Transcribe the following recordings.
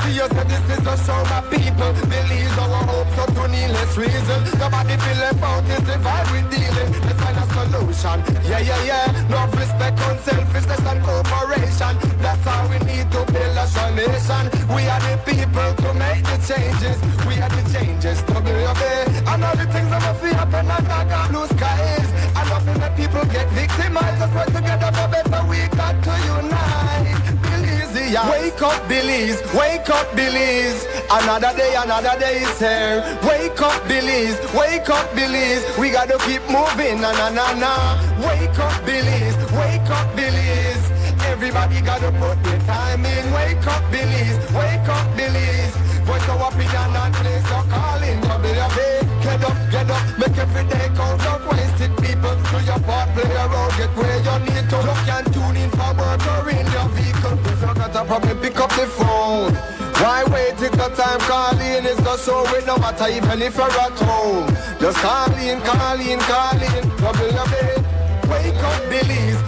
Celsius, so this is a show my people. Believe our hopes so to needless reason. Nobody feel left out, is the vibe we dealing. Let's find a solution. Yeah. No respect, unselfishness and cooperation. That's how we need to build a strong nation. We are the people to make the changes. We are the changes to build it. And all the things that will feel happen and not got blue skies. And nothing that people get victimized. Let's work together for better. We got to unite. Wake up, Billies, wake up, Billies. Another day is here. Wake up, Billies, we gotta keep moving, na. Wake up, Billies, everybody gotta put their time in. Wake up, Billies, voice our opinion and place your calling. Get up, make every day count. Don't waste it, people. Do your part, play around, get where you need to. Look and tune in for work or in your vehicle. If you got a problem, pick up the phone. Why wait till the time calling? It's the show with no matter even if you're at home. Just call in. Trouble your bed. Wake up, Billies.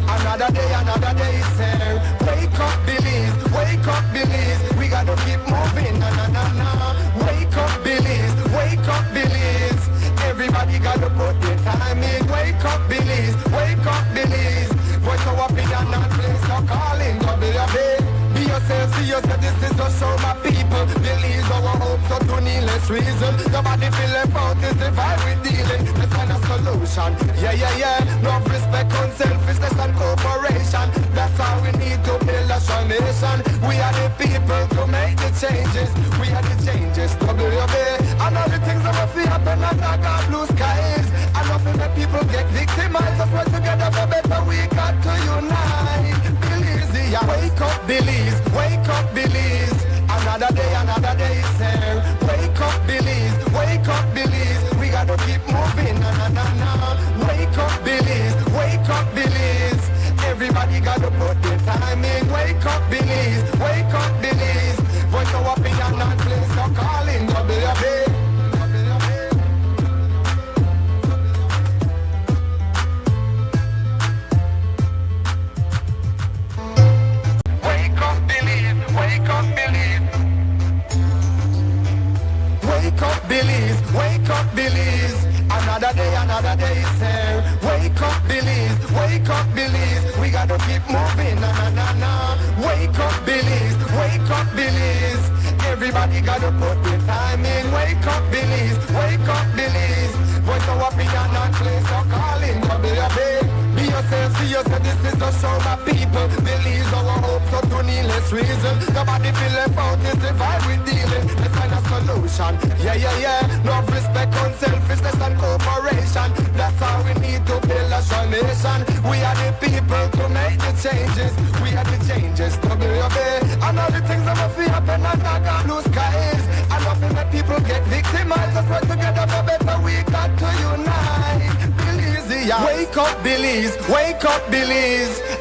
Another day is here. Wake up, Billies. We gotta keep moving, na. Wake up, Billies. Everybody gotta put their time in. Wake up, Billies. Voice our opinion and place your calling. Trouble your bed. Be yourself, see yourself, this is just show my people. Believe our hopes so to needless reason. Nobody feel left out, is the vibe we dealing. Let's find a solution. Yeah. No respect, unselfishness and cooperation. That's how we need to build a strong nation. We are the people to make the changes. We are the changes to build it. And all the things that will feel happen and not got blue skies. And nothing that people get victimized. Let's work together for better, we got to unite. Wake up, Billies. Another day is here. Wake up, Billies. We gotta keep moving, na. Wake up, Billies. Everybody gotta put their time in. Wake up, Billies. Voice our opinion and place your calling. Wake up, Billies. Another day is here. Wake up, Billies. We gotta keep moving, na. Wake up, Billies. Everybody gotta put their time in. Wake up, Billies. Voice our opinion and place your calling. Be yourself, see yourself, this is the show my people. Believe our hopes so to needless reason. Nobody feel left out, is the vibe we dealing. Let's find a solution. Yeah. No respect, unselfishness and cooperation. That's how we need to build a strong nation. We are the people to make the changes. We are the changes to build it. And all the things that will feel happen and not got blue skies. And nothing that people get victimized. Let's work together for better, we got to unite. Wake up, Billies.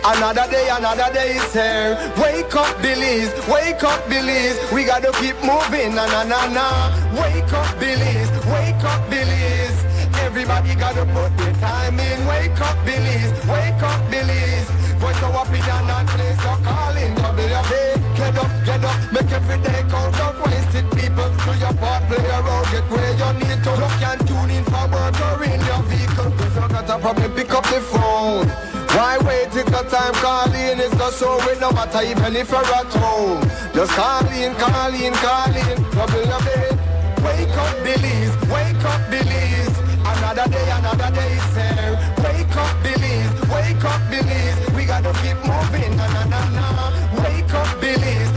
Another day is here. Wake up, Billies. We gotta keep moving, na. Wake up, Billies. Everybody gotta put their time in. Wake up, Billies. Voice our opinion and place your calling. Get up, make every day count. Don't waste it, people. Do your part, play around, get where you need to. Look and tune in for work or in your vehicle. If you got a problem, pick up the phone. Why wait till the time calling? It's the show with no matter even if you're at home. Just call in. Trouble your bed. Wake up, Billies. Another day is here. Wake up, Billies. We gotta keep moving, na. Wake up, Billies.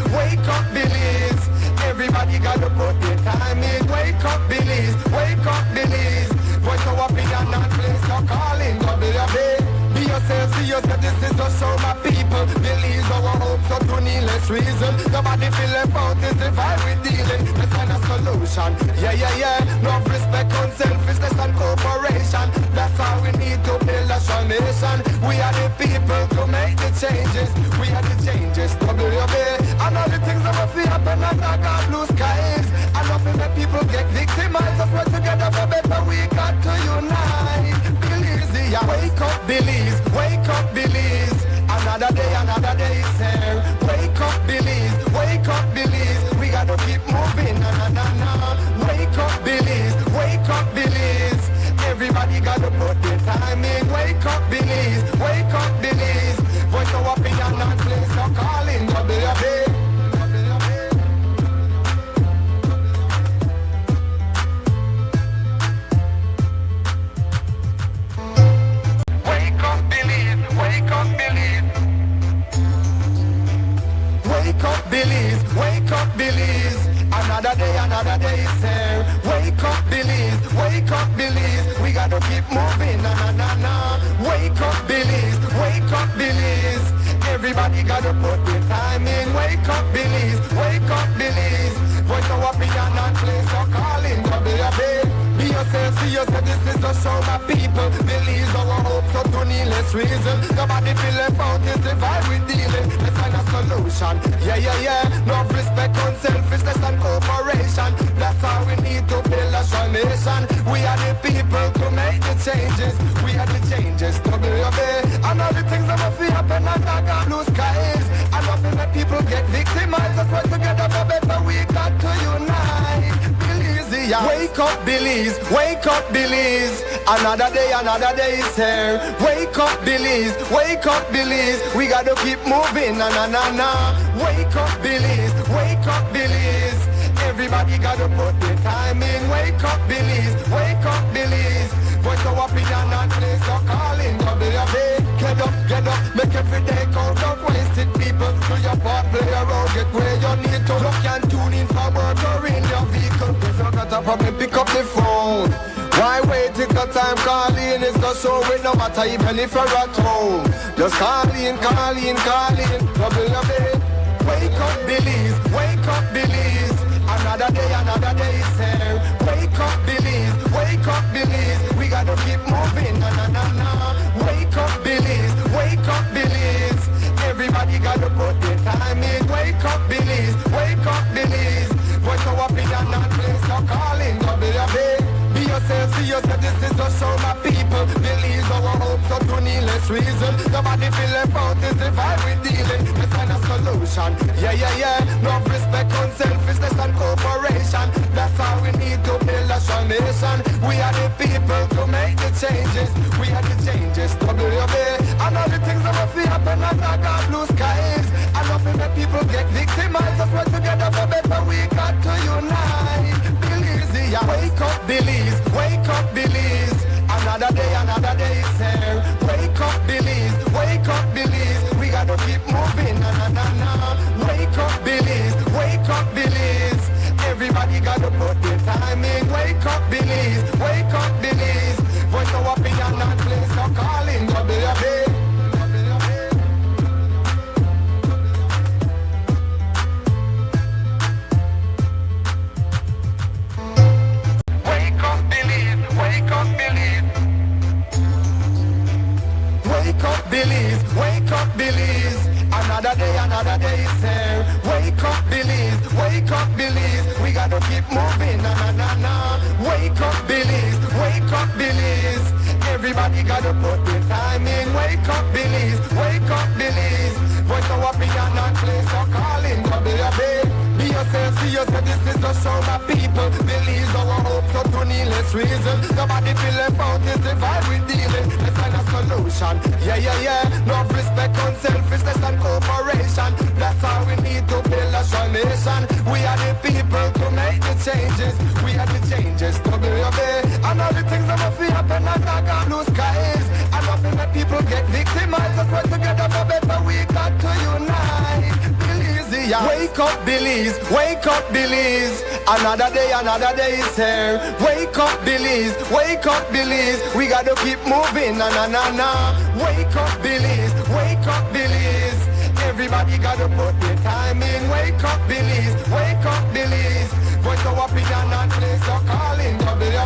Everybody gotta put their time in. Wake up, Billies. Voice our opinion and place your calling. Be yourself, see yourself, this is the show my people. Believe our hopes so to needless reason. Nobody feel left out, is the vibe we dealing. Let's find a solution. Yeah. No respect, unselfishness and cooperation. That's how we need to build a strong nation. We are the people to make the changes. We are the changes to build it. And all the things that will feel happen and not got blue skies. And nothing that people get victimized. Let's work together for better, we got to unite. Wake up, Billies. Another day is here. Wake up, Billies. Belize, wake up, Belize. Another day is here. Wake up, Belize, wake up, Belize. We gotta keep moving, na na na na. Wake up, Belize, wake up, Belize. Everybody gotta put their time in. Wake up, Belize, wake up, Belize. Voice of opinion and place your calling, baby. Be yourself, see yourself, this is the show, my people. Believe our hope, so to needless reason. Nobody feel left out, is the vibe we dealing. Let's find a solution, yeah. No respect, unselfishness and cooperation. That's how we need to build a strong nation. We are the people to make the changes. We are the changes to build a and all the things that will feel happen and not got blue skies. And nothing that people get victimized. Let's work together for better, we got to unite. Belize, yeah. Wake up, Belize, wake up, Belize. Another day is here. Wake up, Belize, wake up, Belize. We gotta keep moving, na na na na. Wake up, Belize, wake up, Belize. Everybody gotta put their time in. Wake up, Belize, wake up, Belize. Voice of opinion and place your calling, baby. Get up, make every day count. Don't waste it, people. Do your part, play around, get where you need to. Look and tune in for work or in your vehicle. If you got a problem, pick up the phone. Why wait till the time calling is the show with no matter even if you're at home. Just call in, wake up, Belize, wake up, Belize. Another day is here. Wake up, Belize, wake up, Belize. We gotta keep moving, na na na na. Wake up, Belize, wake up, Belize. Everybody gotta put their time in. Wake up, Belize, wake up, Belize. Voice of opinion and place your calling, baby. Be yourself, see yourself, this is the show, my people. Believe our hope, so to needless reason. Nobody feel left out, is the vibe we dealing. Let's find a solution, yeah. No respect, unselfishness and cooperation. That's how we need to build a strong nation. We are the people to make the changes. We are the changes to build a and all the things that will feel happen and not got blue skies. And nothing that people get victimized. Let's work together for better, we got to unite. Yeah. Wake up, Belize, wake up, Belize. Another day is here. Wake up, Belize, wake up, Belize. We gotta keep moving, na na na na. Wake up, Belize, wake up, Belize. Everybody gotta put their time in. Wake up, Belize, wake up, Belize. Voice of opinion and place your calling, baby. Wake up, Belize, wake up, Belize. Another day is here. Wake up, Belize, wake up, Belize. We gotta keep moving, na na na na. Wake up, Belize, wake up, Belize. Everybody gotta put their time in. Wake up, Belize, wake up, Belize. Voice of opinion and place your calling, baby. Be yourself, see yourself, this is the show, my people. Believe our hope, so to needless reason. Nobody feel left out, is the vibe we dealing. Let's find a solution, yeah. No respect, unselfishness and cooperation. That's how we need to build a strong nation. We are the people to make the changes. We are the changes to build a bay. And all the things that will feel happen and not got blue skies. And nothing that people get victimized. Let's work together for better, we got to unite. Belize, yeah. Wake up, Belize, wake up, Belize. Another day is here. Wake up, Belize, wake up, Belize. We gotta keep moving, na na na na. Wake up, Belize, wake up, Belize. Everybody gotta put their time in. Wake up, Belize, wake up, Belize. Voice of opinion and place your calling, baby.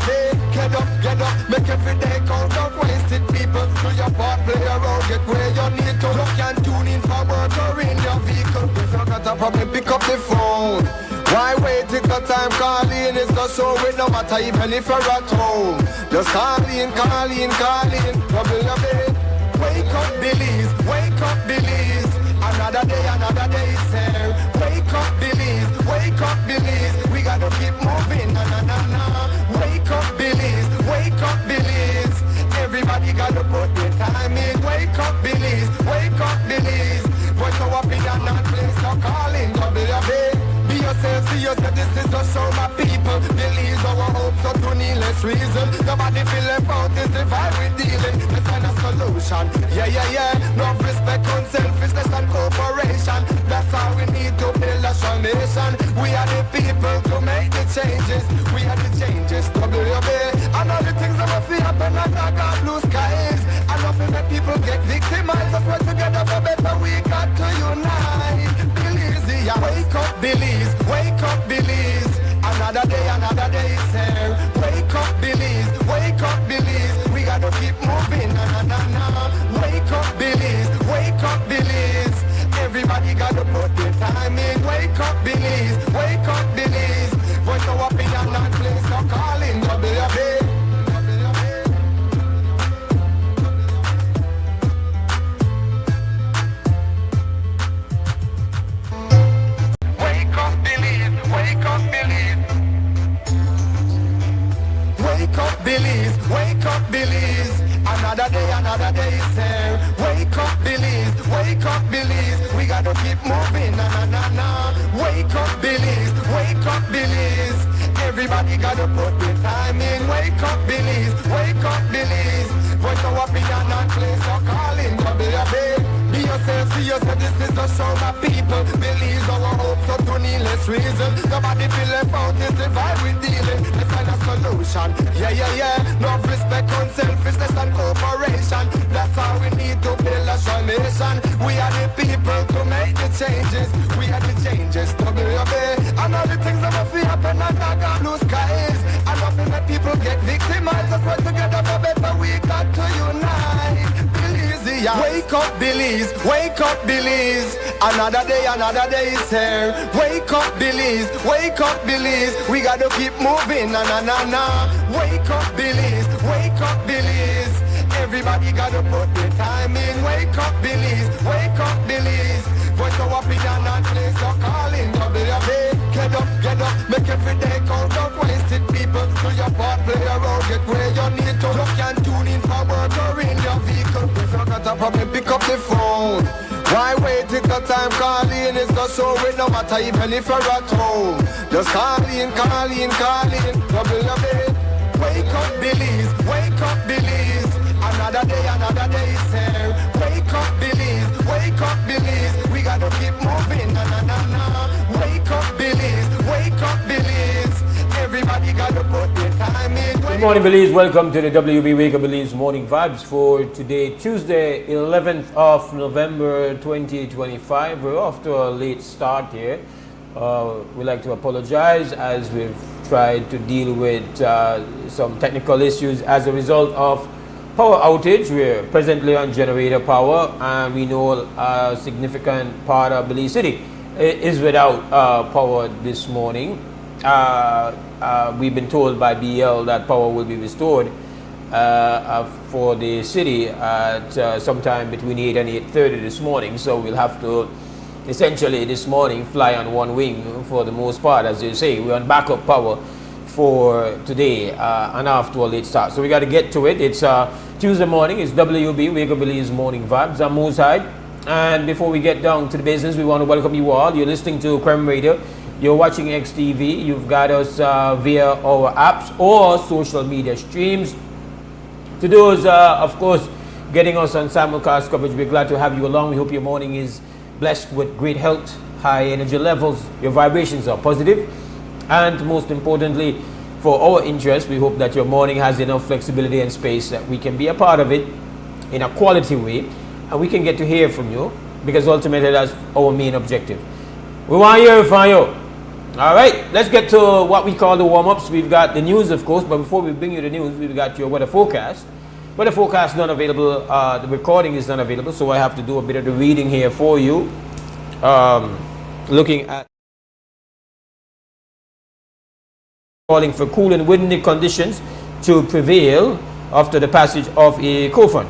Get up, make every day count. Don't waste it, people. Do your part, play around, get where you need to. Look and tune in for work or in your vehicle. If you got a problem, pick up the phone. Why wait till the time calling is the show with no matter even if you're at home. Just call in, trouble your bed. Wake up, Belize, wake up, Belize. Another day is here. Wake up, Belize, wake up, Belize. We gotta keep moving, na na na na. Wake up, Belize, wake up, Belize. Everybody gotta put their time in. Wake up, Belize, wake up, Belize. Voice of opinion and place your calling, baby. Be yourself, see yourself, this is the show, my people. Believe our hope, so to needless reason. Nobody feel left out, is the vibe we dealing. Let's find a solution, yeah. No respect, unselfishness and cooperation. That's how we need to build a another day is here. Wake up, Belize, wake up, Belize. We gotta keep moving, na na na na. Wake up, Belize, wake up, Belize. Everybody gotta put the time in. Wake up, Belize, wake up, Belize. Voice so up in and place your calling, baby. Be yourself, see yourself, this is a show my people. Believe our hopes up to needless reason. Nobody feel left out, is the vibe we dealing. Let's find a solution, yeah. No respect, unselfishness and cooperation. That's how we need to build a strong nation. We are the people to make the changes. We are the changes to be obeyed. And all the things that we feel happen and not got blue skies. And nothing that people get victimized. Let's work together for better, we got to unite. Belize, yeah. Wake up, Belize. Wake up, Belize. Another day is here. Wake up, Belize. Wake up, Belize. We gotta keep moving, na na na na. Wake up, Belize. Wake up, Belize. Everybody gotta put the time in. Wake up, Belize. Wake up, Belize. Voice so up in and place your calling. Get up, make every day count. Don't waste it, people. Do your part, play around, get where you need to. You can tune in for work or in your vehicle. If you got a problem, pick up the phone. Why wait till the time calling is the show it no matter even if you're at home. Just call in. Double your bed. Wake up, Belize. Wake up, Belize. Another day is here. Wake up, Belize. Wake up, Belize. We gotta keep moving, na na na na. Wake up, Belize. Wake up, Belize. Everybody gotta put the time in. Good morning, Belize. Welcome to the WB Wake Up Belize Morning Vibes for today, Tuesday, 11th of November 2025. We're off to a late start here. We'd like to apologize as we've tried to deal with some technical issues as a result of power outage. We're presently on generator power, and we know a significant part of Belize City is without power this morning. We've been told by BL that power will be restored for the city at sometime between 8 and 8:30 this morning. So we'll have to essentially this morning fly on one wing for the most part, as you say. We're on backup power for today and after a late start. So we got to get to it. It's Tuesday morning. It's WB Wake Up Belize Morning Vibes. I'm Mose Hyde. And before we get down to the business, we want to welcome you all. You're listening to Creme Radio. You're watching XTV. You've got us via our apps or social media streams. To those, of course, getting us on simulcast coverage, we're glad to have you along. We hope your morning is blessed with great health, high energy levels. Your vibrations are positive. And most importantly, for our interest, we hope that your morning has enough flexibility and space that we can be a part of it in a quality way. And we can get to hear from you, because ultimately that's our main objective. We want to hear from you. All right, let's get to what we call the warm-ups. We've got the news, of course, but before we bring you the news, we've got your weather forecast. Weather forecast not available. The recording is not available, so I have to do a bit of the reading here for you. Looking at calling for cool and windy conditions to prevail after the passage of a cold front.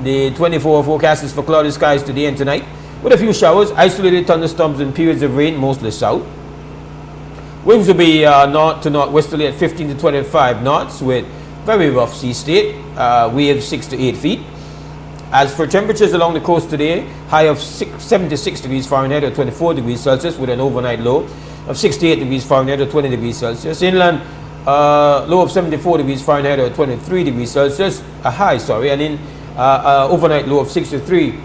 The 24-hour forecast is for cloudy skies today and tonight, with a few showers, isolated thunderstorms and periods of rain, mostly south. Winds will be north to northwesterly at 15 to 25 knots, with very rough sea state, waves 6 to 8 feet. As for temperatures along the coast today, high of 76 degrees Fahrenheit or 24 degrees Celsius, with an overnight low of 68 degrees Fahrenheit or 20 degrees Celsius. Inland, low of 74 degrees Fahrenheit or 23 degrees Celsius, a high, and in overnight low of 63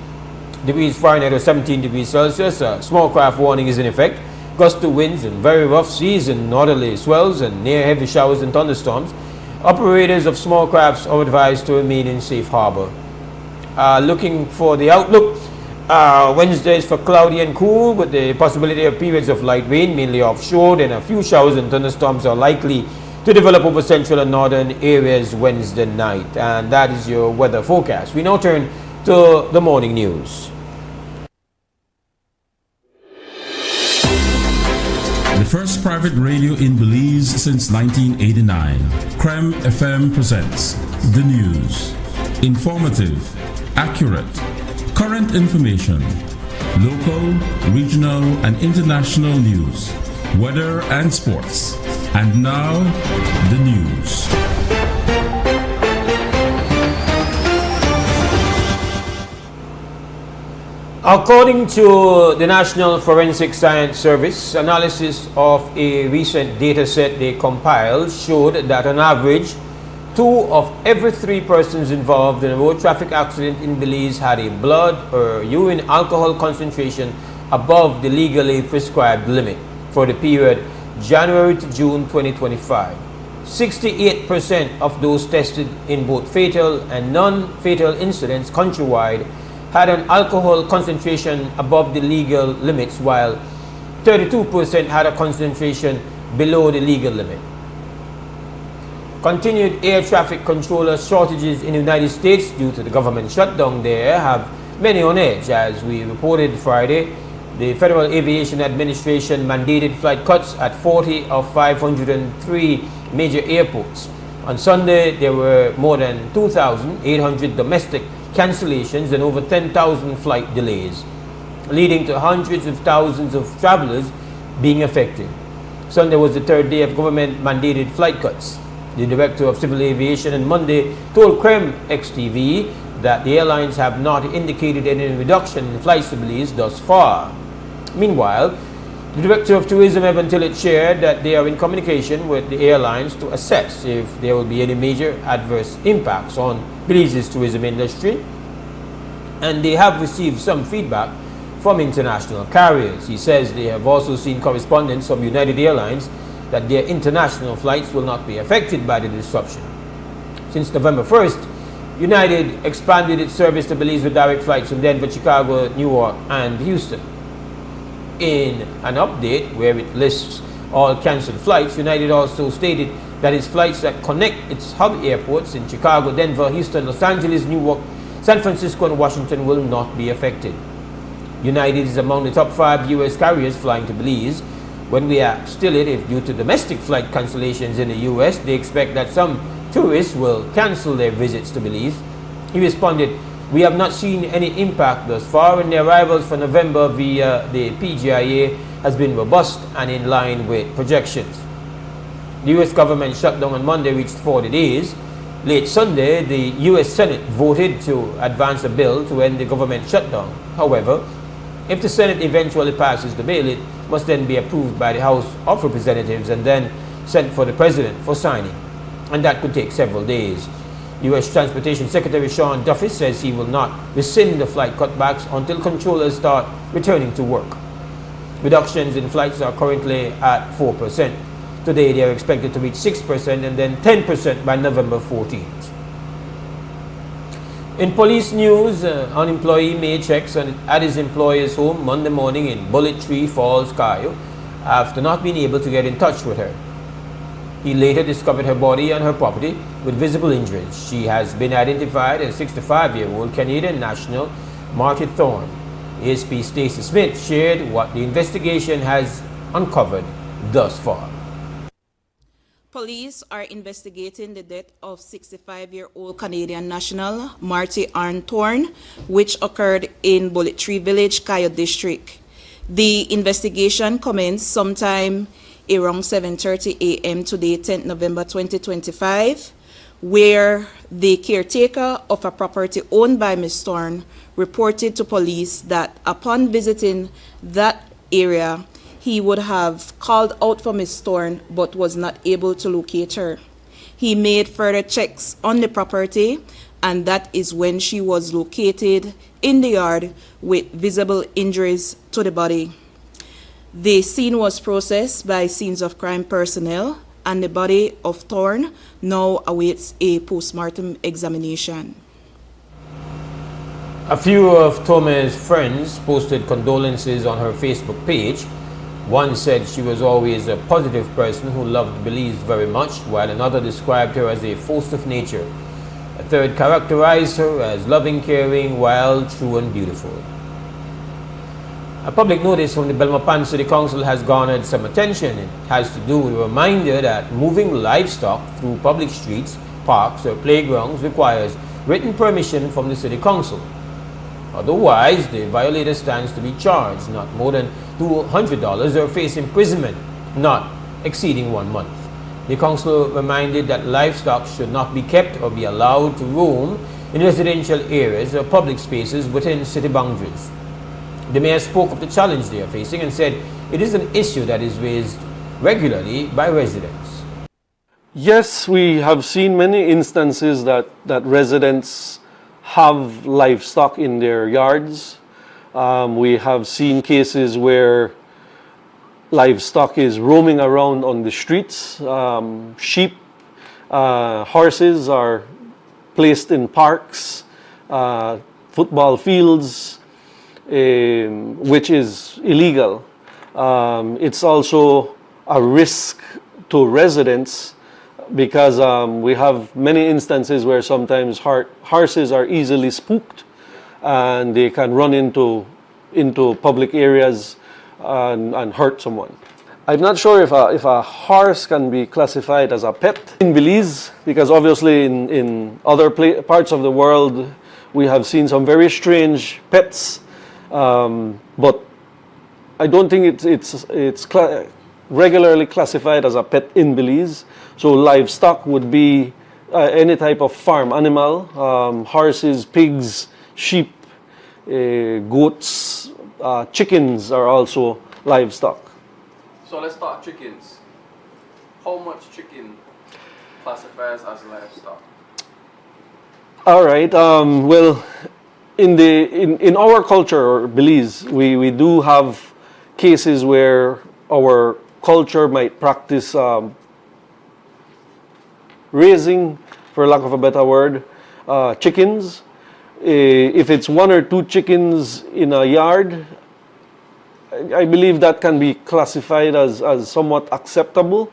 degrees Fahrenheit or 17 degrees Celsius. Small craft warning is in effect. Gusty winds and very rough seas and northerly swells and near heavy showers and thunderstorms. Operators of small crafts are advised to remain in safe harbor. Looking for the outlook, Wednesday is for cloudy and cool, with the possibility of periods of light rain, mainly offshore. Then a few showers and thunderstorms are likely to develop over central and northern areas Wednesday night. And that is your weather forecast. We now turn to the morning news. The first private radio in Belize since 1989, Creme FM presents the news. Informative, accurate, current information, local, regional and international news, weather and sports. And now, the news. According to the National Forensic Science Service, analysis of a recent data set they compiled showed that on average, 2 of every 3 persons involved in a road traffic accident in Belize had a blood or urine alcohol concentration above the legally prescribed limit for the period January to June 2025. 68% of those tested in both fatal and non-fatal incidents countrywide had an alcohol concentration above the legal limits, while 32% had a concentration below the legal limit. Continued air traffic controller shortages in the United States due to the government shutdown there have many on edge. As we reported Friday, the Federal Aviation Administration mandated flight cuts at 40 of 503 major airports. On Sunday, there were more than 2,800 domestic cancellations and over 10,000 flight delays, leading to hundreds of thousands of travelers being affected. Sunday was the 3rd day of government-mandated flight cuts. The Director of Civil Aviation on Monday told CREM XTV that the airlines have not indicated any reduction in flights to Belize thus far. Meanwhile, the Director of Tourism, Evan Tillett, shared that they are in communication with the airlines to assess if there will be any major adverse impacts on Belize's tourism industry, and they have received some feedback from international carriers. He says they have also seen correspondence from United Airlines that their international flights will not be affected by the disruption. Since November 1st, United expanded its service to Belize with direct flights from Denver, Chicago, New York, and Houston. In an update where it lists all cancelled flights, United also stated that its flights that connect its hub airports in Chicago, Denver, Houston, Los Angeles, New York, San Francisco, and Washington will not be affected. United is among the top 5 U.S. carriers flying to Belize. When we asked Tillett if due to domestic flight cancellations in the U.S., they expect that some tourists will cancel their visits to Belize, he responded, "We have not seen any impact thus far, and the arrivals for November via the PGIA has been robust and in line with projections." The U.S. government shutdown on Monday reached 40 days. Late Sunday, the U.S. Senate voted to advance a bill to end the government shutdown. However, if the Senate eventually passes the bill, it must then be approved by the House of Representatives and then sent for the President for signing, and that could take several days. U.S. Transportation Secretary Sean Duffy says he will not rescind the flight cutbacks until controllers start returning to work. Reductions in flights are currently at 4%. Today they are expected to reach 6% and then 10% by November 14th. In police news, an employee made checks at his employer's home Monday morning in Bullet Tree Falls, Cayo, after not being able to get in touch with her. He later discovered her body and her property with visible injuries. She has been identified as 65-year-old Canadian national Marty Thorne. ASP Stacey Smith shared what the investigation has uncovered thus far. Police are investigating the death of 65-year-old Canadian national Marty Arn Thorne, which occurred in Bullet Tree Village, Cayo District. The investigation commenced sometime around 7:30 a.m. today, 10th November 2025, where the caretaker of a property owned by Ms. Thorne reported to police that upon visiting that area, he would have called out for Ms. Thorne but was not able to locate her. He made further checks on the property, and that is when she was located in the yard with visible injuries to the body. The scene was processed by scenes of crime personnel, and the body of Thorne now awaits a post-mortem examination. A few of Tome's friends posted condolences on her Facebook page. One said she was always a positive person who loved Belize very much, while another described her as a force of nature. A third characterized her as loving, caring, wild, true, and beautiful. A public notice from the Belmopan City Council has garnered some attention. It has to do with a reminder that moving livestock through public streets, parks, or playgrounds requires written permission from the City Council. Otherwise, the violator stands to be charged not more than $200 or face imprisonment not exceeding 1 month. The council reminded that livestock should not be kept or be allowed to roam in residential areas or public spaces within city boundaries. The mayor spoke of the challenge they are facing and said it is an issue that is raised regularly by residents. Yes, we have seen many instances that residents have livestock in their yards. We have seen cases where livestock is roaming around on the streets. Sheep, horses are placed in parks, football fields, which is illegal. It's also a risk to residents because we have many instances where sometimes horses are easily spooked and they can run into public areas and hurt someone. I'm not sure if a horse can be classified as a pet in Belize, because obviously in other parts of the world we have seen some very strange pets, but I don't think it's regularly classified as a pet in Belize. So livestock would be any type of farm animal, horses, pigs, sheep, goats, chickens are also livestock. So let's start chickens. How much chicken classifies as livestock? All right. Well, in our culture, or Belize, we do have cases where our culture might practice raising, for lack of a better word, chickens. If it's one or two chickens in a yard, I believe that can be classified as somewhat acceptable.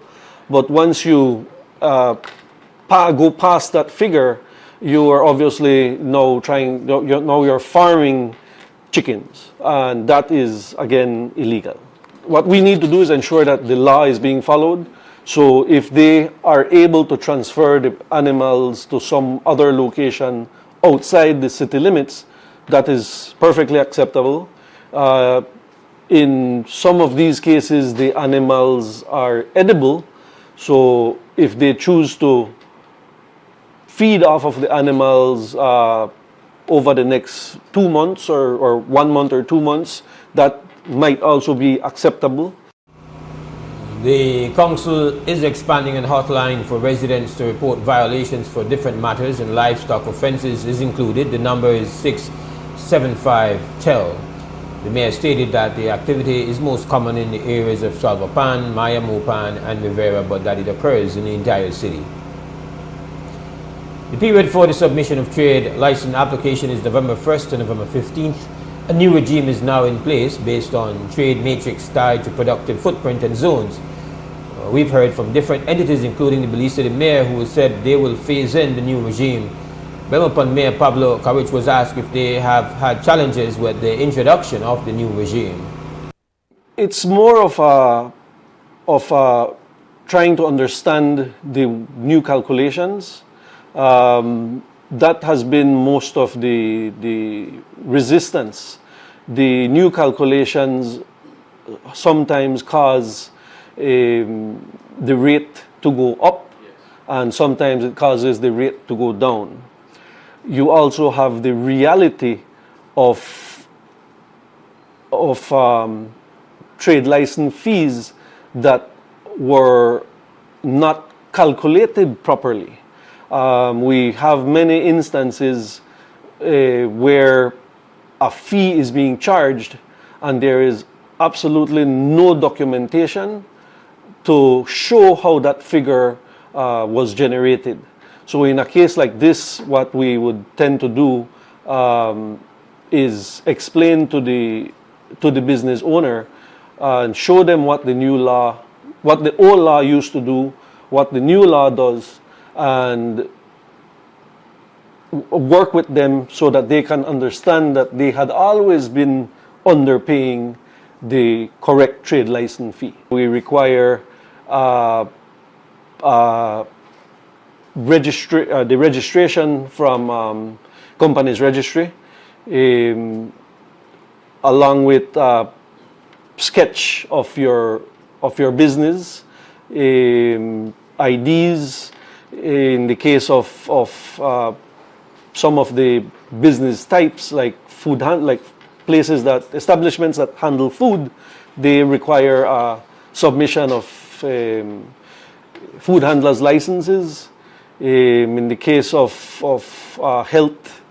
But once you go past that figure, you are obviously now you're farming chickens, and that is again illegal. What we need to do is ensure that the law is being followed. So if they are able to transfer the animals to some other location outside the city limits, that is perfectly acceptable. In some of these cases, the animals are edible. So if they choose to feed off of the animals over the next 2 months or 1 month or 2 months, that might also be acceptable. The council is expanding a hotline for residents to report violations for different matters, and livestock offences is included. The number is 675-TEL. The mayor stated that the activity is most common in the areas of Salvapan, Maya Mopan and Rivera, but that it occurs in the entire city. The period for the submission of trade license application is November 1st to November 15th. A new regime is now in place based on trade matrix tied to productive footprint and zones. We've heard from different entities, including the Belize City Mayor, who said they will phase in the new regime. Bemelpan Mayor Pablo Carich was asked if they have had challenges with the introduction of the new regime. It's more of trying to understand the new calculations. That has been most of the resistance. The new calculations sometimes cause the rate to go up, and sometimes it causes the rate to go down. You also have the reality of trade license fees that were not calculated properly. We have many instances where a fee is being charged and there is absolutely no documentation to show how that figure was generated. So in a case like this, what we would tend to do is explain to the business owner and show them what the new law, what the old law used to do, what the new law does, and work with them so that they can understand that they had always been underpaying the correct trade license fee. We require the registration from company's registry, along with sketch of your business, IDs. In the case of some of the business types like establishments that handle food, they require submission of food handlers' licenses. In the case of health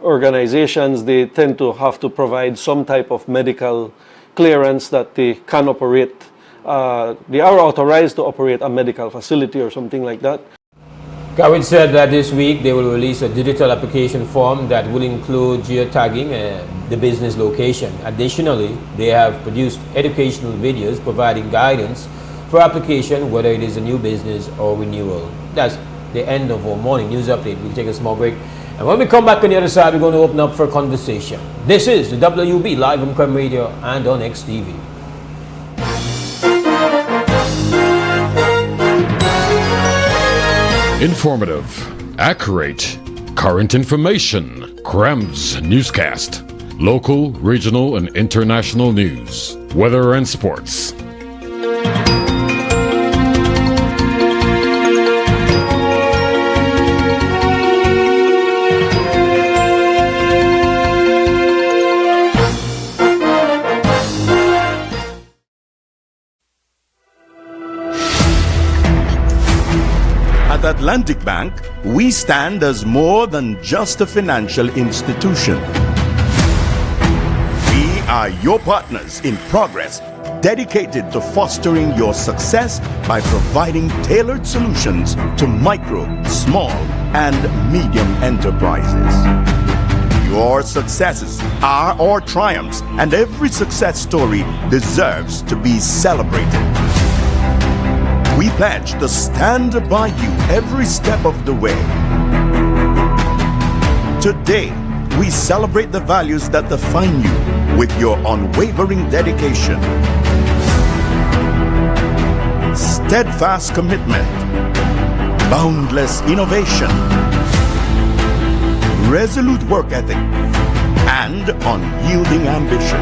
organizations, they tend to have to provide some type of medical clearance that they can operate. They are authorized to operate a medical facility or something like that. Kawit said that this week they will release a digital application form that will include geotagging the business location. Additionally, they have produced educational videos providing guidance for application, whether it is a new business or renewal. That's the end of our morning news update. We'll take a small break. And when we come back on the other side, we're going to open up for a conversation. This is the WUB live on Creme Radio and on XTV. Informative, accurate, current information. Crem's newscast. Local, regional, and international news. Weather and sports. At Atlantic Bank, we stand as more than just a financial institution. We are your partners in progress, dedicated to fostering your success by providing tailored solutions to micro, small, and medium enterprises. Your successes are our triumphs, and every success story deserves to be celebrated. We pledge to stand by you every step of the way. Today, we celebrate the values that define you with your unwavering dedication, steadfast commitment, boundless innovation, resolute work ethic, and unyielding ambition.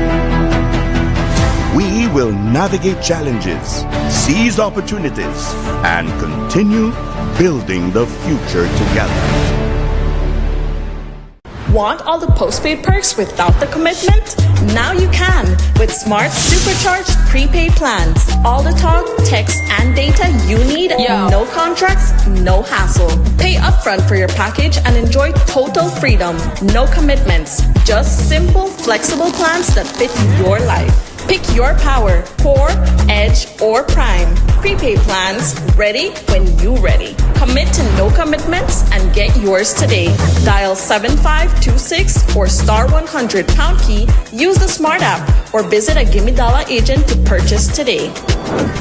We will navigate challenges, seize opportunities, and continue building the future together. Want all the postpaid perks without the commitment? Now you can with smart supercharged prepaid plans. All the talk, text, and data you need. No contracts, no hassle. Pay upfront for your package and enjoy total freedom. No commitments. Just simple, flexible plans that fit your life. Pick your power, Core, Edge, or Prime. Prepaid plans, ready when you ready. Commit to no commitments and get yours today. Dial 7526 or star 100 pound key, use the Smart app, or visit a Gimme Dollar agent to purchase today.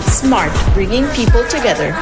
Smart, bringing people together.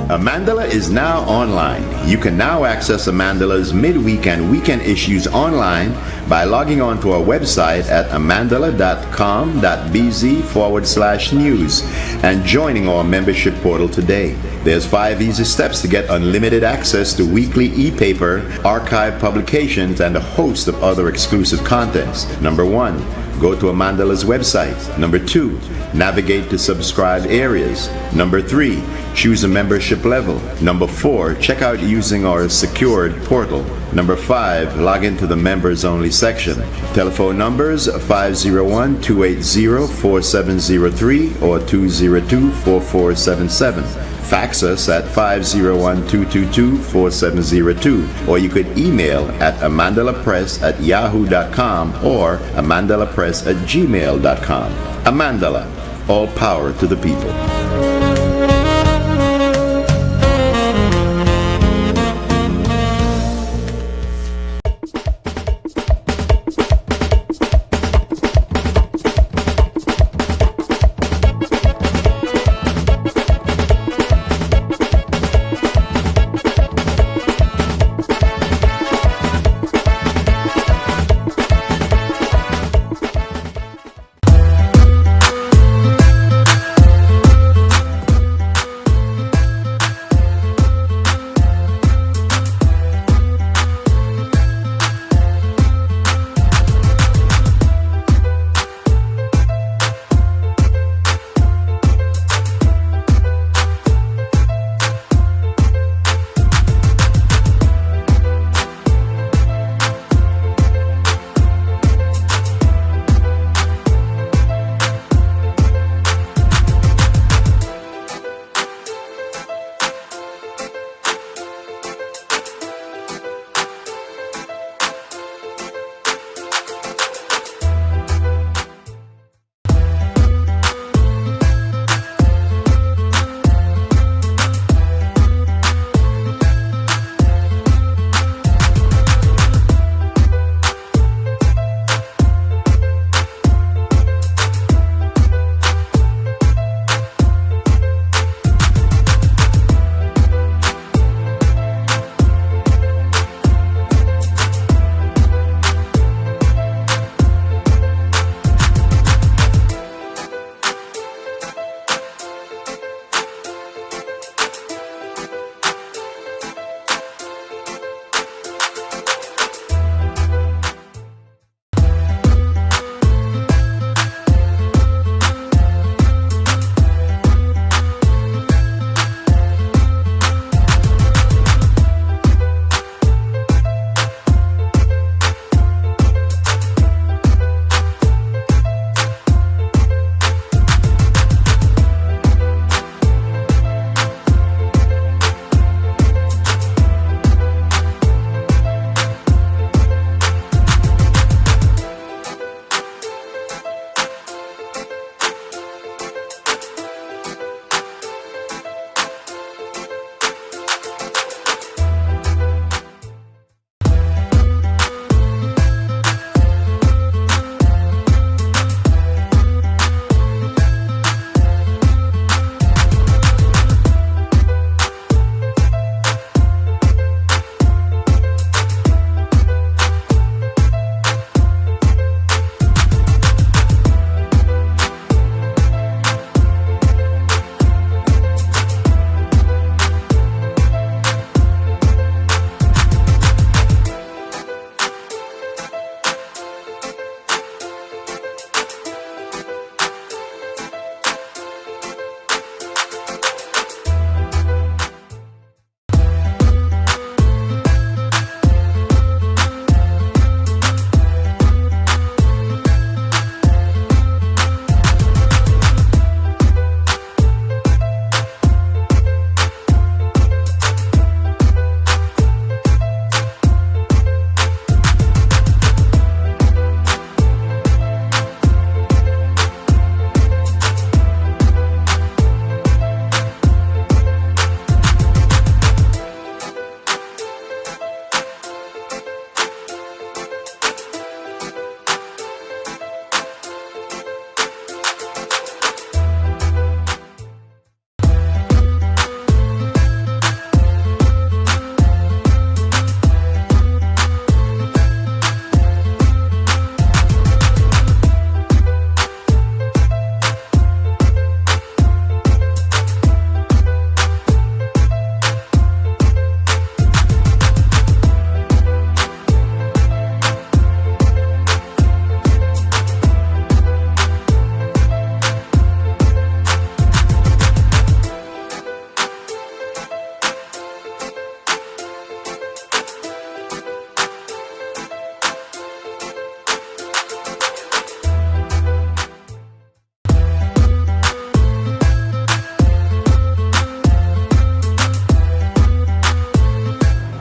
Amandala is now online. You can now access Amandala's midweek and weekend issues online by logging on to our website at amandala.com.bz/news and joining our membership portal today. There's 5 easy steps to get unlimited access to weekly e-paper, archive publications, and a host of other exclusive contents. Number 1, go to Amandala's website. Number 2, navigate to subscribed areas. Number 3, choose a membership level. Number 4, check out using our secured portal. Number 5, log into the members only section. Telephone numbers 501-280-4703 or 202-4477. Fax us at 501-222-4702, or you could email at amandalapress@yahoo.com or amandalapress@gmail.com. Amandala, all power to the people.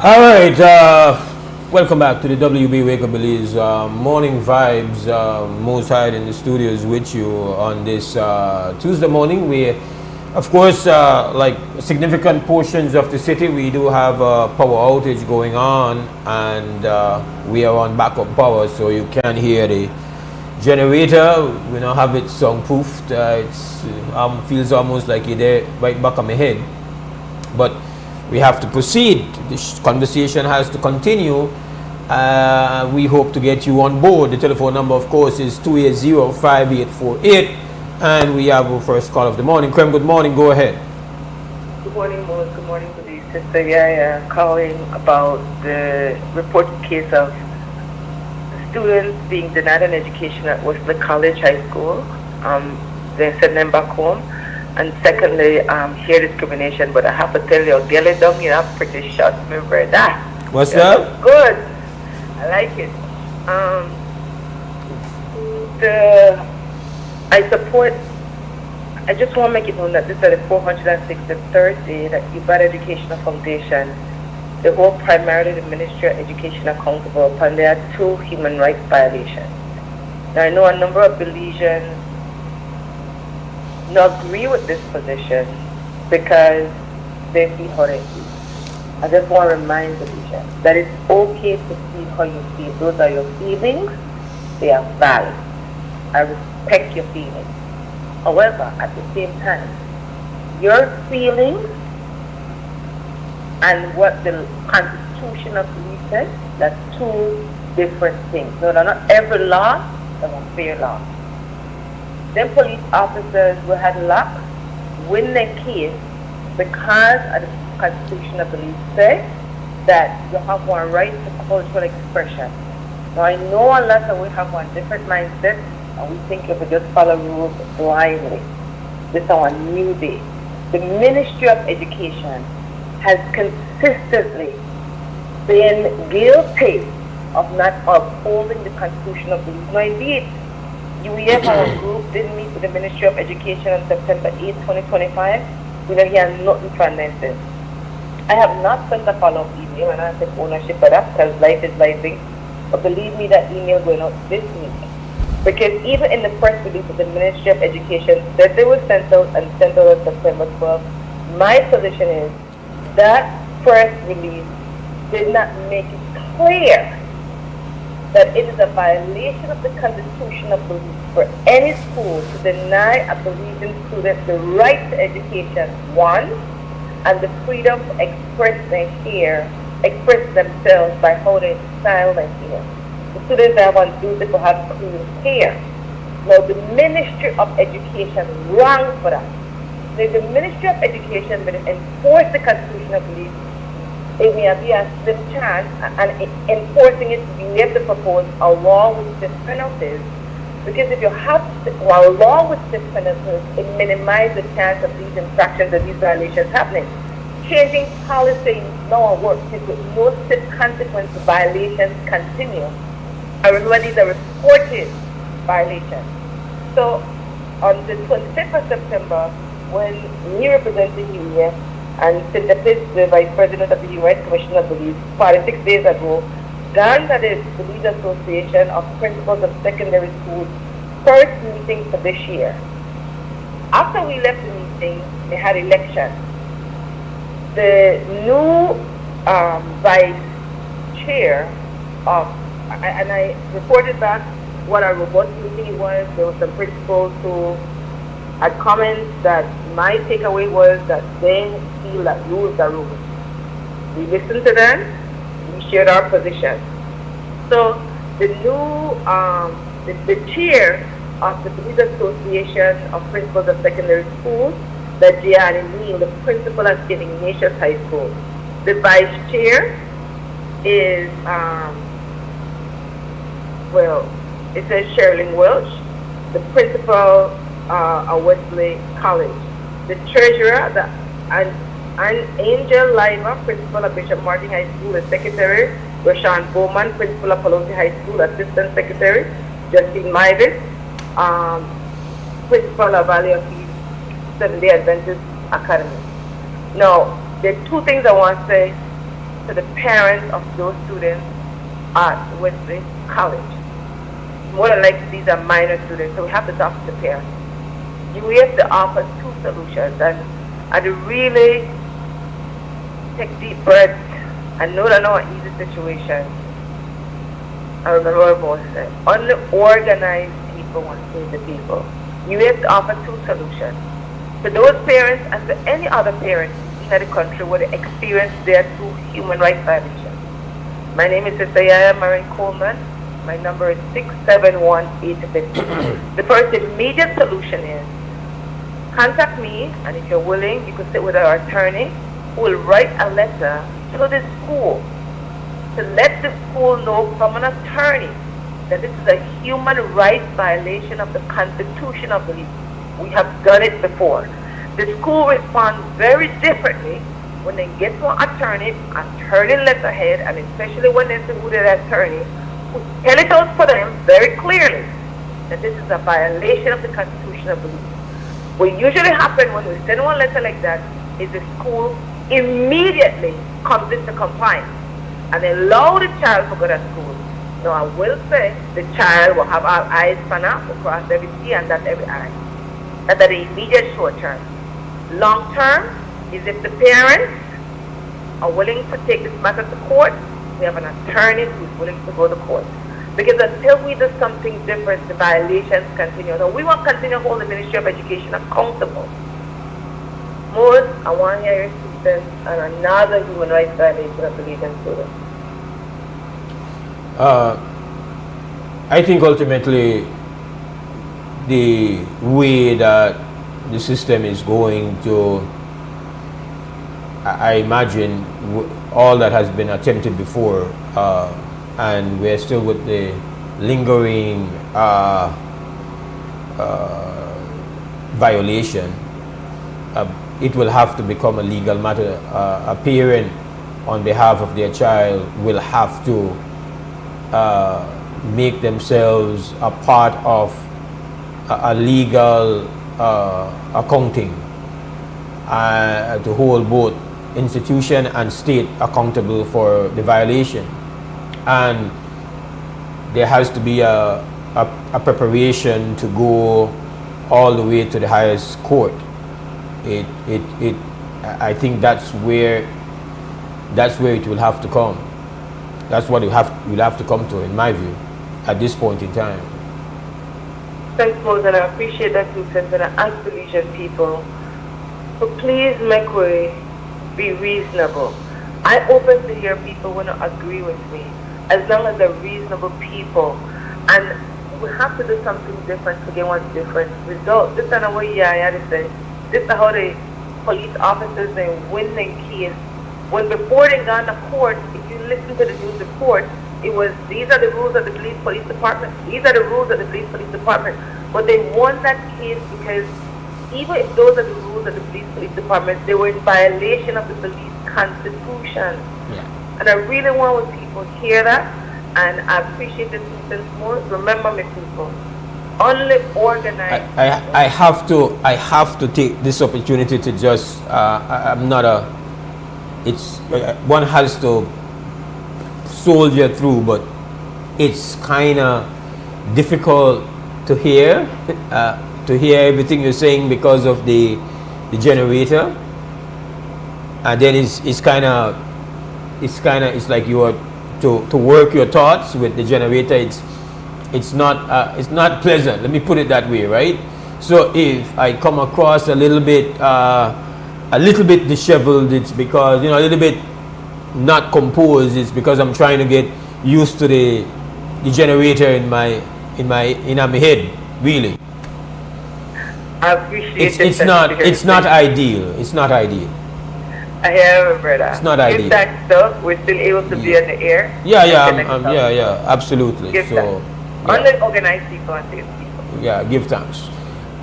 All right, welcome back to the WB Wake Up Belize Morning Vibes. Mose Hyde in the studios with you on this Tuesday morning. We, of course, like significant portions of the city, we do have a power outage going on, and we are on backup power, so you can hear the generator. We don't have it soundproofed. It feels almost like you're there right back on my head, but we have to proceed. This conversation has to continue. We hope to get you on board. The telephone number, of course, is 280-5848. And we have our first call of the morning. Krem, good morning. Go ahead. Good morning, Mose. Good morning to the sister. Yeah, calling about the reported case of students being denied an education at Whistler College High School. They send them back home. And secondly, hair discrimination, but I have to tell you, girl, it down, you have pretty short, remember that. What's that? Good. I like it. I just want to make it known that this is the 463rd day that UBAD Educational Foundation, they hold primarily the Ministry of Education accountable upon their 2 human rights violations. Now, I know a number of Belizeans not agree with this position because they feel how they feel. I just want to remind the Belizeans that it's okay to feel how you feel. Those are your feelings. They are valid. I respect your feelings. However, at the same time, your feelings and what the Constitution of Belize says, that's 2 different things. No, not every law is a fair law. Then police officers who had luck win their case because of the Constitution of Belize says that you have one right to cultural expression. Now I know a lot of we have one different mindset and we think if we just follow rules blindly. This is our new day. The Ministry of Education has consistently been guilty of not upholding the Constitution of Belize. Now indeed, UEF, our group, did meet with the Ministry of Education on September 8, 2025. We don't hear nothing from them since. I have not sent a follow-up email, and I take ownership of that because life is life. But believe me, that email going out this week. Because even in the press release of the Ministry of Education said they were sent out and sent out on September 12th, my position is that press release did not make it clear that it is a violation of the Constitution of Belize for any school to deny a Belizean student the right to education, 1, and the freedom to express themselves by how they style their hair. The students have on duty to have clean hair. Now the Ministry of Education wrong for that. If the Ministry of Education will enforce the Constitution of Belize, it may be a slim chance, and enforcing it, we have to propose a law with stiff penalties, because if you have a law with stiff penalties, it minimizes the chance of these infractions and these violations happening. Changing policy law works with no stiff consequence violations continue. I remember these are reported violations. So on the 25th of September, when we represented UEF, and Cinta Pitts, the Vice President of the Human Rights Commission of Belize, 46 days ago, gone to the Belize Association of Principals of Secondary Schools first meeting for this year. After we left the meeting, they had elections. The new vice chair of, and I reported back what our robust meeting was. There were some principals who had comments that my takeaway was that they feel that rules are rules. We listened to them, we shared our position. So the new, the chair of the Belize Association of Principals of Secondary Schools, that Gianni Neal, the principal at St. Ignatius High School. The vice chair is, it says Sherilyn Welch, the principal at Wesley College. The treasurer, Angel Lima, principal at Bishop Martin High School, the secretary, Rashawn Bowman, principal at Pelosi High School, assistant secretary, Justine Midas, principal of Valley of Peace Seventh-day Adventist Academy. Now, there are 2 things I want to say to the parents of those students at Wesley College. More than likely, these are minor students, so we have to talk to the parents. We have to offer two solutions, and I'd really take deep breaths. I know they're not an easy situation. I remember what Mose said. Only organized people want to save the people. You have to offer two solutions. To those parents and to any other parents in the country where they experience their two human rights violations. My name is Sister Yaya Marin Coleman. My number is 671-850. The first immediate solution is contact me, and if you're willing, you can sit with our attorney who will write a letter to the school to let the school know from an attorney that this is a human rights violation of the Constitution of the league. We have done it before. The school responds very differently when they get to an attorney letterhead, and especially when they see who their attorney, who tell it out for them very clearly that this is a violation of the Constitution of the league. What usually happens when we send one letter like that is the school immediately comes into compliance and allow the child to go to school. Now I will say the child will have our eyes fan up across every T and dot every I. That's the immediate short term. Long term is if the parents are willing to take this matter to court, we have an attorney who is willing to go to court. Because until we do something different, the violations continue. So we want to continue to hold the Ministry of Education accountable. Mose, I want to hear your students on another human rights violation of the Legion students. I think ultimately the way that the system is going to, I imagine all that has been attempted before, and we're still with the lingering violation. It will have to become a legal matter. A parent on behalf of their child will have to make themselves a part of a legal accounting to hold both institution and state accountable for the violation. And there has to be a preparation to go all the way to the highest court. I think that's where it will have to come. That's what we'll have to come to, in my view, at this point in time. Thanks, Mose, and I appreciate that you said that I ask the Legion people to please make way, be reasonable. I open to hear people want to agree with me, as long as they're reasonable people. And we have to do something different to get one different result. This is not what Yaya said. This is how the police officers they win the case. When before they got to court, if you listen to the news report, it was these are the rules of the police department. These are the rules of the police department. But they won that case because even if those are the rules of the police department, they were in violation of the police constitution. Yeah. And I really want people to hear that, and I appreciate the students more. Remember me, people. Only organized. I have to take this opportunity to just I'm not a. It's one has to soldier through, but it's kind of difficult to hear everything you're saying because of the generator, and then it's like you are to work your thoughts with the generator. It's not pleasant. Let me put it that way, right? So if I come across a little bit disheveled, it's because a little bit not composed. It's because I'm trying to get used to the generator in my head. Really, I appreciate it's not ideal. It's not ideal. I hear you, brother. It's not ideal. Give that stuff. We're still able to be on the air. Yeah, absolutely. Give so, only organized people and safe people. Yeah, give thanks,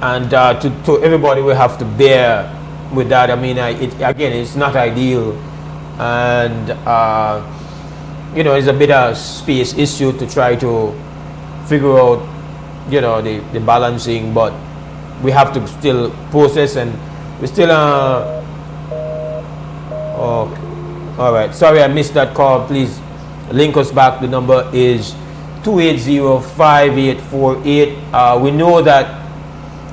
and to everybody, we have to bear with that. I mean, it's not ideal, and it's a bit of space issue to try to figure out, the balancing, but we have to still process, and we still All right. Sorry, I missed that call. Please link us back. The number is 280-5848. We know that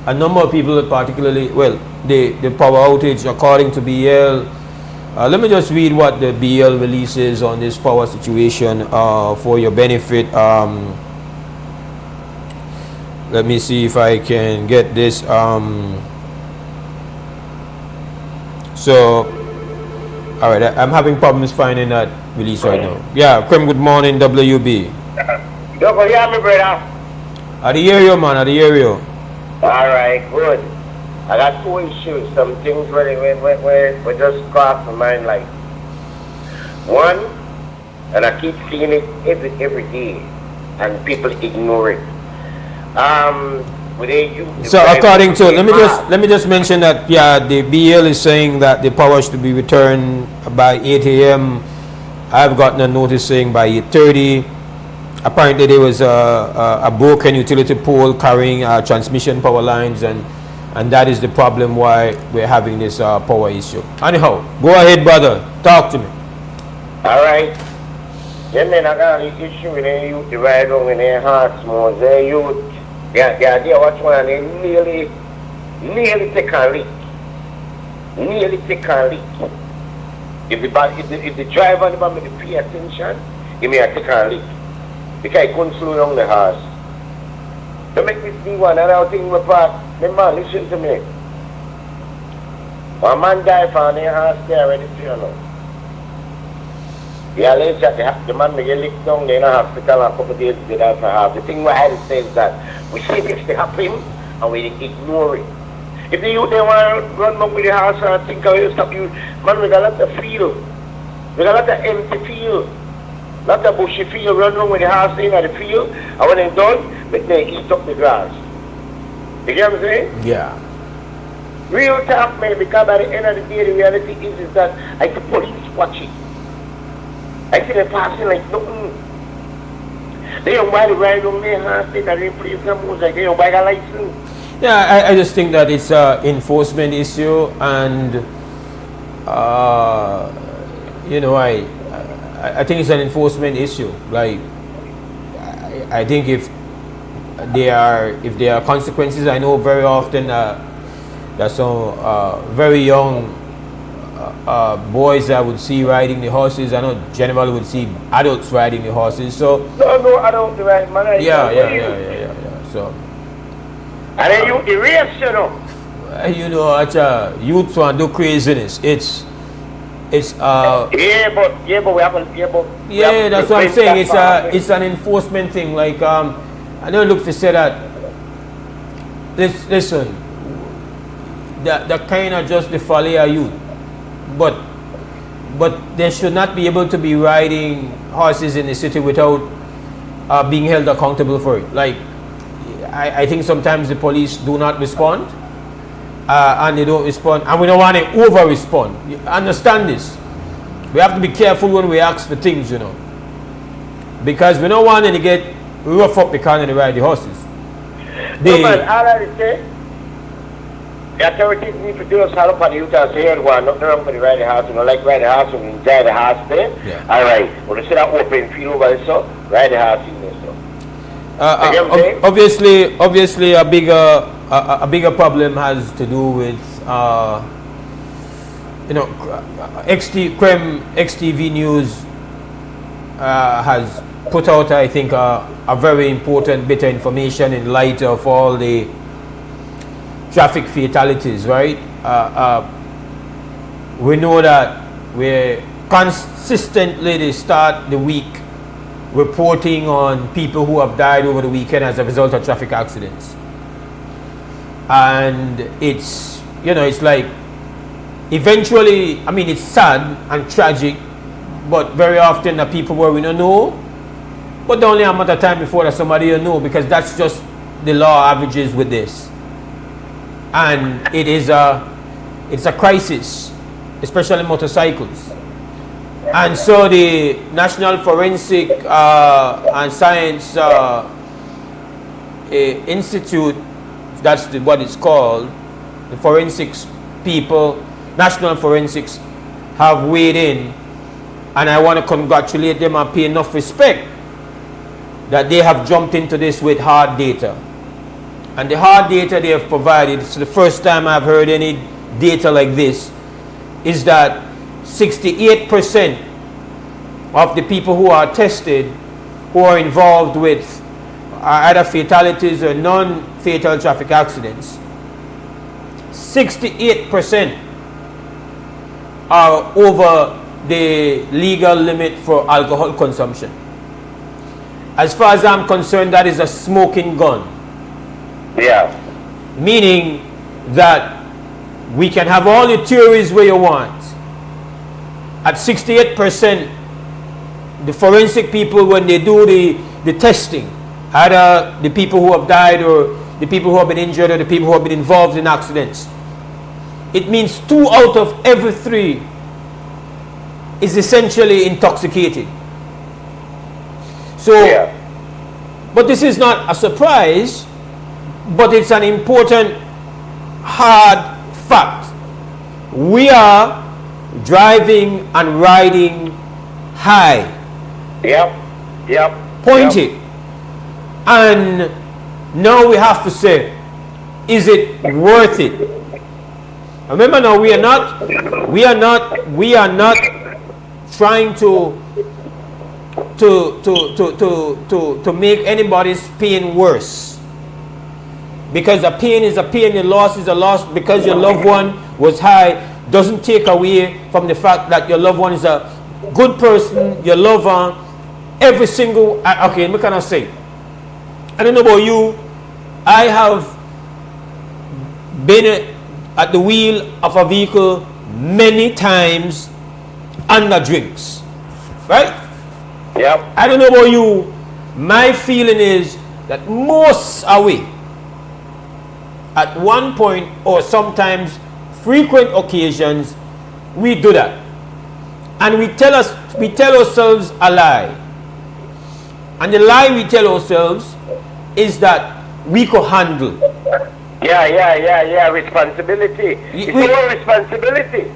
a number of people, particularly, well, the power outage, according to BL. Let me just read what the BL releases on this power situation for your benefit. Let me see if I can get this. So, all right, I'm having problems finding that release right now. Yeah, Krem, good morning, WB. Don't go hear me, brother. I hear you, man. I hear you. All right, good. I got two issues. Some things where just cross my mind, like one, and I keep seeing it every day, and people ignore it. So according to, let me just mention that, yeah, the BL is saying that the power should be returned by 8 a.m. I've gotten a notice saying by 8:30. Apparently there was a broken utility pole carrying transmission power lines, and that is the problem why we're having this power issue. Anyhow, go ahead, brother. Talk to me. All right. Yeah, man, I got an issue with the youth right on in their hearts, Mose. The youth, the idea what's one, they nearly take a leak. Nearly take a leak. If the driver never pay attention, he may take a leak. Because he couldn't slow down the horse. To make me see one other thing my part, the man, listen to me. One man died for their horse there already, you know. Yeah, let's check the man may get licked down in a hospital a couple of days they die for half. The thing what I say is that we see this happen and we ignore it. If the youth they want to run back with the horse and think how you stop you, man, we got a lot of field. We got a lot of empty field. Not a bushy field, run around with the horse in the field, and when they're done, they eat up the grass. You get what I'm saying? Yeah. Real talk, man, because by the end of the day, the reality is that I see police watching. I see them passing like nothing. They don't buy the ride on their horse, they don't play some music, they don't buy a license. Yeah, I just think that it's an enforcement issue, and you know, I think it's an enforcement issue. Like, I think if there are consequences, I know very often that some very young boys that would see riding the horses. I know generally would see adults riding the horses. So no adult ride, man. Yeah. So. And then you the race, you know. You know, youth want to do craziness. It's but we haven't that's what I'm saying. It's an enforcement thing. Like I know look to say that listen, that kind of just the folly of youth. But they should not be able to be riding horses in the city without being held accountable for it. Like I think sometimes the police do not respond. And they don't respond, and we don't want to over-respond. You understand this? We have to be careful when we ask for things, you know, because we don't want them to get rough up because they ride the horses. No, man, all I say, the authorities need to do us help on the youth and say, hey, well, nothing wrong with the ride the horse, you know, like ride the horse and enjoy the horse there. Yeah. All right, well, instead of open field over there, so ride the horse in there, so. Obviously, a bigger problem has to do with you know, XTV News has put out, I think, a very important bit of information in light of all the traffic fatalities. Right? We know that we're consistently they start the week reporting on people who have died over the weekend as a result of traffic accidents. And it's, you know, it's like eventually, I mean, it's sad and tragic, but very often the people where we don't know, but the only amount of time before that somebody will know, because that's just the law averages with this. And it's a crisis, especially motorcycles. And so the National Forensic and Science Institute, that's what it's called, the forensics people, national forensics, have weighed in And I want to congratulate them and pay enough respect that they have jumped into this with hard data. And the hard data they have provided, it's the first time I've heard any data like this, is that 68% of the people who are tested, who are involved with either fatalities or non-fatal traffic accidents, 68% are over the legal limit for alcohol consumption. As far as I'm concerned, that is a smoking gun. Yeah. Meaning that we can have all the theories where you want. At 68%, the forensic people, when they do the testing, either the people who have died or the people who have been injured or the people who have been involved in accidents, it means 2 out of every 3 is essentially intoxicated. So, yeah. But this is not a surprise, but it's an important hard fact. We are driving and riding high. Yep. Pointed. And now we have to say, is it worth it? Remember now, we are not trying to make anybody's pain worse. Because a pain is a pain, a loss is a loss. Because your loved one was high doesn't take away from the fact that your loved one is a good person, your lover. Every single, okay, what can I say? I don't know about you, I have been at the wheel of a vehicle many times under drinks, right? Yep. I don't know about you, my feeling is that most are we at one point or sometimes frequent occasions we do that, and we tell ourselves a lie, and the lie we tell ourselves is that we could handle. Yeah. Responsibility. It's our responsibility.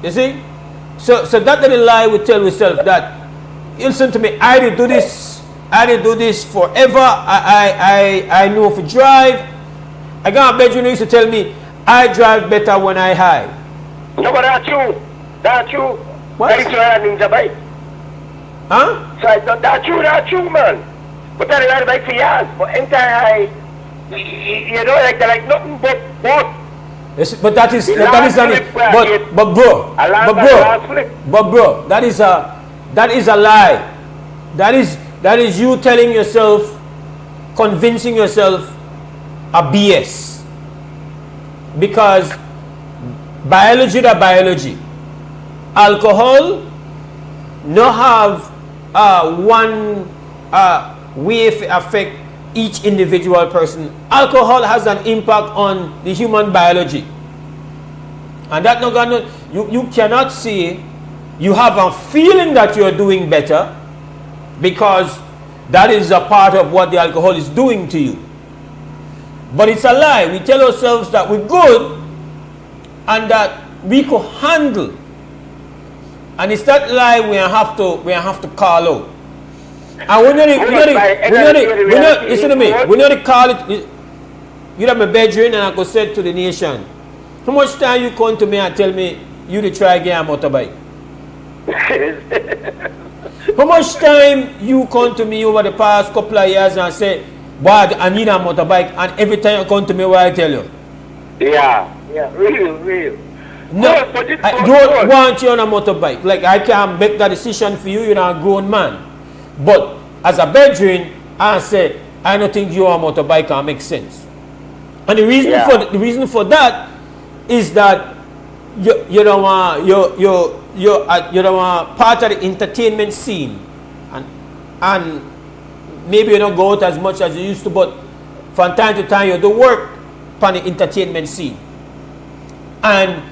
You see? So that little lie we tell ourselves that, listen to me, I did do this forever. I know if I drive. I got a bedroom who used to tell me I drive better when I high. No, but that's true. That's true. What? That is why I ninja bike. Huh? So I thought that's true, man. But I ride a bike for years. But entire high, you know, like nothing but both. Yes, but that is bro, that is a lie. That is you telling yourself, convincing yourself a BS. Because biology, alcohol no have one way to affect each individual person. Alcohol has an impact on the human biology, and that you cannot say you have a feeling that you are doing better, because that is a part of what the alcohol is doing to you. But it's a lie. We tell ourselves that we're good and that we could handle, and it's that lie we have to call out. And we not call it. You have my bedroom, and I could say to the nation, how much time you come to me and tell me you to try get a motorbike? How much time you come to me over the past couple of years and say, boy, I need a motorbike, and every time you come to me, what I tell you? Yeah, real. No, I don't want you on a motorbike. Like, I can't make that decision for you, you're not a grown man. But as a bedroom, I say, I don't think you are a motorbike can make sense. And the reason for that is that you don't want part of the entertainment scene, and maybe you don't go out as much as you used to, but from time to time you do work on the entertainment scene. And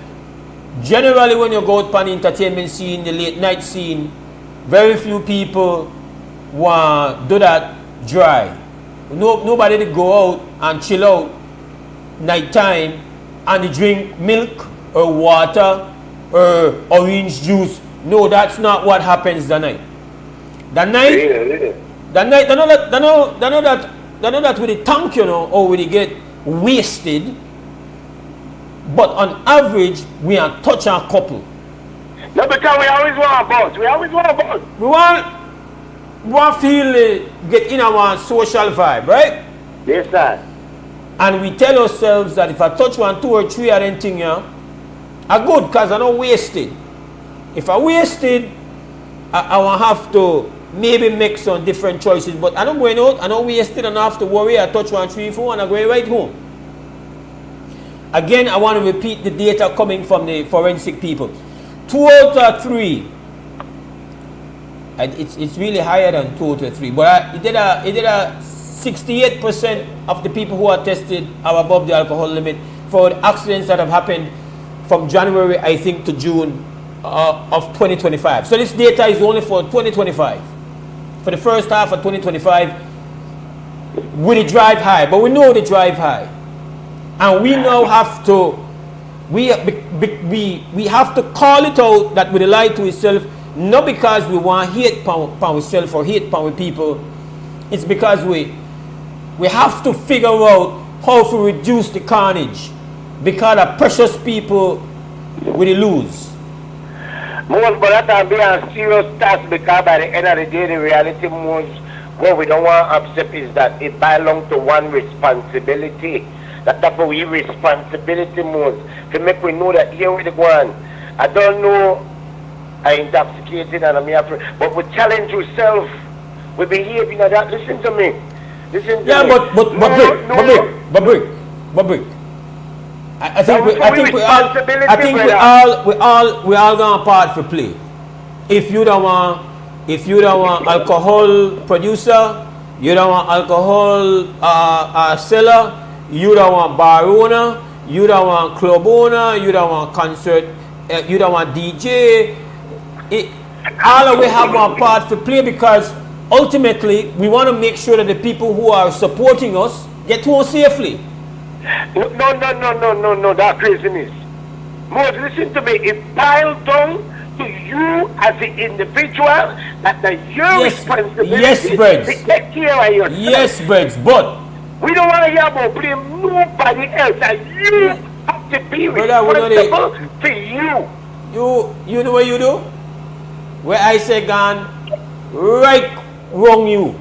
generally when you go out on the entertainment scene, the late night scene, very few people want to do that dry. Nobody to go out and chill out night time and drink milk or water or orange juice No, that's not what happens the night. The night, Really? the night, they know that with the tank, you know, or when they get wasted. But on average, we are touch a couple. No, because we always want a buzz. We always want a buzz. We want feel get in our social vibe, right? Yes, sir. And we tell ourselves that if I touch 1, 2, or 3 of them thing, yeah, I good because I don't wasted. If I wasted, I will have to maybe make some different choices. But I don't going out, I don't wasted, and I have to worry. I touch 1, 3, 4, and I go right home. Again, I want to repeat the data coming from the forensic people. 2 out of 3. And it's really higher than 2 out of 3. But it did a 68% of the people who are tested are above the alcohol limit for the accidents that have happened from January, I think, to June of 2025. So this data is only for 2025. For the first half of 2025, we drive high, but we know the drive high. And we now have to, we have to call it out that we lie to ourselves, not because we want hate pound ourselves or hate pound with people. It's because we have to figure out how to reduce the carnage, because the precious people will lose. Most but that time be a serious task, because by the end of the day, the reality most what we don't want to accept is that it belongs to one responsibility. That's for we responsibility most to make we know that here we the one. I don't know I intoxicated and I'm here for, but we challenge yourself. We behave in that. Listen to me. Listen to me. Yeah, but break. I think we all gonna part for play. If you don't want alcohol producer, you don't want alcohol seller, you don't want bar owner, you don't want club owner, you don't want concert, you don't want DJ. All of we have one part to play, because ultimately we want to make sure that the people who are supporting us get home safely. No, that craziness. Mose, listen to me. It piles down to you as an individual, that your responsibility to take care of yourself. Yes, Briggs, but we don't want to hear about blame nobody else. And you have to be responsible for you. You know what you do? Where I say gone, right, wrong you.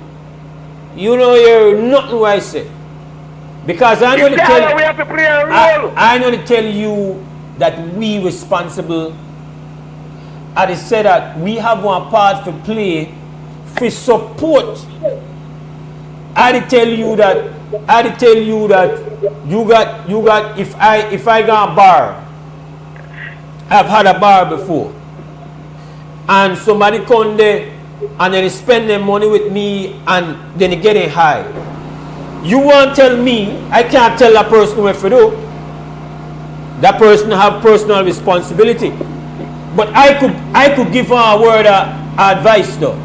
You know you're nothing what I say. Because I know to tell we have to play a role. I know to tell you that we responsible. I said that we have one part to play for support. I tell you that you got if I got a bar, I've had a bar before, and somebody come there and then they spend their money with me and then they getting high. You want to tell me I can't tell that person what to do? That person have personal responsibility. But I could give her a word of advice though.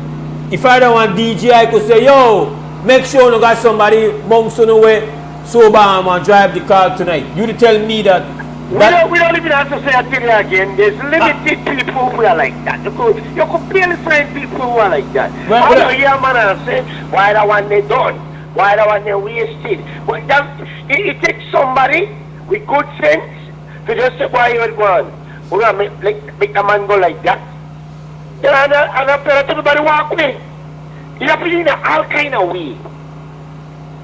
If I don't want DJ, I could say, yo, make sure you got somebody bounce on the way sober and drive the car tonight. You to tell me that. We don't even have to say it again. There's limited people who are like that. You could barely find people who are like that. I don't hear a man and say, why that one they done? Why that one they wasted? But it takes somebody with good sense to just say, why you're going? We're going to make a man go like that. And after that, everybody walk away. It happens in all kind of way.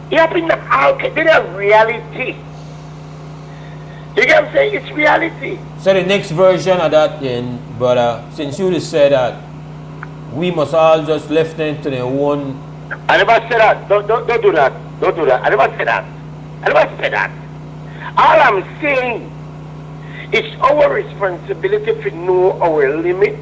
It happens in all kind of reality. You get what I'm saying? It's reality. So the next version of that then, brother, since you just said that we must all just left into their own. I never said that. Don't do that. Don't do that. I never said that. I never said that. All I'm saying, it's our responsibility to know our limit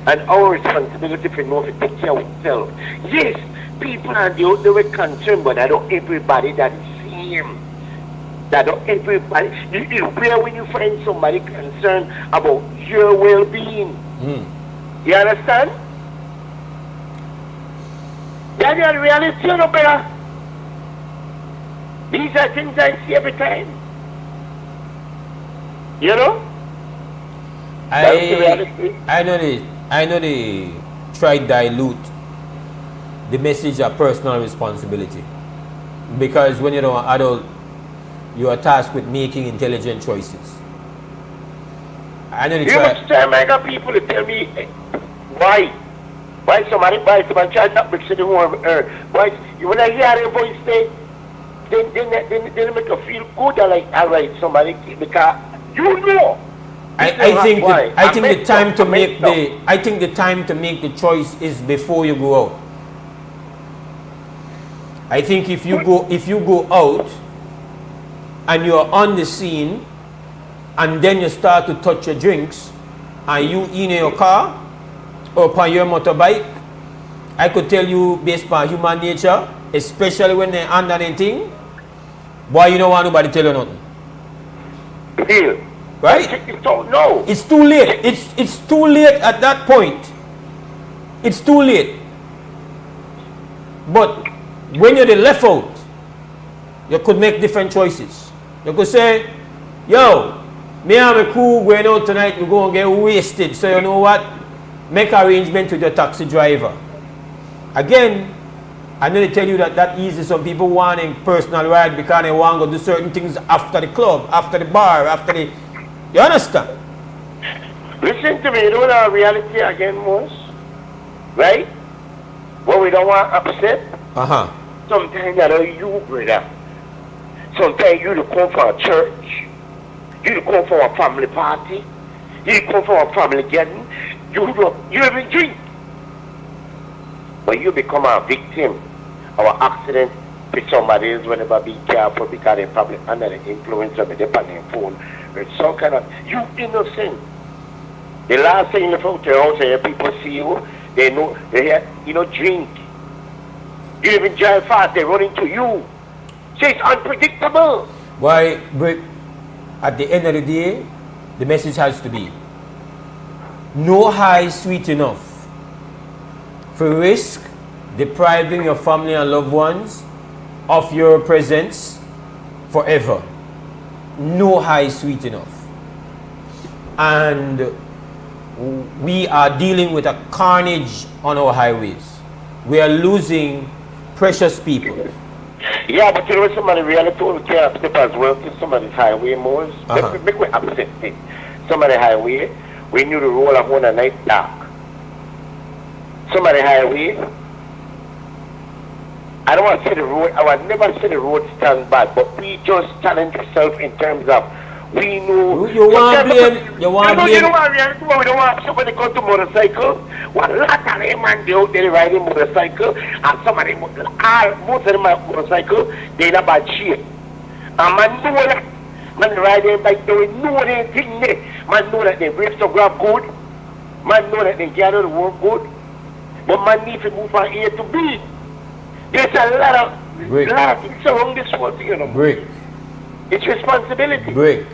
and our responsibility to know to take care of ourselves. Yes, people are out there with concern, but I don't everybody that is same. That don't everybody. It's rare when you find somebody concerned about your well-being. You understand? That's the reality, you know, better. These are things I see every time. You know? I know I know they try to dilute the message of personal responsibility. Because when you're an adult, you are tasked with making intelligent choices. I know they You must time I got people to tell me why somebody tries to mix it in warm earth. Why when I hear their voice say, then make you feel good. Like, all right, somebody, because you know. I think the time to make the choice is before you go out. I think if you go out and you're on the scene and then you start to touch your drinks and you in your car or on your motorbike, I could tell you based on human nature, especially when they're under anything, boy, you don't want nobody tell you nothing. Feel. Right? No. It's too late. It's too late at that point. It's too late. But when you're the left out, you could make different choices. You could say, yo, me and my crew going out tonight, we're going to get wasted. So you know what? Make arrangement with your taxi driver. Again, I know they tell you that easy. Some people wanting personal ride because they want to go do certain things after the club, after the bar, after the... You understand? Listen to me, you know the reality again, Mose? Right? What we don't want upset? Sometimes you know you, brother. Sometimes you come for a church. You come for a family party. You come for a family gathering. You even drink. But you become a victim of an accident with somebody else whenever be careful because they're probably under the influence of the dependent phone. It's some kind of, you innocent. The last thing in the front of your house, people see you, they know, they hear, drink. You even drive fast, they run into you. So it's unpredictable. Why, but at the end of the day, the message has to be, no high is sweet enough for risk depriving your family and loved ones of your presence forever. No high is sweet enough. And we are dealing with a carnage on our highways. We are losing precious people. Yeah, but you know somebody really told me can't step as well to somebody's highway, Mose. Make me upset thing. Somebody highway, we knew the roll of one a night dark. Somebody highway, I don't want to say the road, I would never say the road stand bad, but we just challenge ourselves in terms of we know you want blame. We don't want somebody come to motorcycle. One lot of them man they out there riding motorcycle and somebody most of them are motorcycle, they in a bad shape. And man know that man riding bike, they know anything there. Man know that they brakes to grab good. Man know that they gather the work good. But man need to move from A to B. There's a lot of things around this world, you know. Break. It's responsibility. Break.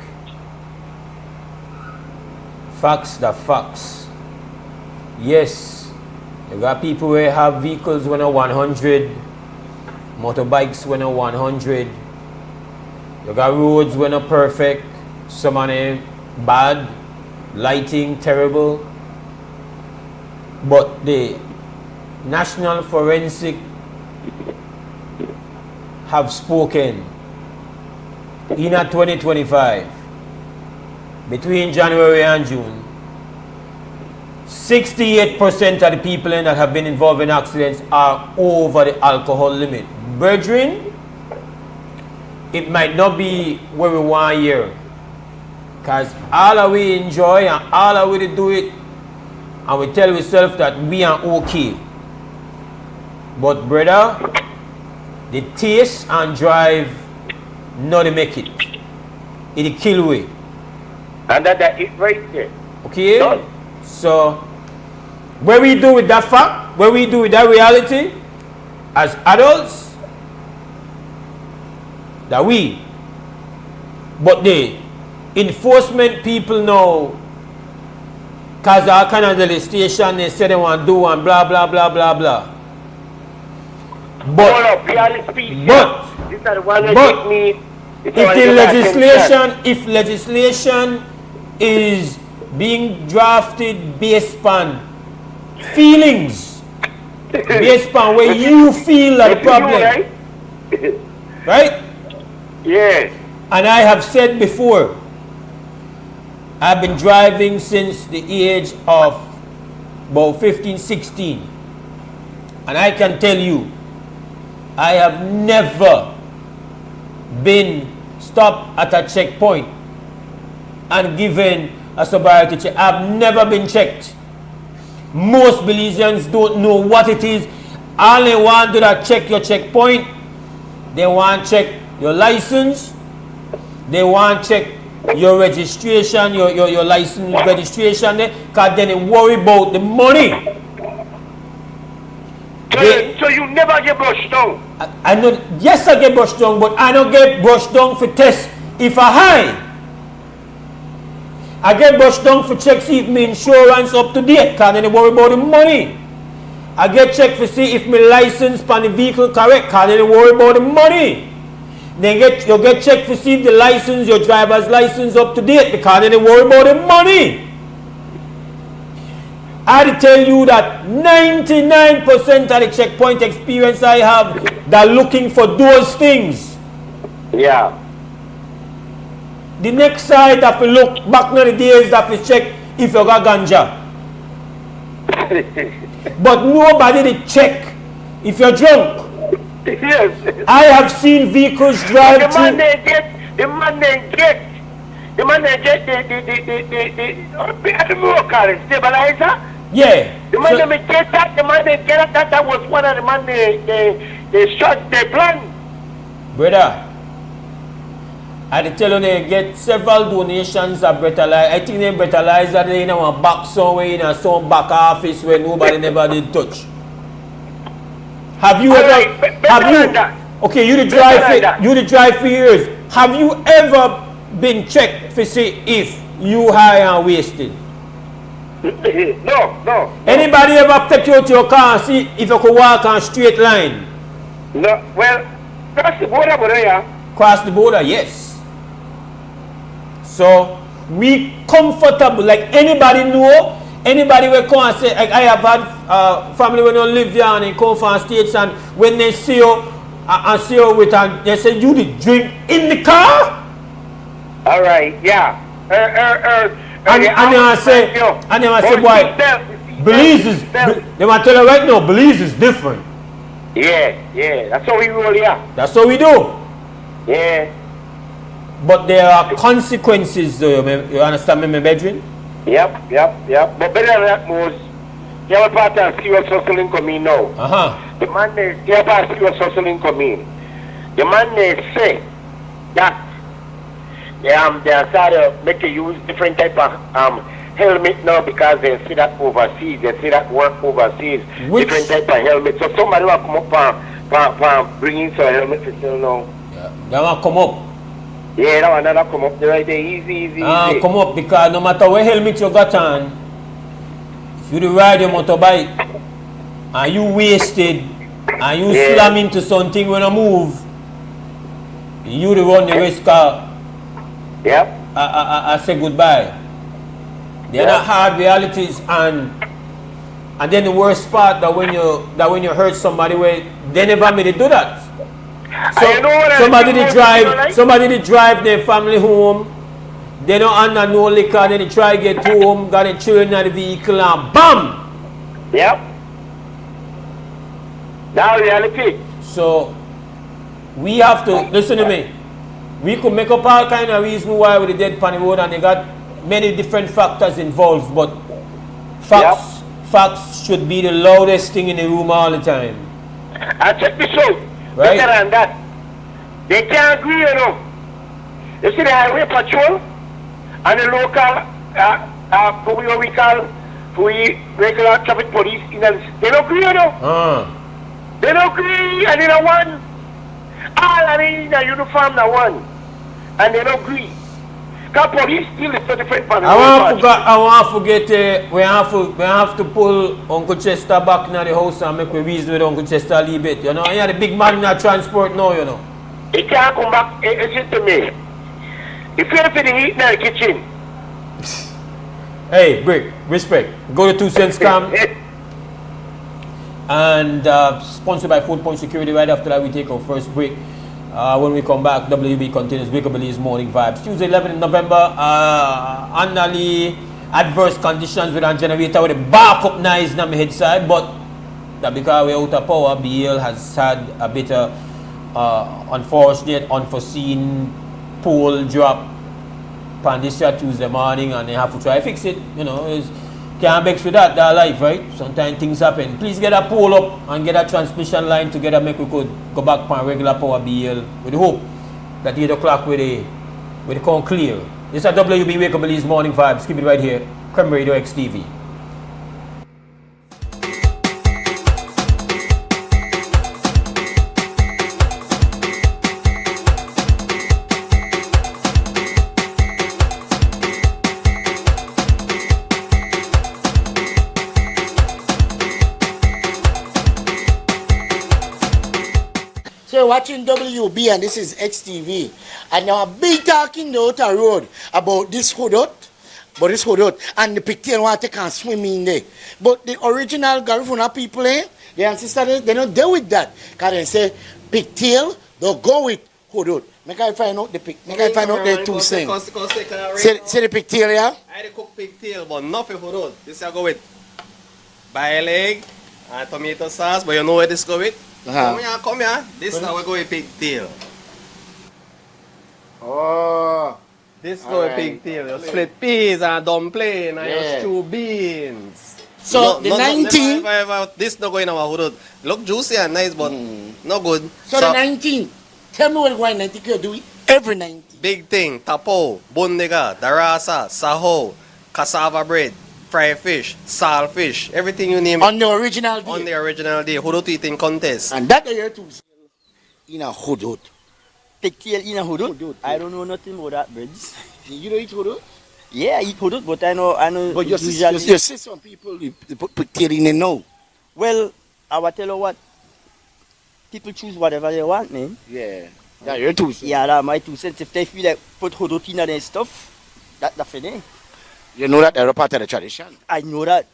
Facts the facts. Yes, you got people who have vehicles when are 100, motorbikes when are 100. You got roads when are perfect, some of them bad, lighting terrible. But the National Forensic have spoken in 2025 between January and June. 68% of the people that have been involved in accidents are over the alcohol limit. Brethren, it might not be where we want here, because all that we enjoy and all that we do it, and we tell ourselves that we are okay. But brother, the taste and drive, not to make it. It'll kill we. And that it right there. Okay? Done. So, what we do with that fact, what we do with that reality, as adults, that we. But the enforcement people know, because all kind of the station, they say they want to do and blah, blah, blah, blah, blah. But if legislation is being drafted based on feelings based upon where you feel are the problem. Right? Right? Yeah. And I have said before, I've been driving since the age of about 15, 16. And I can tell you, I have never been stopped at a checkpoint and given a sobriety check. I've never been checked. Most Belizeans don't know what it is. All they want to do is check your checkpoint. They want to check your license. They want to check your registration, your license registration there, because then they worry about the money. So you never get brushed down? I know, yes I get brushed down, but I don't get brushed down for tests if I high. I get brushed down for checks see if my insurance up to date, because then they worry about the money. I get checked to see if my license on the vehicle correct, because then they worry about the money. Then you get checked to see if the license, your driver's license up to date, because then they worry about the money. I tell you that 99% of the checkpoint experience I have, they're looking for those things. Yeah. The next side have to look back in the days have to check if you got ganja. But nobody did check if you're drunk. Yes. I have seen vehicles drive the man through. the stabilizer. Yeah. The man they get that was one of the man they shot their plan. Brother, I tell you they get several donations of Brettalyze. I think they Brettalyze that they in a back somewhere in a some back office where nobody never did touch. Have you ever okay, you the drive for years. Have you ever been checked to see if you high and wasted? No. Anybody ever take you to your car and see if you could walk on a straight line? No, well, cross the border, yeah. Cross the border, yes. So we comfortable, like anybody know, anybody will come and say, like I have had family when you live here and they come from states, and when they see you and see you with, and they say you did drink in the car. All right, yeah. And I say, boy, Belize is. They want to tell you right now, Belize is different. Yeah. That's how we roll, yeah. That's how we do. Yeah. But there are consequences, you understand me, my bedroom? Yep. But better than that, Mose, you have a part of serious hustling coming now. The man is, you have a serious hustling coming. The man is say that they are started to make you use different type of helmet now because they see that overseas, they see that work overseas, different type of helmet. So somebody will come up and bring in some helmet for sale now. Yeah, that one come up. Yeah, that one come up right there, easy. Come up because no matter what helmet you got on, if you ride your motorbike and you wasted and you slam into something when you move, you run the risk of I say goodbye. They're not hard realities, and then the worst part that when you hurt somebody, where they never made it do that. So somebody did drive their family home. They don't under no liquor, then they try to get home, got the children in the vehicle, and bam! Yep. Now reality. So we have to listen to me. We could make up all kind of reason why we dead on the road, and they got many different factors involved, but facts should be the loudest thing in the room all the time. I check this out. Right? Better than that. They can't agree, you know. You see the highway patrol and the local what we call regular traffic police, they don't agree, you know. They don't agree, and they don't want all of them in a uniform now one. And they don't agree. Because police still is so different from the I want to forget, we have to pull Uncle Chester back in the house and make a reason with Uncle Chester a little bit. You know, he had the big man in the transport now, you know. He can't come back, listen to me. If you're for the heat in the kitchen. Hey, break, respect. Go to 2 cents cam. and sponsored by 4 Point Security. Right after that, we take our first break. When we come back, WB continues Wake Up Belize Morning Vibes. Tuesday, 11th November, under the adverse conditions with a generator with a backup noise on my head side, but that because we're out of power, BL has had a bit of unfortunate, unforeseen pole drop on this Tuesday morning, and they have to try to fix it. You know, can't vex with that life, right? Sometimes things happen. Please get a pole up and get a transmission line together, make we could go back on regular power BL with the hope that 8 o'clock with the count clear. This is a WB Wake Up Belize Morning Vibes. Keep it right here. Creme Radio XTV. So watching WB, and this is XTV, and now a big talking note a road about this hudut, and the picture want to can swim in there. But the original Garifuna people, the ancestors, they don't deal with that. Because they say pigtail, they'll go with hudut. Make I find out the two things. See the pigtail, yeah? I cook pigtail, but not for hudut. This I go with boiled egg and tomato sauce, but you know where this go with? Come here. This now we go with pigtail. Oh. This go with pigtail. You split peas and dumpling and you stew beans. So the 19. This not going our hudut. Look juicy and nice, but no good. So the 19. Tell me what going 19 you do it every 19. Big thing, tapo, bundega, darasa, saho, cassava bread, fried fish, salt fish, everything you name. On the original day. On the original day, hudut eating contest. And that year too in a hudut. Pigtail in a hudut? I don't know nothing about that, breads. You don't eat hudut? Yeah, I eat hudut, but I know. But you see some people they put pigtail in it now. Well, I will tell you what. People choose whatever they want, man. Yeah. That's your 2 cents. Yeah, that's my 2 cents. If they feel like put hudut in and stuff, that's for them. You know that they're a part of the tradition. I know that.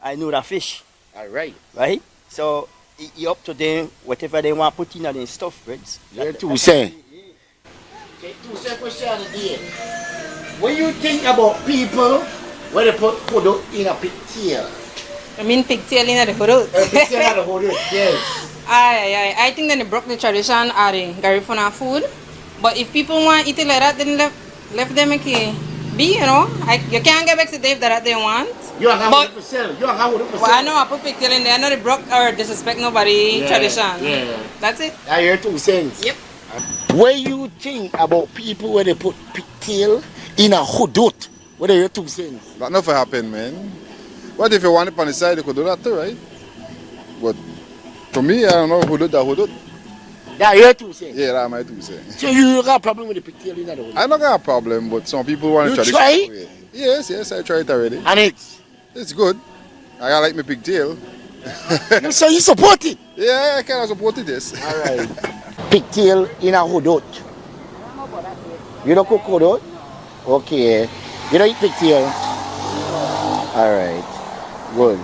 I know that fish. All right. Right? So, it's up to them, whatever they want put in and stuff, breads. Your 2 cents. Okay, 2 cents question of the day. What do you think about people when they put hudut in a pigtail? I mean pigtail in the hudut. Pigtail in the hudut, yes. I think that they broke the tradition of the Garifuna food. But if people want to eat it like that, then left them be, you know. You can't get back to them if that's what they want. You don't have hudut for sale. You don't have hudut for sale. Well, I know I put pigtail in there. I know they broke or disrespect nobody tradition. Yeah. That's it. That's your 2 cents. Yep. What do you think about people when they put pigtail in a hudut? What are your 2 cents? That never happen, man. What if you want it on the side, you could do that too, right? But for me, I don't know who did that, who did. That's your 2 cents? Yeah, that's my 2 cents. So you got a problem with the pigtail in the hudut? I don't got a problem, but some people want to You try it? way. Yes, I tried it already. And it's good. I like my pigtail. So you support it? Yeah, I kind of support it, yes. All right. Pigtail in a hudut. You don't cook hudut? Okay. You don't eat pigtail? All right. Good.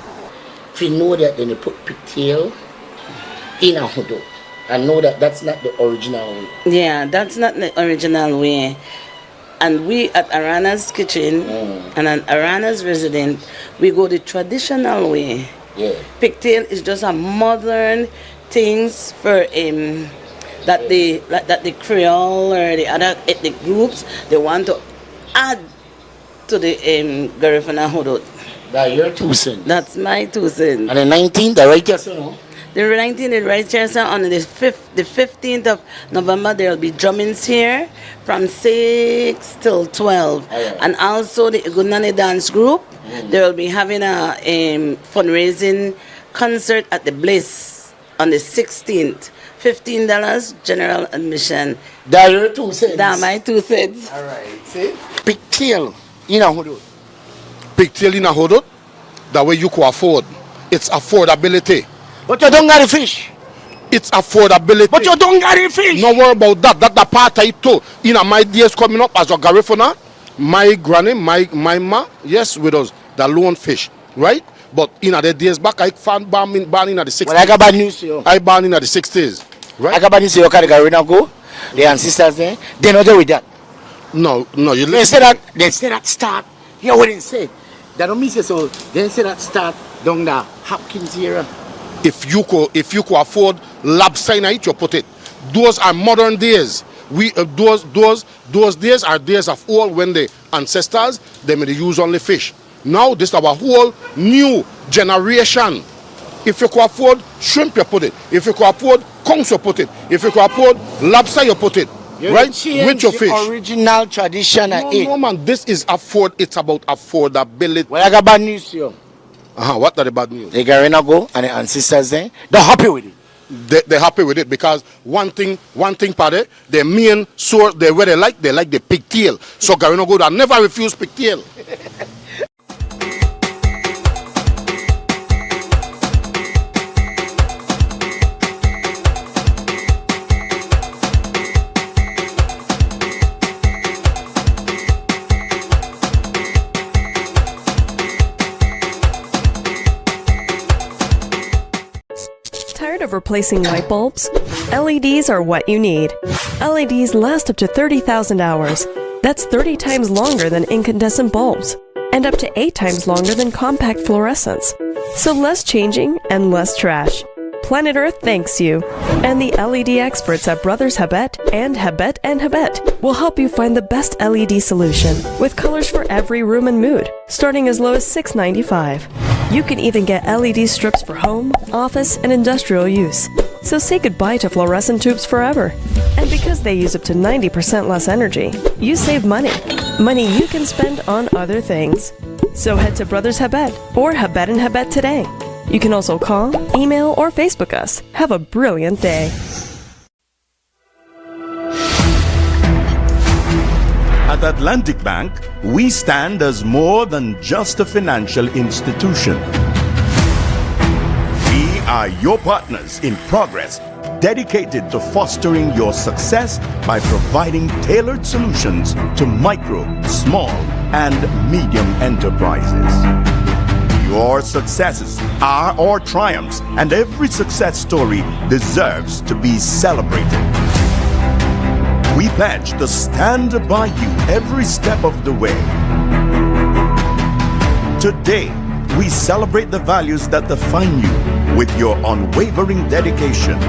If you know that, then you put pigtail in a hudut. I know that that's not the original way. Yeah, that's not the original way. And we at Arana's Kitchen and at Arana's Resident, we go the traditional way. Yeah. Pigtail is just a modern things for that the Creole or the other ethnic groups they want to add to the Garifuna hudut. That's your 2 cents. That's my 2 cents. And the 19th, the right here, no? The 19th, the right here, sir, on the 15th of November, there will be drummings here from 6 till 12. Oh, yeah. And also the Igunani Dance Group, they will be having a fundraising concert at the Bliss on the 16th. $15 general admission. That's your 2 cents. That's my 2 cents. All right. See? Pigtail in a hudut. Pigtail in a hudut, that way you can afford. It's affordability. But you don't got the fish. It's affordability. But you don't got the fish. No worry about that. That's the part I too. You know, my days coming up as a Garifuna, my granny, my ma, yes, with us, the lone fish, right? But in the days back, I found born in the 60s. Well, I got bad news to you. I born in the 60s. Right? I got bad news to you. Carry Garina go. The ancestors there, they not there with that. No, you They say that start. Hear what they say. That don't mean so. They say that start down the Hopkins era. If you could afford lab cyanide, you put it. Those are modern days. Those days are days of old when the ancestors they may use only fish. Now this is our whole new generation. If you could afford shrimp, you put it. If you could afford conch, you put it. If you could afford lobster, you put it. Right? With your fish. Original tradition and eat. No man, this is it's about affordability. Well, I got bad news to you. What are the bad news? The Garina go and the ancestors there, they're happy with it. They're happy with it because one thing, Padre, their main source, where they like the pigtail. So Garina go, that never refuse pigtail. Tired of replacing light bulbs? LEDs are what you need. LEDs last up to 30,000 hours. That's 30 times longer than incandescent bulbs, and up to 8 times longer than compact fluorescents. So less changing and less trash. Planet Earth thanks you. And the LED experts at Brothers Habet and Habet will help you find the best LED solution with colors for every room and mood, starting as low as $6.95. You can even get LED strips for home, office, and industrial use. So say goodbye to fluorescent tubes forever. And because they use up to 90% less energy, you save money. Money you can spend on other things. So head to Brothers Habet or Habet today. You can also call, email, or Facebook us. Have a brilliant day. At Atlantic Bank, we stand as more than just a financial institution. We are your partners in progress, dedicated to fostering your success by providing tailored solutions to micro, small, and medium enterprises. Your successes are our triumphs, and every success story deserves to be celebrated. We pledge to stand by you every step of the way. Today, we celebrate the values that define you with your unwavering dedication,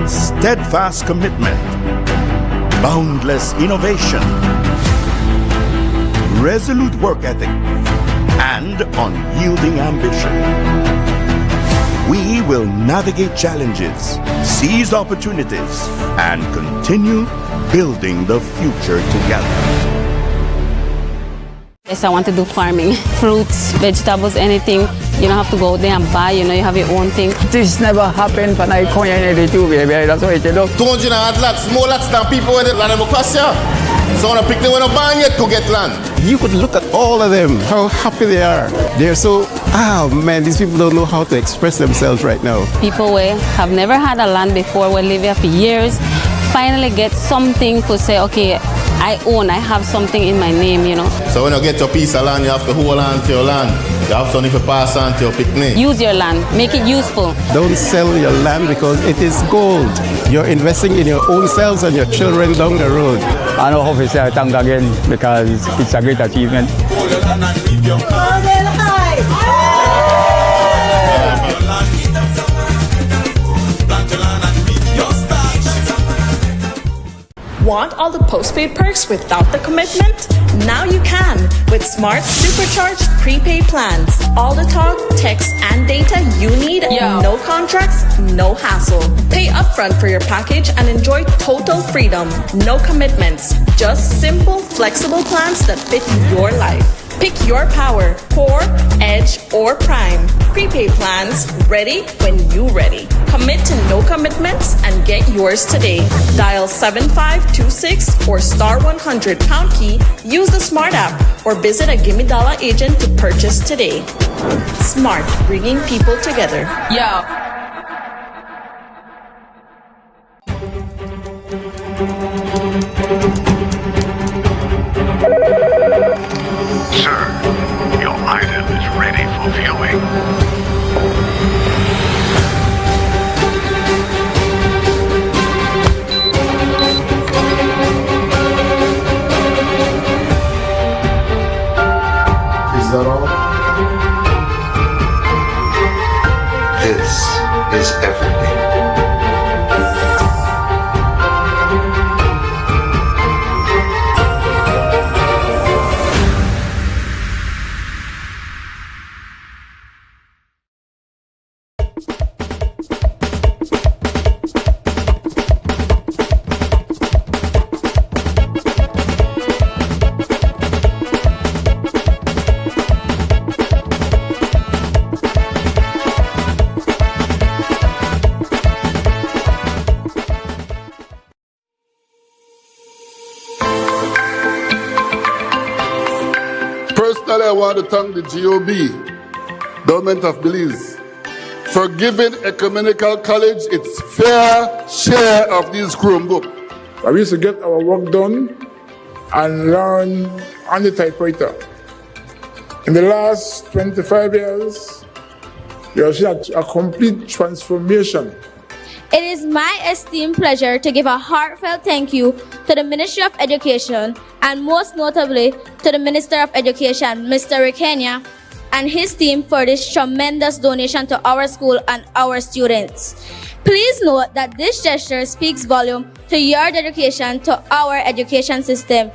steadfast commitment, boundless innovation, resolute work ethic, and unyielding ambition. We will navigate challenges, seize opportunities, and continue building the future together. Yes, I want to do farming. Fruits, vegetables, anything. You don't have to go there and buy, you have your own thing. This never happened when I come here in the baby. That's what you do. 200 lots, more lots than people with land across here. So when I pick them when I'm buying yet to get land. You could look at all of them, how happy they are. They're so, man, these people don't know how to express themselves right now. People who have never had a land before, will live here for years, finally get something to say, okay, I have something in my name, So when you get your piece of land, you have to hold on to your land. You have something to pass on to your picnic. Use your land, make it useful. Don't sell your land because it is gold. You're investing in your own selves and your children down the road. I know how to say thank again because it's a great achievement. Want all the postpaid perks without the commitment? Now you can with Smart Supercharged prepaid plans. All the talk, text, and data you need. No contracts, no hassle. Pay upfront for your package and enjoy total freedom. No commitments. Just simple, flexible plans that fit your life. Pick your power, Core, Edge, or Prime. Prepaid plans, ready when you ready. Commit to no commitments and get yours today. Dial 7526 or *100 pound key, use the Smart app, or visit a Gimme Dollar agent to purchase today. Smart, bringing people together. Sir, your Personally, I want to thank the GOB, Government of Belize, for giving Ecumenical College its fair share of these Chromebooks. We used to get our work done and learn on the typewriter. In the last 25 years, we have seen a complete transformation. It is my esteemed pleasure to give a heartfelt thank you to the Ministry of Education and most notably to the Minister of Education, Mr. Rekenya, and his team for this tremendous donation to our school and our students. Please note that this gesture speaks volume to your dedication to our education system.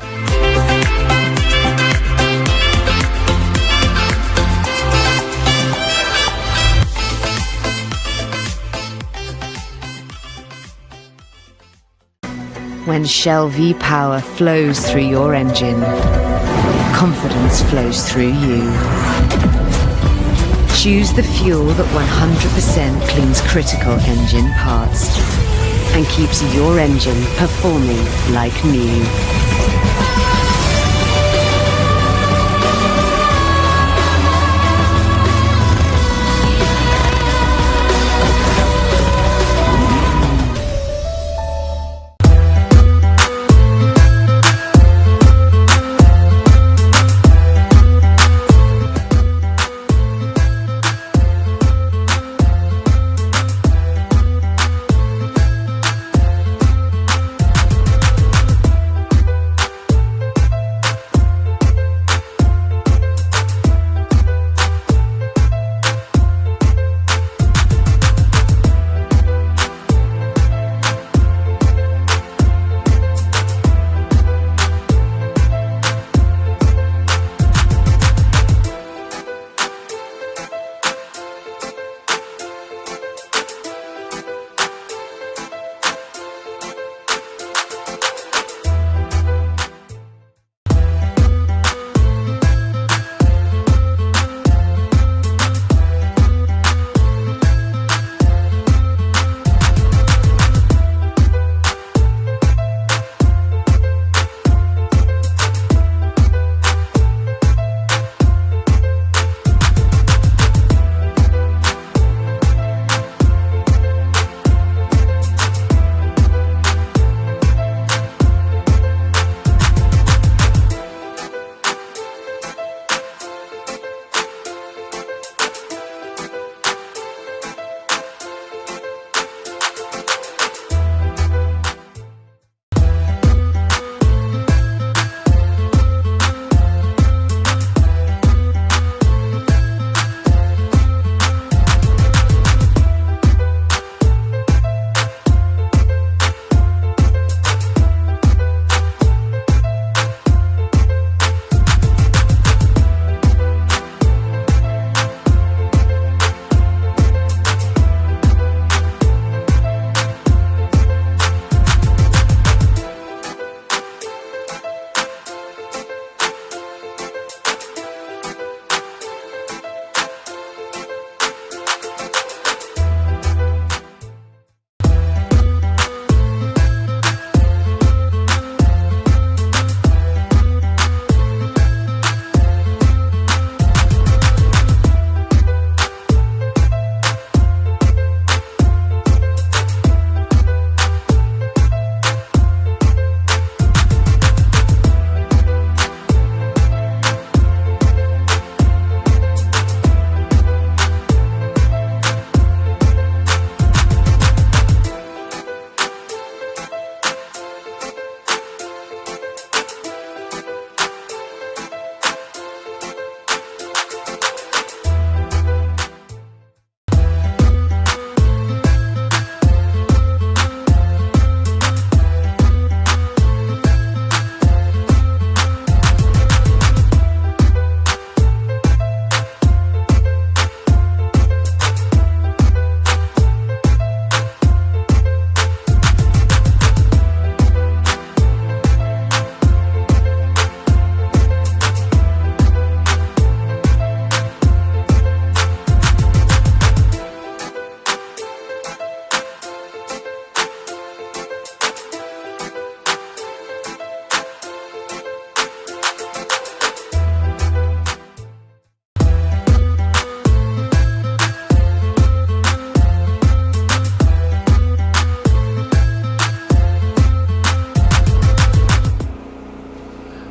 When Shell V-Power flows through your engine, confidence flows through you. Choose the fuel that 100% cleans critical engine parts and keeps your engine performing like new.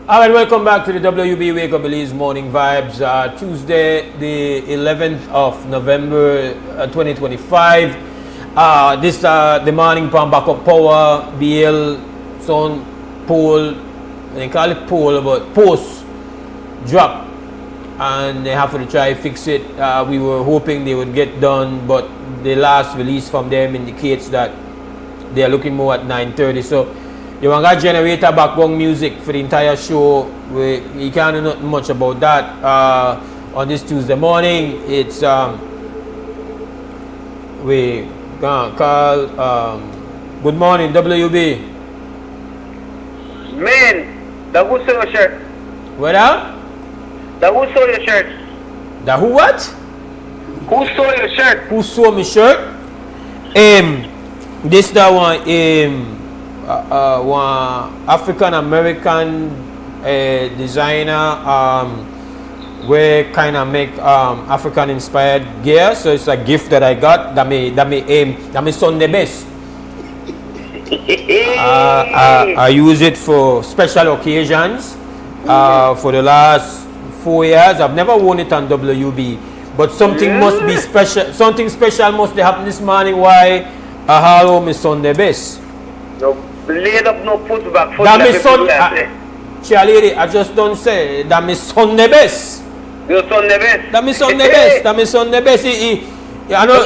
All right, welcome back to the WB Wake Up Belize Morning Vibes. Tuesday, the 11th of November, 2025. This the morning from backup power, BL, sound pole, they call it pole, but post drop, and they have to try fix it. We were hoping they would get done, but the last release from them indicates that they are looking more at 9:30. So you want to generate background music for the entire show. We can't do nothing much about that on this Tuesday morning. It's we gonna call good morning WB. Man, the who saw your shirt? What up? The who saw your shirt? The who what? Who saw your shirt? Who saw my shirt? This that one one African American designer we kind of make African inspired gear, so it's a gift that I got that me Sunday best. I use it for special occasions. For the last 4 years I've never worn it on WB, but something must be special, something special must happen this morning. Why I hollow my Sunday best. No blade up, no put back. That me Sunday, Charlie, I just don't say that me Sunday best. Your Sunday best. That me Sunday best. That me Sunday best. I know.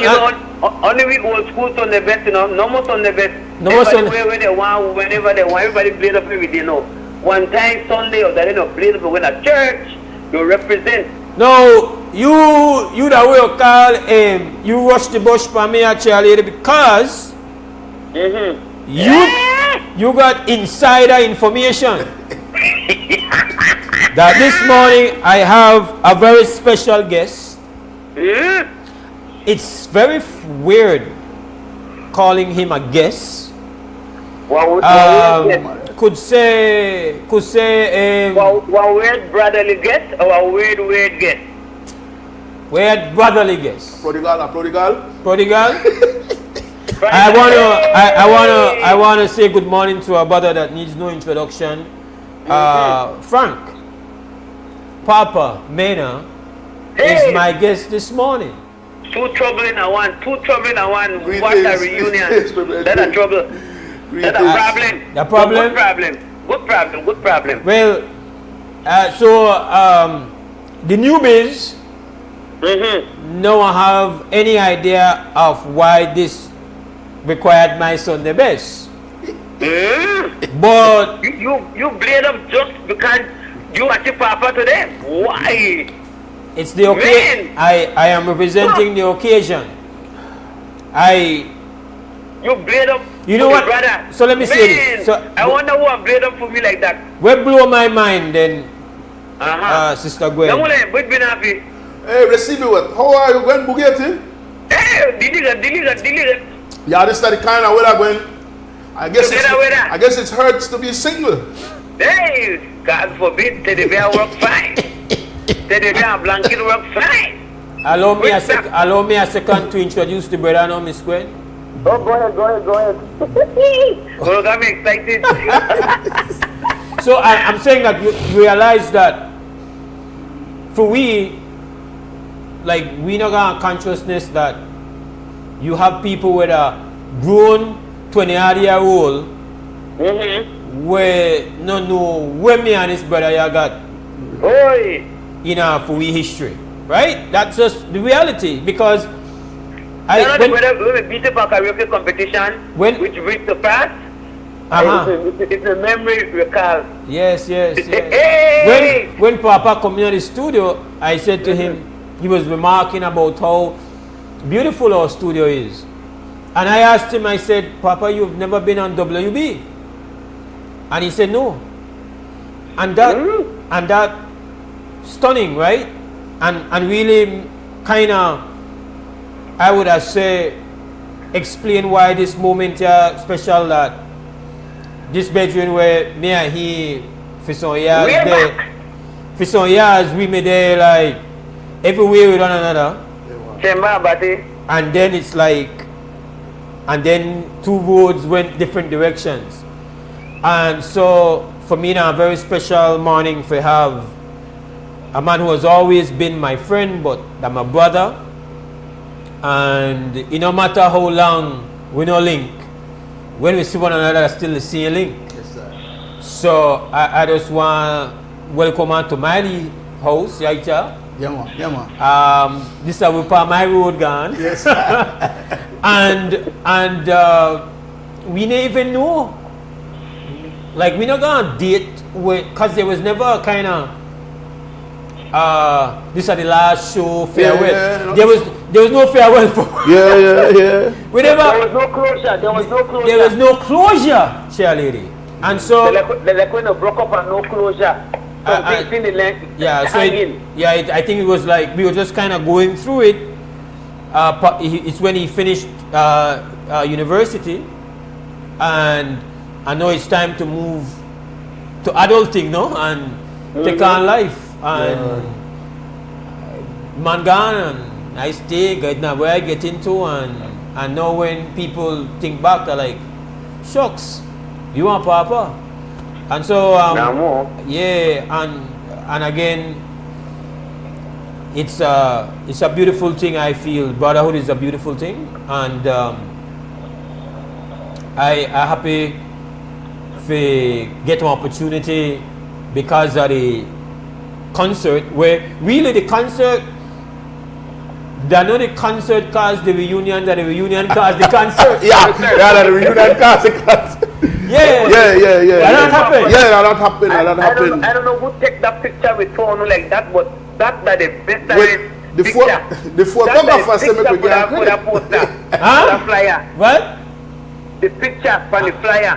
Only we old school Sunday best, you know. No more Sunday best. No more Sunday. Where they want, whenever they want, everybody blade up every day. No, one time Sunday or that you know blade up when a church you represent. No, you that way you call you rush the bush for me actually because you got insider information. That this morning I have a very special guest. It's very weird calling him a guest. Could say one weird brotherly guest or a weird guest? Weird brotherly guest. Prodigal. I wanna say good morning to a brother that needs no introduction. Frank Papa Mena is my guest this morning. Two trouble in one. What a reunion. That's a trouble. That's a problem. The problem? Good problem. Well, the newbies don't have any idea of why this required my son the best. But you blade up just because you are the papa to them. Why? It's the occasion. I am representing the occasion. You blade up. You know what? Brother. So let me say this. So I wonder who have blade up for me like that. What blow my mind then, Sister Gwen? Hey, receive me what? How are you going, Bugatti? Hey, deliver. Yeah, this is the kind of weather going. I guess it hurts to be single. Hey, God forbid, teddy bear work fine. Teddy bear blanket work fine. Allow me a second to introduce the brother now, Miss Gwen. Oh, go ahead. Oh, I'm excited. So I'm saying that you realize that for we not got consciousness that you have people with a grown 20-year-old where no know where me and his brother you got for we history, right? That's just the reality because when beat up a karaoke competition which reached the past. It's a memory recall. Yes. Hey! When Papa come in the studio, I said to him, he was remarking about how beautiful our studio is. And I asked him, I said, Papa, you've never been on WB? And he said, no. And that stunning, right? And really kind of, I would have said, explain why this moment is special, that this bedroom where me and he for some years we made there like everywhere with one another. And then it's like, and then two roads went different directions. And so for me now a very special morning for have a man who has always been my friend, but that my brother, and it no matter how long we no link, when we see one another, still the same link. Yes, sir. So I just want welcome on to my house, right here. Yeah, man. Yeah, man. This is we part my road gone. Yes. and we didn't even know. Like we not gonna date because there was never a kind of this is the last show farewell. Yeah. There was no farewell for Yeah. we never. There was no closure. There was no closure. There was no closure, chair lady. And so they like when they broke up and no closure. I think it was like we were just kind of going through it. It's when he finished university, and I know it's time to move to adulting, no, and take on life. And man gone, and I stay, get now where I get into, and now when people think back, they're like, shucks, you want Papa? And so and again, it's a beautiful thing. I feel brotherhood is a beautiful thing, and I happy to get an opportunity because of the concert, where really the concert, they're not the concert cause the reunion, that the reunion cause the concert. The reunion cause the concert. Yeah. That not happen. Yeah, that happen. I don't know who take that picture with phone like that, but that's the best picture. The photographer said me for that poster. The flyer. What? The picture from the flyer.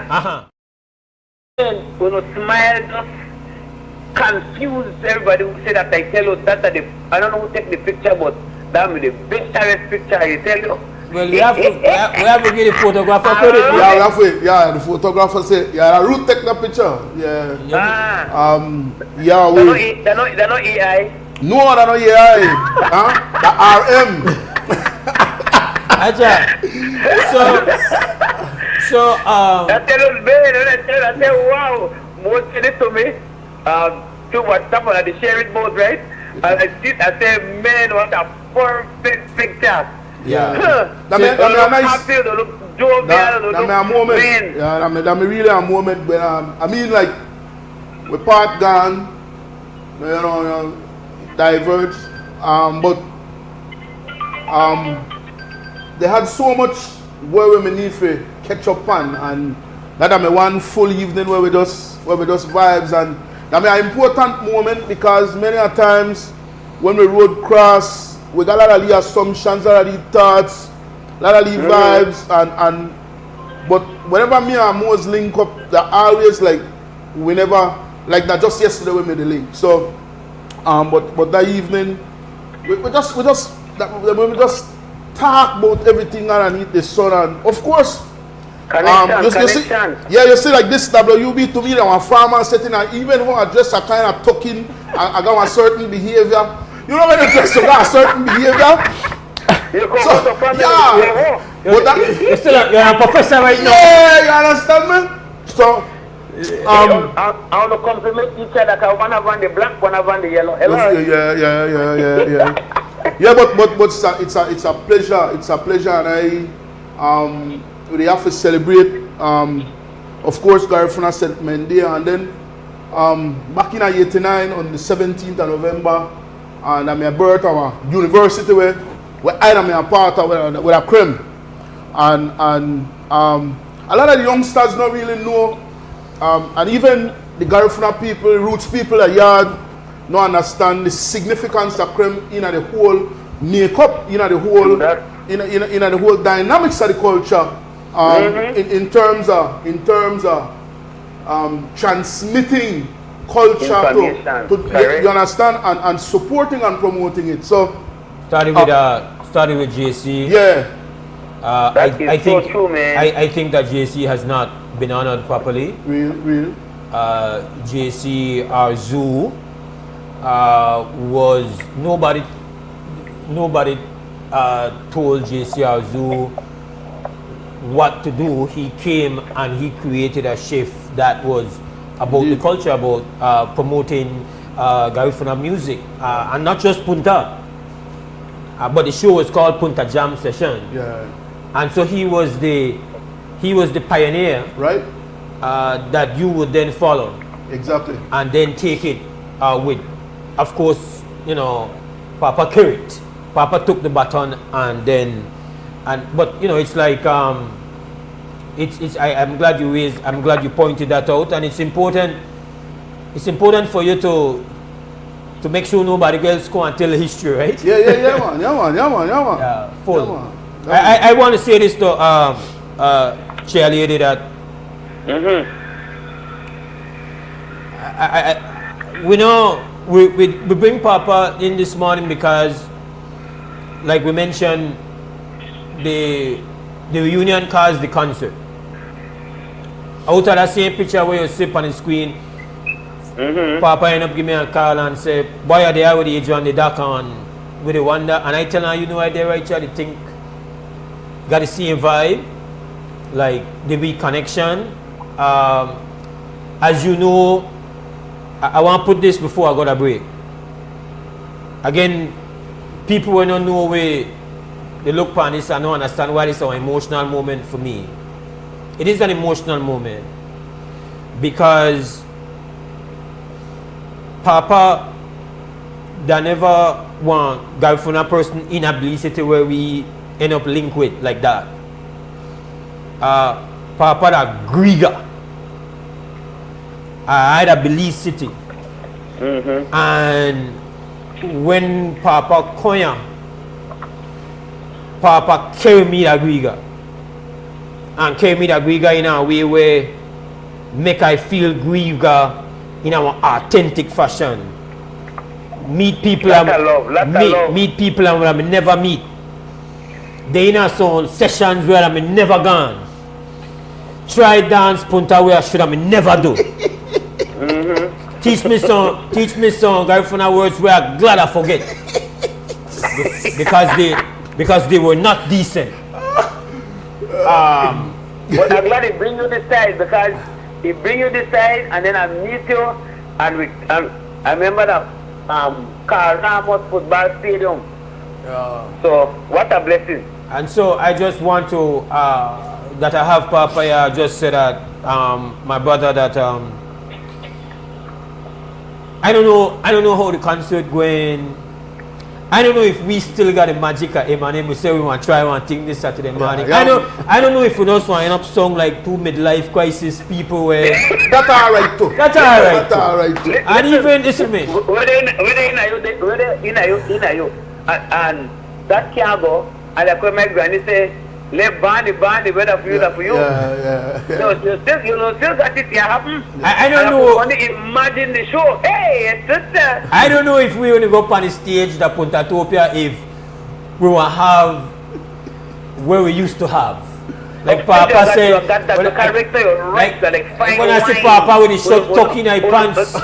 When you smile, just confuse everybody who say that. I tell you that I don't know who take the picture, but that be the best picture. I tell you. Well, we have to get the photographer credit. The photographer say, the root take the picture. Yeah. They're not AI. No, they're not AI. The RM. So I tell you, man, I say, wow, Mose said it to me. To WhatsApp and they share it both, right? And I say, man, what a perfect picture. Yeah. That look nice. Happy, they look jovial, they look a moment. clean. Yeah, that really a moment when I mean, like, we part gone, diverge, but they had so much where we need to catch up on, and that I one full evening where we just vibes, and that an important moment because many a times when we road cross, we got a lot of the assumptions, a lot of the thoughts, a lot of the vibes, but whenever me and Mose link up, they're always like we never like that. Just yesterday we made the link. So, but that evening we just talk about everything underneath the sun, and of course. You see like this WB to me, I'm a farmer setting, and even when I dress a kind of talking, I got a certain behavior. You know when you dress, you got a certain behavior. You're a professor right now. Yeah, you understand me? So, I want to compliment each other. One of the black, one of the yellow. Yeah, but it's a pleasure. It's a pleasure, and I we have to celebrate. Of course, Garifuna Settlement Day, and then back in '89 on the 17th of November, and I birth our university where I am a part of with a creme, and a lot of the youngsters don't really know, and even the Garifuna people, roots people at yard, don't understand the significance of creme in the whole makeup, in the whole dynamics of the culture. In terms of transmitting culture to you understand, and supporting and promoting it. So starting with JC. Yeah. I think so true, man. I think that JC has not been honored properly. Real. JC, our zoo, was nobody told JC, our zoo, what to do. He came and he created a shift that was about the culture, about promoting Garifuna music, and not just Punta. But the show was called Punta Jam Session. Yeah. And so he was the pioneer, right? That you would then follow. Exactly. And then take it with, of course, you know, Papa carried. Papa took the baton, and then, but you know, it's like I'm glad you pointed that out, and it's important for you to make sure nobody else go and tell the history, right? Yeah, man. Full. I want to say this to Chair Lady that we know we bring Papa in this morning because, like we mentioned, the reunion caused the concert. Out of that same picture where you sit on the screen, Papa ended up giving me a call and say, boy, are there with the Adrian, the Dakar, and with the Wonder. And I tell her, you know, I there right here, they think, got the same vibe, like the reconnection. As you know, I want to put this before I got a break. Again, people will not know where they look upon this and don't understand why this is an emotional moment for me. It is an emotional moment because Papa that never want Garifuna person inability where we end up linked with like that. Papa that Griga. I had a Belize City. And when Papa Konya, Papa carry me to Griga. And carry me to Griga in a way where make I feel Griga in our authentic fashion. Meet people meet people and I never meet. They in some sessions where I never gone. Try dance Punta where I should have never do. Teach me some Garifuna words where I'm glad I forget. because they were not decent. But I'm glad he bring you this side because he bring you this side and then I meet you and I remember that Carl Ramos football stadium. So what a blessing. And so I just want to that I have Papa here just said that my brother that I don't know how the concert going. I don't know if we still got the magic at Eminem. We say we want to try one thing this Saturday morning. I don't know if we just want to end up song like two midlife crisis people where that's alright too. That's alright too. And even listen me. Whether in you and that can't go and I come back and say let bandy weather for you that for you. So you still got it happen. I don't know. Want to imagine the show. Hey, sister. I don't know if we want to go up on the stage the Puntatopia if we will have where we used to have. Like Papa said, that the character you're right, like fine when I see Papa with his shirt tucked in his pants.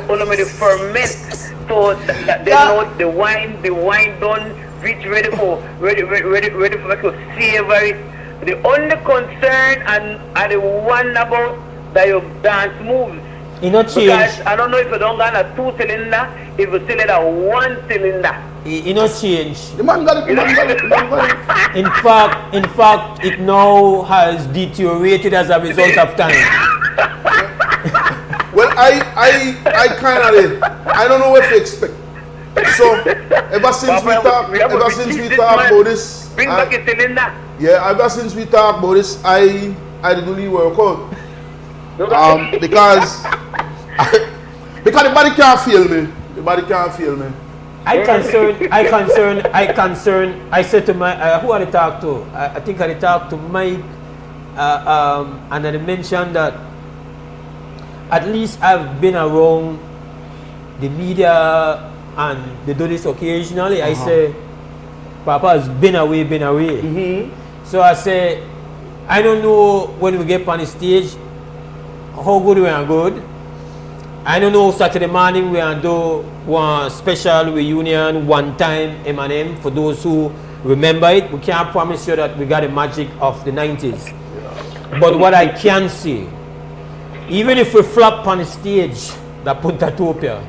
Only the ferment, so that they know the wine done. Reach ready for savory. The only concern and the one about that your dance moves. You know, change. Because I don't know if you don't got a 2-cylinder, if you still have a 1-cylinder. You know, change. The man got it. In fact, it now has deteriorated as a result of time. Well, I kind of I don't know what to expect. So ever since we talk about this, bring back a cylinder. Yeah, ever since we talk about this, I didn't really work out. Because the body can't feel me. The body can't feel me. I said to my who I talk to? I think I talked to Mike, and I mentioned that at least I've been around the media. And they do this occasionally. I say, Papa has been away. So I say, I don't know when we get on the stage how good we are good. I don't know Saturday morning we are do one special reunion one time M&M for those who remember it. We can't promise you that we got the magic of the 90s. But what I can say Even if we flop on the stage, that Puntatopia,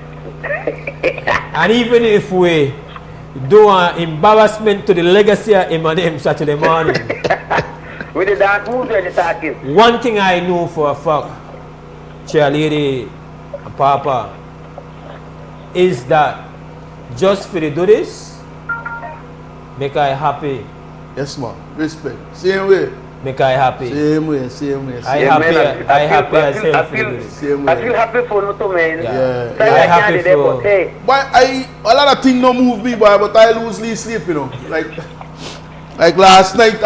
and even if we do an embarrassment to the legacy of Eminem Saturday morning, with the dark mood and the talking. one thing I know for a fact, Cheerleader and Papa, is that just for the do this, make I happy. Yes, man. Respect. Same way. Make I happy. Same way, same way. I happy as hell for the Same way. I feel happy for you too, man. Yeah. I happy for. But a lot of things don't move me, boy, but I lose sleep, you know. Like last night,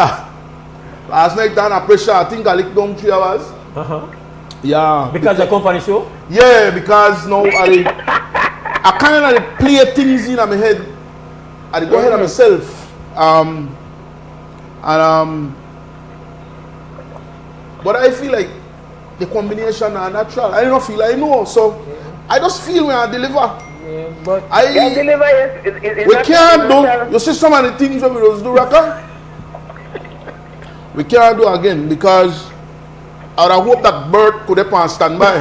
under pressure, I think I licked down 3 hours. Yeah. Because the company show? Yeah, because now I kind of play things in my head. I go ahead of myself. But I feel like the combination are natural. I don't feel I know, so I just feel when I deliver. Yeah, but can deliver, yes. We can't do. You see some of the things that we just do, Raka. We can't do again because I would hope that Bert could help and stand by.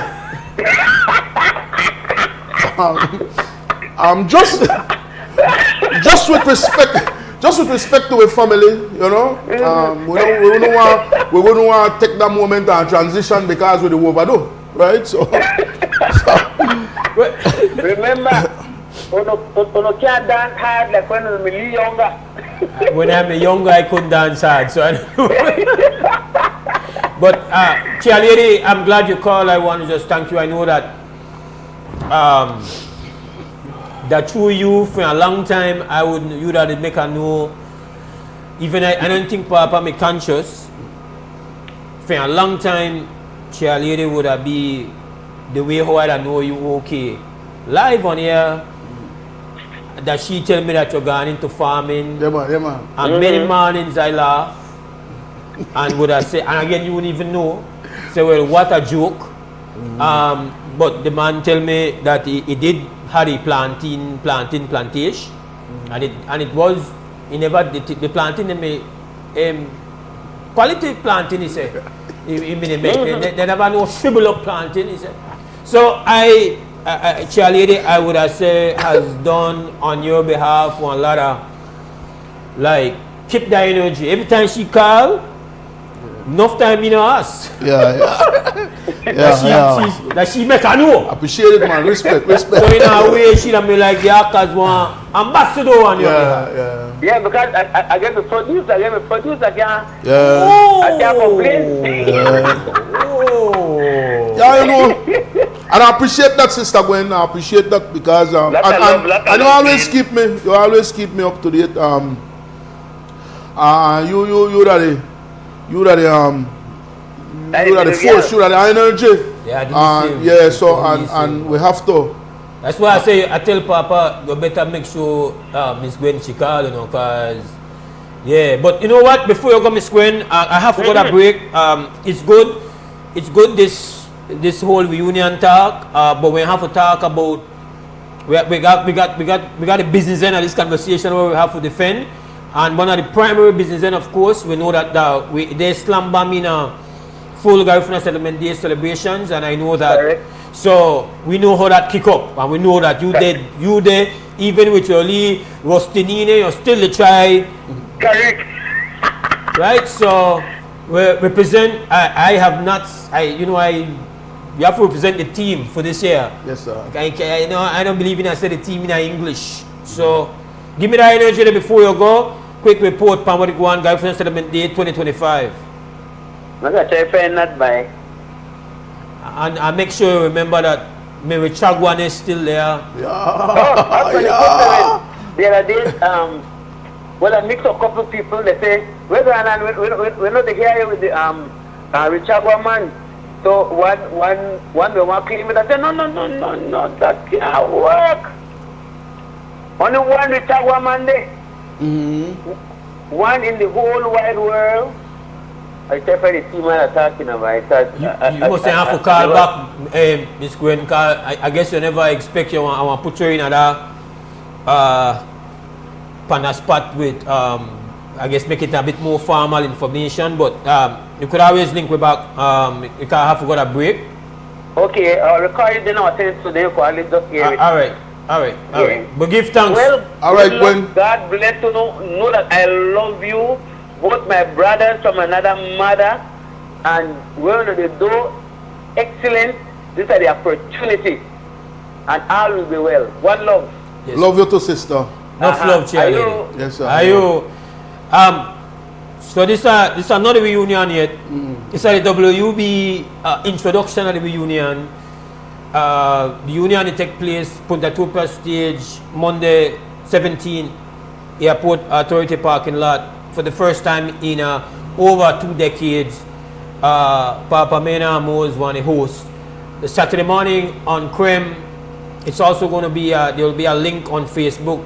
Just with respect. Just with respect to a family, you know, we wouldn't want to take that moment and transition because we overdo, right? So remember, you can't dance hard like when I'm younger. When I'm younger, I couldn't dance hard, so I don't know. But Cheerleader, I'm glad you called. I want to just thank you. I know that that through you for a long time, I would you that make a know. Even I don't think Papa me conscious. For a long time, Cheerleader would have be the way how I know you okay. Live on here, that she tell me that you're going into farming. Yeah, man. And many mornings I laugh. And would I say, and again you wouldn't even know. Say, well, what a joke. But the man tell me that he did had a plantation, and it was he never the planting quality planting he said. They never know shrivel up planting he said. So Cheerleader, I would have said has done on your behalf one lot of like keep that energy. Every time she call, enough time in us. That she make a know. Appreciate it, man. Respect. So in a way, she done be like the actors one ambassador on your behalf. Yeah, because I get the producer, I can't complain. Yeah, you know, and I appreciate that, Sister Gwen. I appreciate that because and you always keep me up to date. You are the force, you are the energy. And we have to. That's why I tell Papa, you better make sure Miss Gwen she call, you know, cause but you know what? Before you go, Miss Gwen, I have to go to break. It's good this whole reunion talk, but we have to talk about we got the business end of this conversation where we have to defend. And one of the primary business end, of course, we know that they slam bam in a full Garifuna Settlement Day celebrations, and I know that. Correct. So we know how that kick up, and we know that you there, even with your Lee Rostinine, you're still the try. Correct. Right. So we represent. You have to represent the team for this year. Yes, sir. I don't believe in I said the team in English. So. Give me that energy there before you go. Quick report, Pan, what it go on, Garifuna Settlement Day 2025. I'm going to try to find that by. And make sure you remember that maybe Chagwan is still there. The other day, well, I mix a couple of people, they say, we're not here with the Richagua man. So one they want to claim it, I say, no, that can't work. Only one Richagua man there. One in the whole wide world. I tell you the team I'm talking about. You must have to call back, Miss Gwen, because I guess you never expect I want to put you in another panel spot with, I guess, make it a bit more formal information. But you could always link me back. You can have to go to break. Okay, I'll record it then I'll send it to them. I'll just hear it. All right. But give thanks. Well, all right, Gwen. God bless you. Know that I love you. Both my brothers from another mother. And we're going to do excellent. These are the opportunity. And all will be well. One love. Yes. Love you too, sister. Enough love, cheerleader. Yes, sir. Are you? So this is not a reunion yet. It's a WUB introduction of the reunion. The union will take place Punta Tupa stage Monday 17 Airport Authority parking lot for the first time in over 2 decades. Papa Mena and Mose want to host. The Saturday morning on Creme. It's also going to be there will be a link on Facebook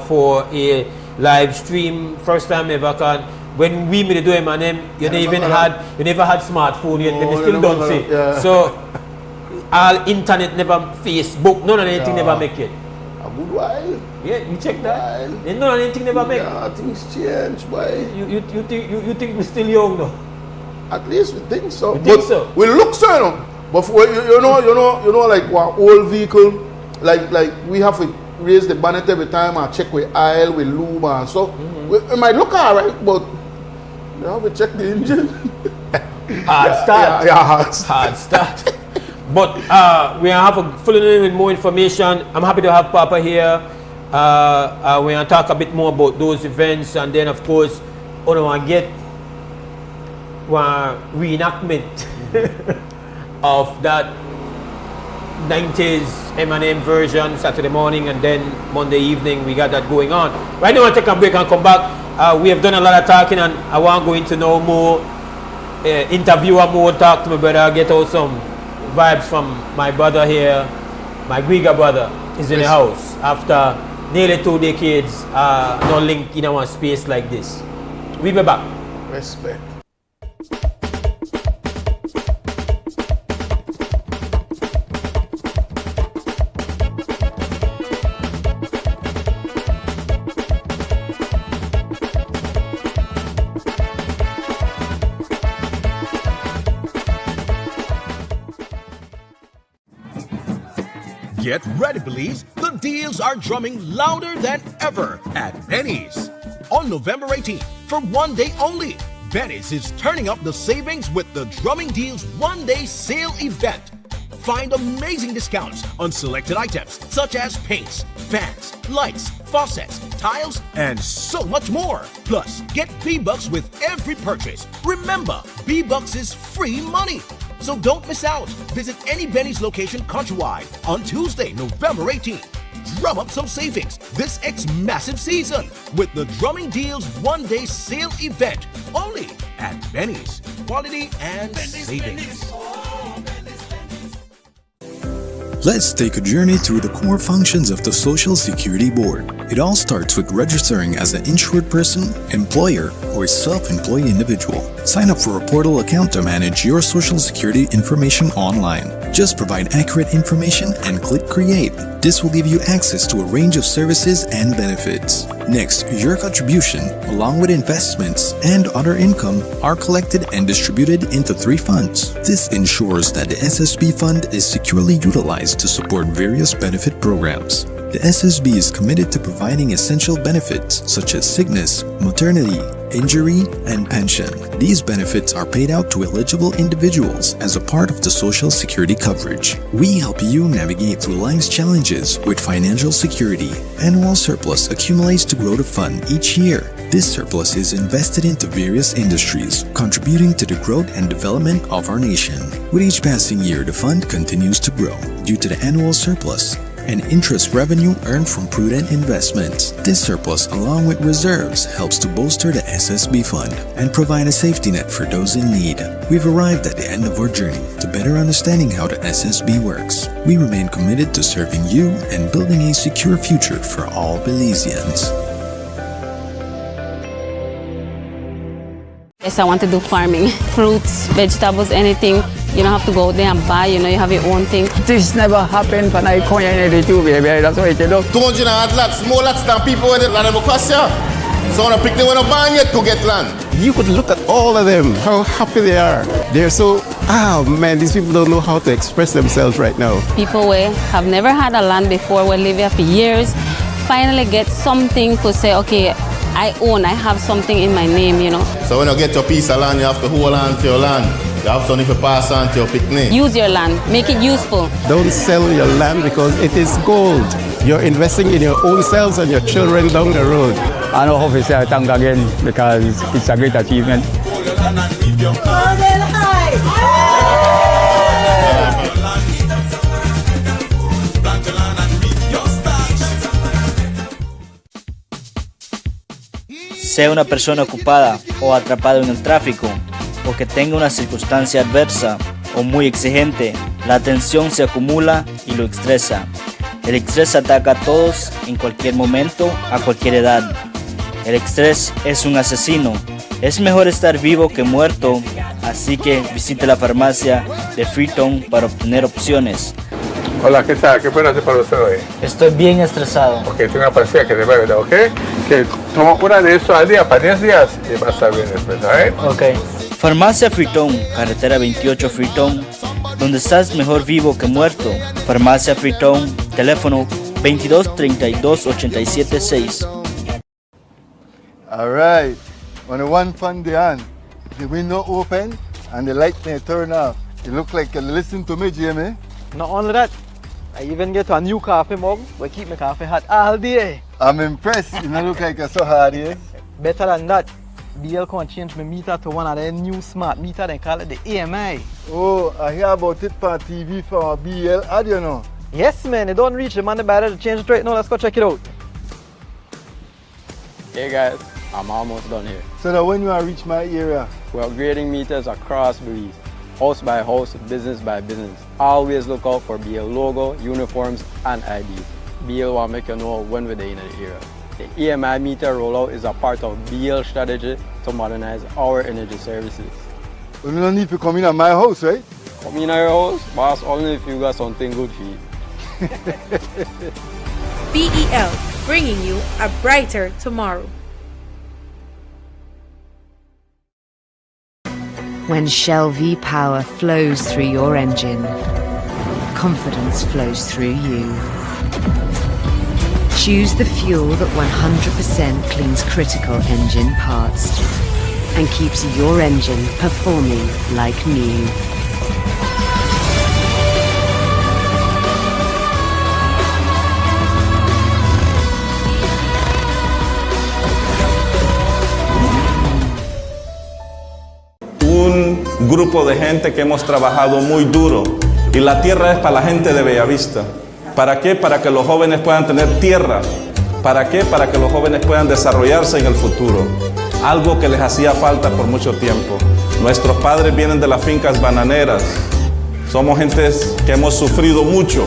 for a live stream. First time ever. When we made do it, man, you never had smartphone yet. They still don't see. Yeah. So all internet never, Facebook, none of anything never make it. A good while. Yeah, you check that. None of anything never make. Yeah, things change, boy. You think we're still young though? At least we think so. We think so. We look so, you know. But for, you know, like one old vehicle, like we have to raise the bonnet every time and check with oil, with lube and so. It might look alright, but you have to check the engine. Hard start. Yeah, hard start. But we have a full with more information. I'm happy to have Papa here. We're going to talk a bit more about those events, and then of course, I want to get one reenactment of that 90s M&M version Saturday morning, and then Monday evening we got that going on. Right now I take a break and come back. We have done a lot of talking, and I want to go into no more interviewer more, talk to my brother, get out some vibes from my brother here. My Griga brother is in the house after nearly 2 decades no link in our space like this. We'll be back. Respect. Get ready, please. The deals are drumming louder than ever at Benny's. On November 18th, for 1 day only, Benny's is turning up the savings with the Drumming Deals 1-day sale event. Find amazing discounts on selected items such as paints, fans, lights, faucets, tiles, and so much more. Plus, get B-Bucks with every purchase. Remember, B-Bucks is free money. So don't miss out. Visit any Benny's location countrywide on Tuesday, November 18th. Drum up some savings this massive season with the Drumming Deals 1-day sale event only at Benny's. Quality and savings. Let's take a journey through the core functions of the Social Security Board. It all starts with registering as an insured person, employer, or self-employed individual. Sign up for a portal account to manage your Social Security information online. Just provide accurate information and click Create. This will give you access to a range of services and benefits. Next, your contribution, along with investments and other income, are collected and distributed into 3 funds. This ensures that the SSB fund is securely utilized to support various benefit programs. The SSB is committed to providing essential benefits such as sickness, maternity, injury, and pension. These benefits are paid out to eligible individuals as a part of the Social Security coverage. We help you navigate through life's challenges with financial security. Annual surplus accumulates to grow the fund each year. This surplus is invested into various industries, contributing to the growth and development of our nation. With each passing year, the fund continues to grow due to the annual surplus and interest revenue earned from prudent investments. This surplus, along with reserves, helps to bolster the SSB fund and provide a safety net for those in need. We've arrived at the end of our journey to better understanding how the SSB works. We remain committed to serving you and building a secure future for all Belizeans. Yes, I want to do farming. Fruits, vegetables, anything. You don't have to go out there and buy, you have your own thing. This never happened when I come here in the baby. That's what you do. 200 lots, more lots than people in the land of Croatia. So when I pick them when I ban yet to get land. You could look at all of them, how happy they are. They're so, man, these people don't know how to express themselves right now. People where have never had a land before, will live here for years, finally get something to say, okay, I have something in my name, you know. So when you get your piece of land, you have to hold on to your land. You have something to pass on to your picnic. Use your land, make it useful. Don't sell your land because it is gold. You're investing in your own selves and your children down the road. I know how to say thank again because it's a great achievement. Sea una persona ocupada o atrapada en el tráfico, o que tenga una circunstancia adversa o muy exigente, la tensión se acumula y lo estresa. El estrés ataca a todos en cualquier momento, a cualquier edad. El estrés es un asesino. Es mejor estar vivo que muerto, así que visite la farmacia de Freetown para obtener opciones. Hola, ¿qué tal? ¿Qué puedo hacer para usted hoy? Estoy bien estresado. Ok, tengo una pastilla que te va a ayudar, ¿ok? Que toma una de eso al día para 10 días y va a estar bien después, ¿eh? Ok. Farmacia Freetown, carretera 28 Freetown, donde estás mejor vivo que muerto. Farmacia Freetown, teléfono 22 32 87 6. All right. On the one fun day on, the window open and the light may turn off. You look like you listen to me, Jamie. Not only that, I even get a new coffee mug. We keep my coffee hot all day. I'm impressed. You don't look like you're so hard here. Better than that, BL can change my meter to one of their new smart meter. They call it the AMI. Oh, I hear about it on TV for BL ad, you know. Yes, man. It don't reach the money better to change it right now. Let's go check it out. Hey guys, I'm almost done here. So now when you reach my area? We're upgrading meters across Belize. House by house, business by business. Always look out for BL logo, uniforms, and IDs. BL will make you know when we're in the area. The EMI meter rollout is a part of BL strategy to modernize our energy services. You don't need to come in at my house, right? Come in at your house, boss, only if you got something good for you. BEL, bringing you a brighter tomorrow. When Shell V power flows through your engine, confidence flows through you. Choose the fuel that 100% cleans critical engine parts and keeps your engine performing like new. Un grupo de gente que hemos trabajado muy duro y la tierra es para la gente de Bellavista. ¿Para qué? Para que los jóvenes puedan tener tierra. ¿Para qué? Para que los jóvenes puedan desarrollarse en el futuro. Algo que les hacía falta por mucho tiempo. Nuestros padres vienen de las fincas bananeras. Somos gentes que hemos sufrido mucho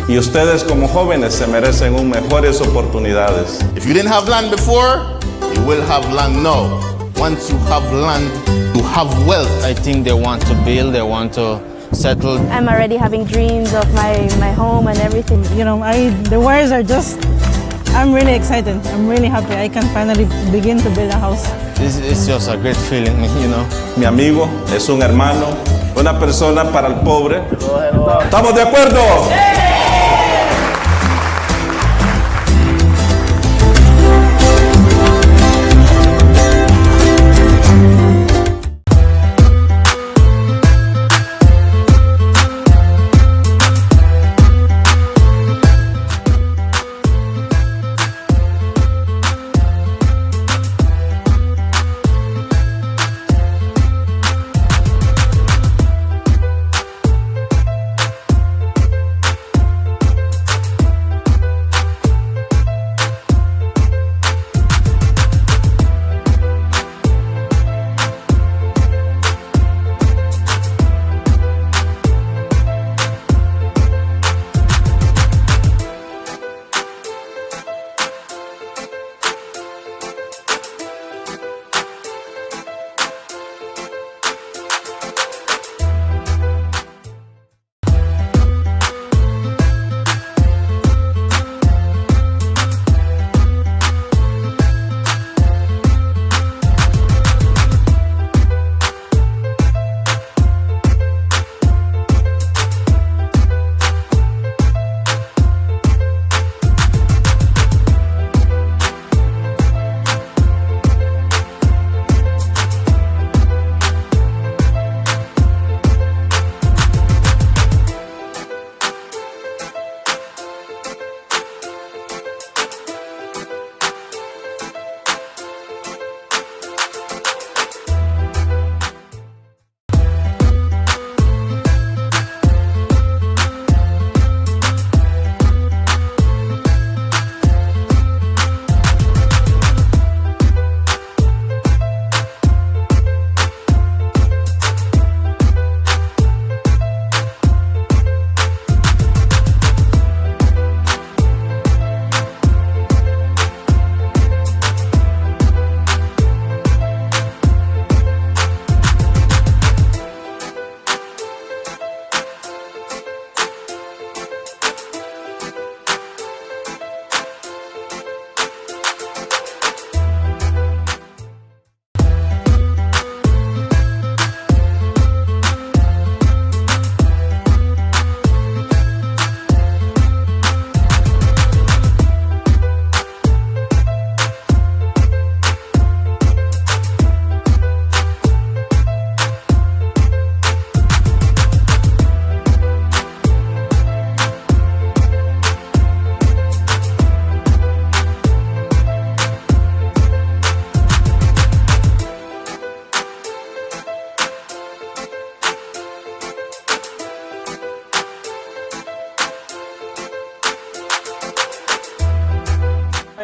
y ustedes como jóvenes se merecen mejores oportunidades. If you didn't have land before, you will have land now. Once you have land, you have wealth. I think they want to build, they want to settle. I'm already having dreams of my home and everything. You know, the words are just, I'm really excited. I'm really happy. I can finally begin to build a house. It's just a great feeling, you know. Mi amigo es un hermano, una persona para el pobre. ¿Estamos de acuerdo?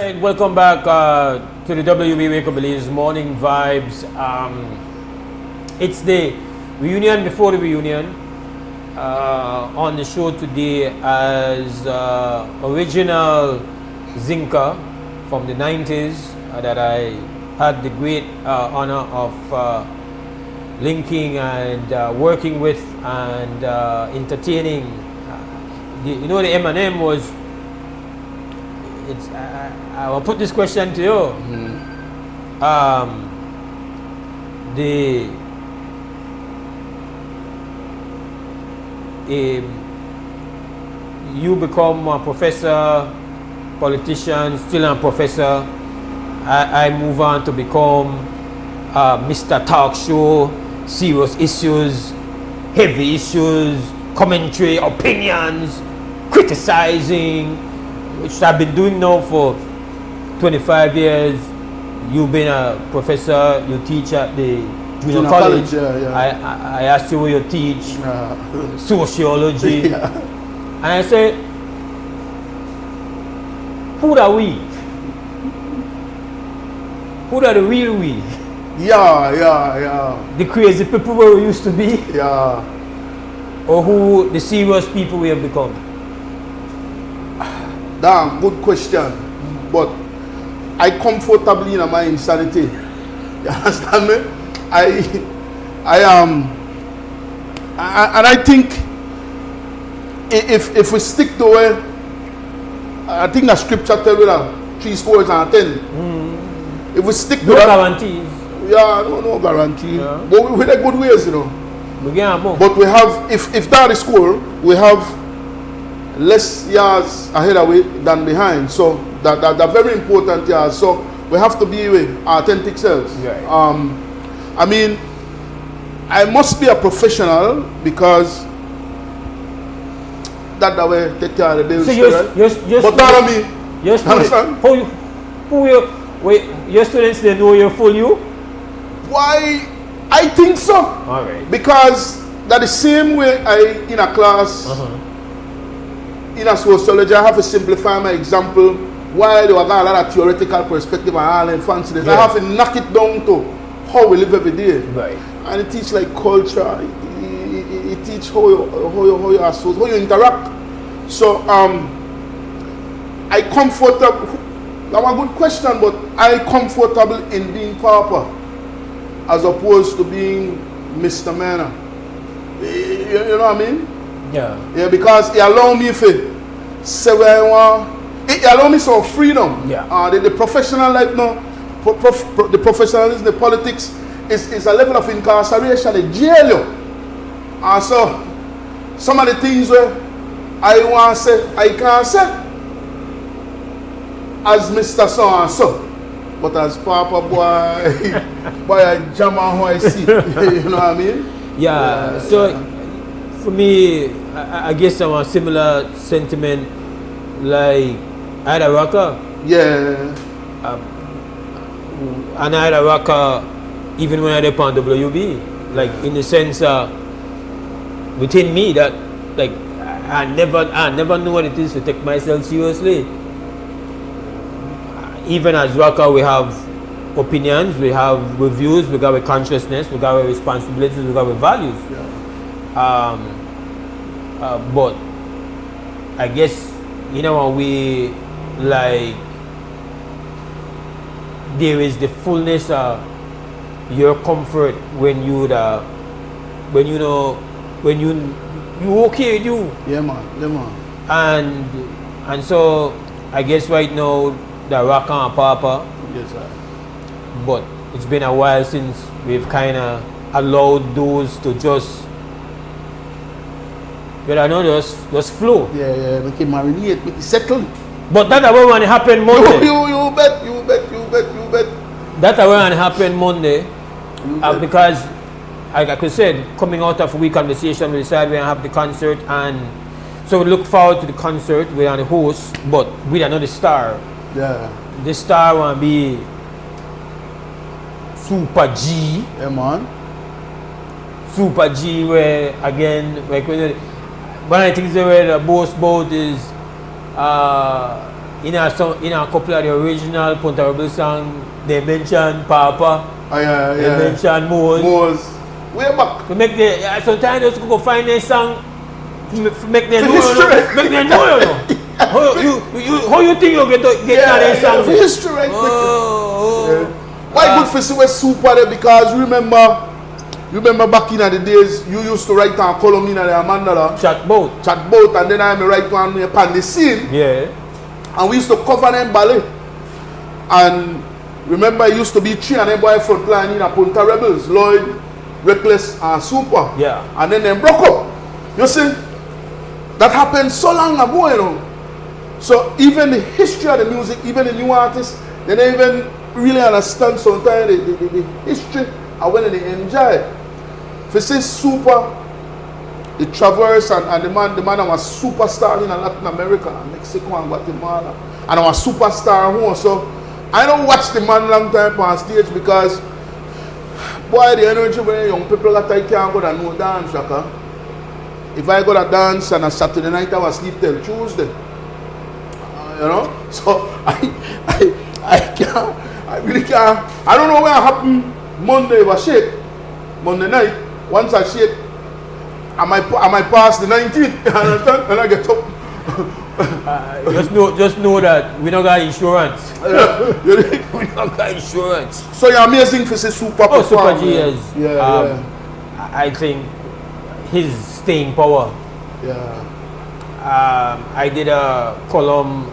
Right, welcome back to the WB Wake Up Belize Morning Vibes. It's the reunion before the reunion. On the show today as original Zinca from the 90s that I had the great honor of linking and working with and entertaining. You know, the M&M was. I will put this question to you. You become a professor, politician, still a professor. I move on to become Mr. Talk Show, serious issues, heavy issues, commentary, opinions, criticizing, which I've been doing now for 25 years. You've been a professor, you teach at the junior college. I asked you where you teach, sociology. And I said, who are we? Who are the real we? The crazy people where we used to be? Or who the serious people we have become? Damn, good question. But I comfortably in my insanity. You understand me? I am, and I think if we stick to it, I think the scripture tells you that 3 scores and 10. If we stick to that, guarantees. No guarantee. Yeah. But with the good ways, you know. But we have, if that is score, we have less yards ahead of it than behind. So that's very important yards. So we have to be with our authentic selves. Right. I mean, I must be a professional because that's the way take care of the bills. So but that me. Your students, they know you're full you? Why? I think so. All right. Because that the same way in a class, in a sociology, I have to simplify my example. While you have got a lot of theoretical perspective and all and fanciness, I have to knock it down to how we live every day. Right. And it teach like culture. It teach how you associate, how you interact. So I comfortable. That's a good question, but I comfortable in being Papa as opposed to being Mr. Manor. You know what I mean? Yeah, because it allow me to say where I want. It allow me some freedom. The professional life now, the professionalism, the politics is a level of incarceration. They jail you. And so some of the things where I want to say, I can't say as Mr. So and so. But as Papa boy, I jam on how I see. You know what I mean? Yeah. So for me, I guess I'm a similar sentiment like Hyde rocker. Yeah. And Hyde rocker even when I did on WB. Like in the sense within me that like I never know what it is to take myself seriously. Even as rocker, we have opinions, we have reviews, we got a consciousness, we got a responsibilities, we got a values. But I guess in our way, like there is the fullness of your comfort when you okay with you. Yeah man. And so I guess right now the rocker and Papa. Yes, sir. But it's been a while since we've kind of allowed those to just, just flow. Yeah, we can marinate, we can settle. But that when it happened Monday. You bet. That when it happened Monday, because like I said, coming out of a week conversation, we decided we're gonna have the concert, and so we look forward to the concert. We're on the host, but with another star. Yeah. The star will be Super G. Yeah, man. Super G, where again, like one of the things they were the boast about is in a couple of the original Punta Rebel song, they mention Papa. They mention Mose. Way back. To make the sometimes they go find their song to make them know. Make them know. How you think you get that song? History right quick. Why good for see we super there because remember back in the days you used to write a column in the Amanda. Chat boat, and then I write one upon the scene. Yeah. And we used to cover them ballet. And remember it used to be three and then boy front line in a Punta Rebels, Lloyd, Reckless and Super. Yeah. And then they broke up. You see, that happened so long ago, you know. So even the history of the music, even the new artists, they don't even really understand sometimes the history and when they enjoy it. If you say Super, the Traverse and the man was superstar in Latin America, Mexico and Guatemala. And I was superstar home. So I don't watch the man long time on stage because boy, the energy when young people got I can't go to no dance, Shaka. If I go to dance on a Saturday night, I will sleep till Tuesday. You know? So I can't, I really can't. I don't know what happened Monday if I shake. Monday night, once I shake, I might pass the 19th and I get up. Just know that we don't got insurance. We don't got insurance. So you're amazing for say Super. Oh, Super G is. I think his staying power. Yeah. I did a column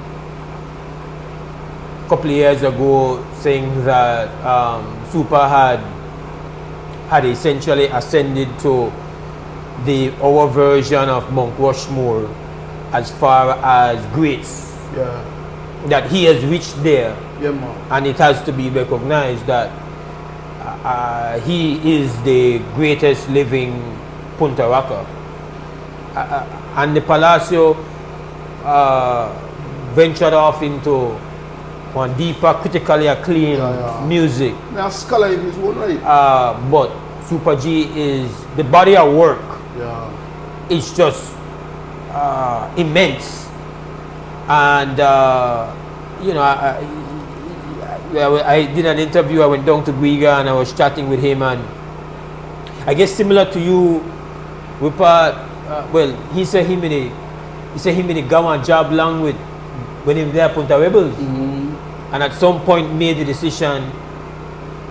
a couple of years ago saying that Super had essentially ascended to our version of Mount Rushmore as far as greats. Yeah. That he has reached there. Yeah, man. And it has to be recognized that he is the greatest living Punta Rocker. And the Palacio ventured off into one deeper, critically acclaimed music. Now, scholar in his own right. But Super G is the body of work. Yeah. It's just immense. And you know, I did an interview. I went down to Guiga and I was chatting with him, and I guess similar to you, well, he said him in the government job long with when he was there at Punta Rebels, and at some point made the decision.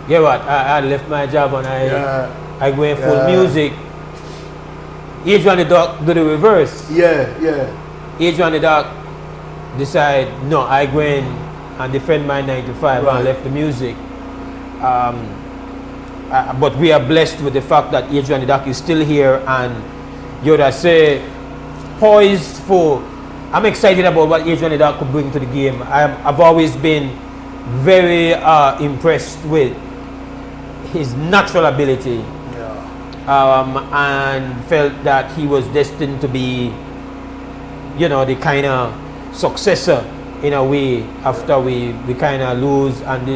Yeah, what I left my job and I go in full music. Adrian the Doc do the reverse. Adrian the Doc decide no, I go in and defend my 9 to 5 and left the music. But we are blessed with the fact that Adrian the Doc is still here, and you would say poised for. I'm excited about what Adrian the Doc could bring to the game. I've always been very impressed with his natural ability, and felt that he was destined to be, you know, the kind of successor in a way after we kind of lose and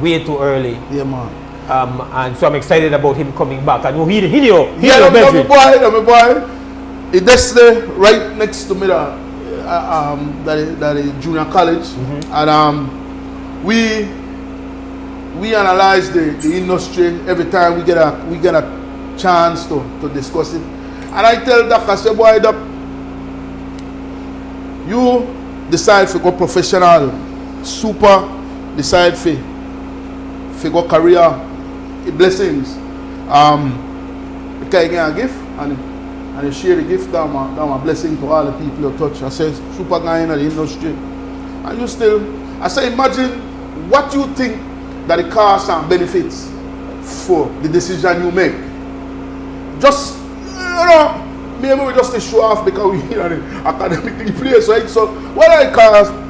way too early. Yeah, man. And so I'm excited about him coming back. I know he know my boy. It's just right next to me that is junior college, and we analyze the industry every time we get a chance to discuss it. And I tell Doc, I say, boy, Doc, you decide to go professional, Super decide to go career, blessings. You can get a gift and you share the gift. That's my blessing to all the people you touch. I say, Super guy in the industry, and you still. I say, imagine what you think that the costs and benefits for the decision you make. Just, you know, maybe we just show off because we are in academically place, right? So what are the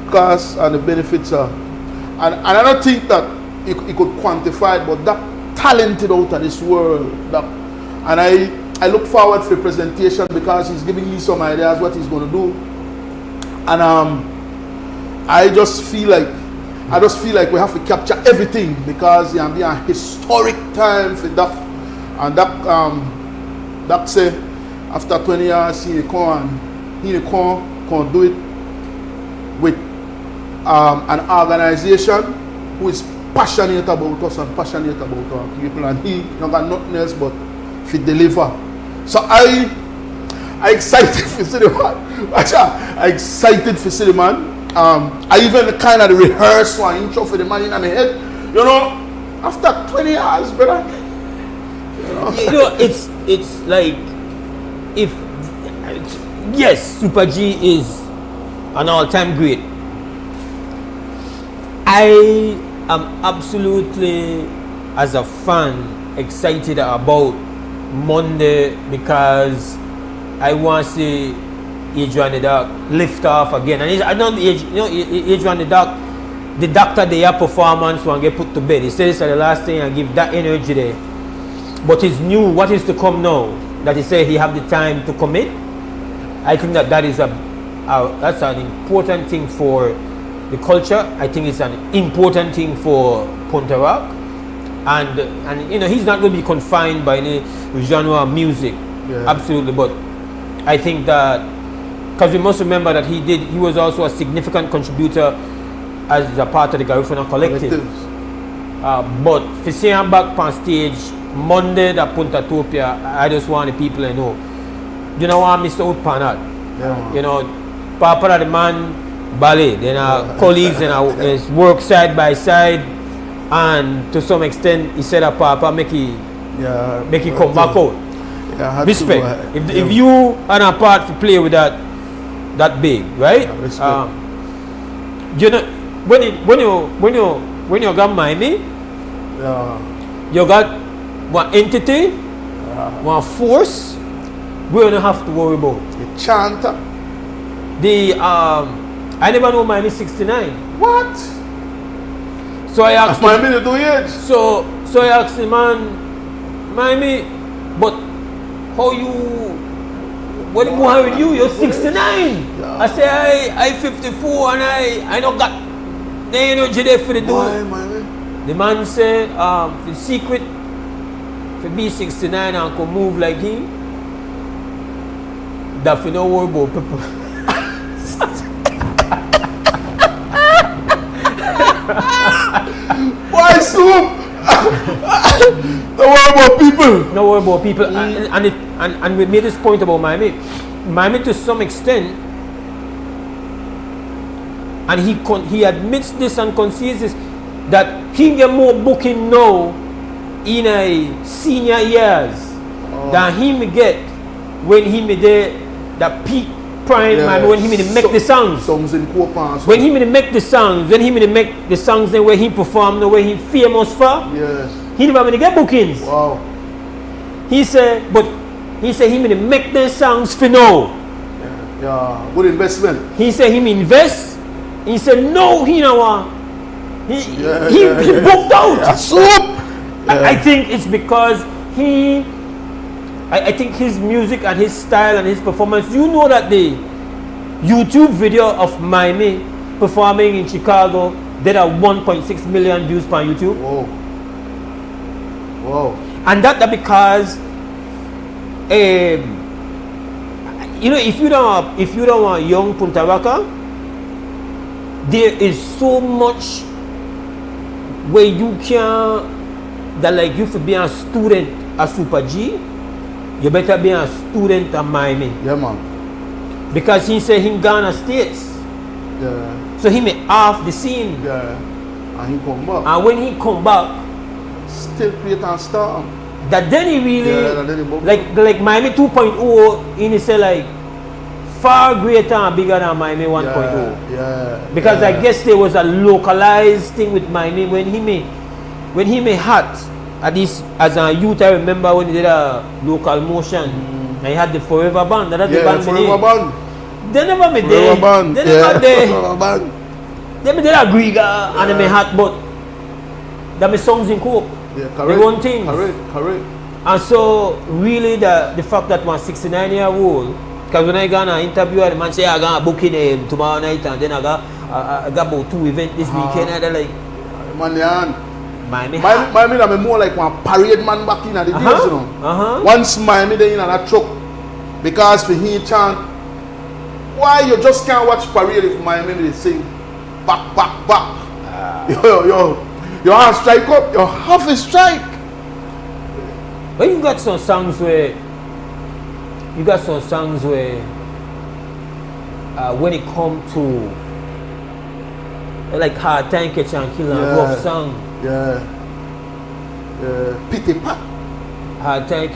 costs and the benefits are? And I don't think that it could quantify it, but that talented out of this world. And I look forward for the presentation because he's giving me some ideas what he's going to do. And I just feel like we have to capture everything because it'll be a historic time for that. And that say after 20 years he come do it with an organization who is passionate about us and passionate about our people, and he not got nothing else but to deliver. So I excited for see the man. I excited for see the man. I even kind of rehearsed one intro for the man in my head. You know, after 20 years, brother. You know, it's like if yes, Super G is an all-time great. I am absolutely, as a fan, excited about Monday because I want to see Adrian the Dark lift off again. And I know Adrian the Dark, the doctor their performance will get put to bed. He said this is the last thing and give that energy there. But it's new, what is to come now, that he said he have the time to commit. I think that is that's an important thing for the culture. I think it's an important thing for Punta Rock. And you know, he's not going to be confined by any genre of music. Yeah. Absolutely. But I think that, because we must remember that he was also a significant contributor as a part of the Garifuna Collective. But for seeing him back on stage Monday at Punta Topia, I just want the people to know. You know what, Mr. Utpanat? Yeah. You know, Papa the man, ballet, then our colleagues and our work side by side, and to some extent he said that Papa make he come back out. Yeah, respect. If you are not part to play with that big, right? Yeah, you know, when you got Miami, you got one entity, one force. We don't have to worry about the chanter. I never know Miami 69. What? So I asked Miami the 2 years. So I asked the man, Miami, but how you? What is going with you? You're 69. Yeah. I say I 54 and I don't got the energy there for the do. Why, Miami? The man said the secret for be 69 and can move like him. That we don't worry about people. Why soup? Don't worry about people. Don't worry about people. And we made this point about Miami. Miami to some extent, and he admits this and concedes this, that he get more booking now in a senior years than he may get when he made that peak prime, man, when he made make the songs. Songs in Copas. When he made make the songs, then he made make the songs then where he performed, the way he famous for. Yes. He never made get bookings. Wow. He said he made make the songs for now. Yeah, good investment. He said he invest. He said no, he know what. He booked out. Yeah. I think it's because I think his music and his style and his performance, you know that the YouTube video of Miami performing in Chicago did a 1.6 million views per YouTube. Whoa. Whoa. And that because you know, if you don't want young Punta Roca, there is so much where you can, that like you for being a student at Super G, you better be a student at Miami. Yeah, man. Because he said he Ghana States. Yeah. So he may off the scene. Yeah. And he come back. And when he come back, still create and storm. That then he really like Miami 2.0, he say like far greater and bigger than Miami 1.0. Yeah. Because I guess there was a localized thing with Miami when he made hot. At least as a youth, I remember when he did a local motion. And he had the Forever Band. That's the band Forever Band. They never made there. They never there. They made a Griga and they made hot, but that made songs in Cope. Yeah, correct. They want things. Correct. And so really the fact that one 69-year-old, because when I got an interview, the man say I got a booking tomorrow night, and then I got about 2 events this weekend, and they're like, Miami I'm more like one parade man back in the days, you know. Once Miami they in a truck, because for he chant, why you just can't watch parade if Miami they sing. back. You have to strike up. You have to strike. But you got some songs where when it come to like Hard Time Catch and Kill and rough song. Pity Pat. Hard Time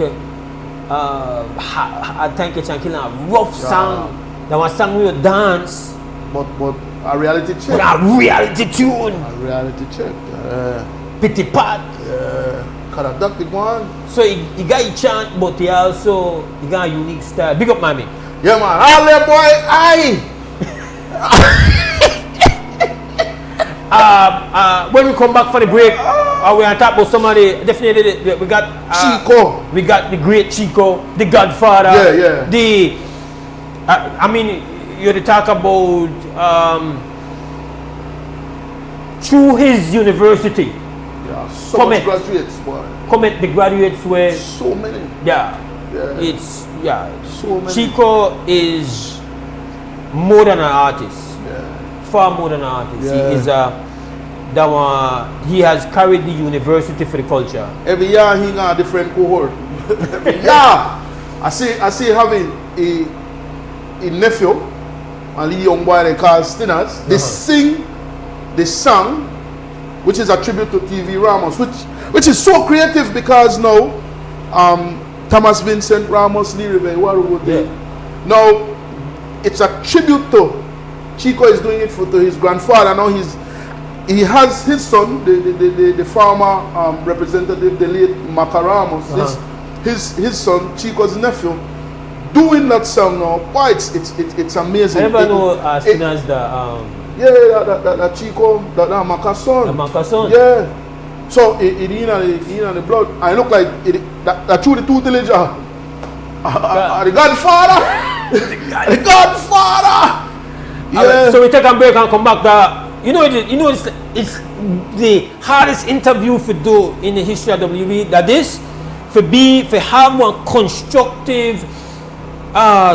Catch and Kill and rough song. That was song we would dance. But a reality check. A reality tune. A reality check. Pity Pat. Could have ducked the one. So he got a chant, but he got a unique style. Big up, mommy. Yeah, man. All them boy, aye. When we come back for the break, we are talk about somebody. Definitely, we got Chico. We got the great Chico, the Godfather. Yeah. I mean, you had to talk about through his university. Yeah, so many graduates, boy. Comment the graduates were so many. It's so many. Chico is more than an artist. Far more than an artist. He is he has carried the university for the culture. Every year he got a different cohort. Every year. I see having a nephew and a young boy they call Stinners. They sing the song which is a tribute to TV Ramos, which is so creative because now Thomas Vincent Ramos Lirive, now it's a tribute to Chico is doing it to his grandfather. Now he has his son, the farmer representative, the late Maca Ramos, his son, Chico's nephew, doing that song now. Boy, it's amazing. I never know Stinners that that Chico, that Maca son. The Maca son. Yeah. So it in the blood. I look like that through the tutelage the Godfather. The Godfather. Yeah. So we take a break and come back. It's the hardest interview for do in the history of WB. That is for have one constructive,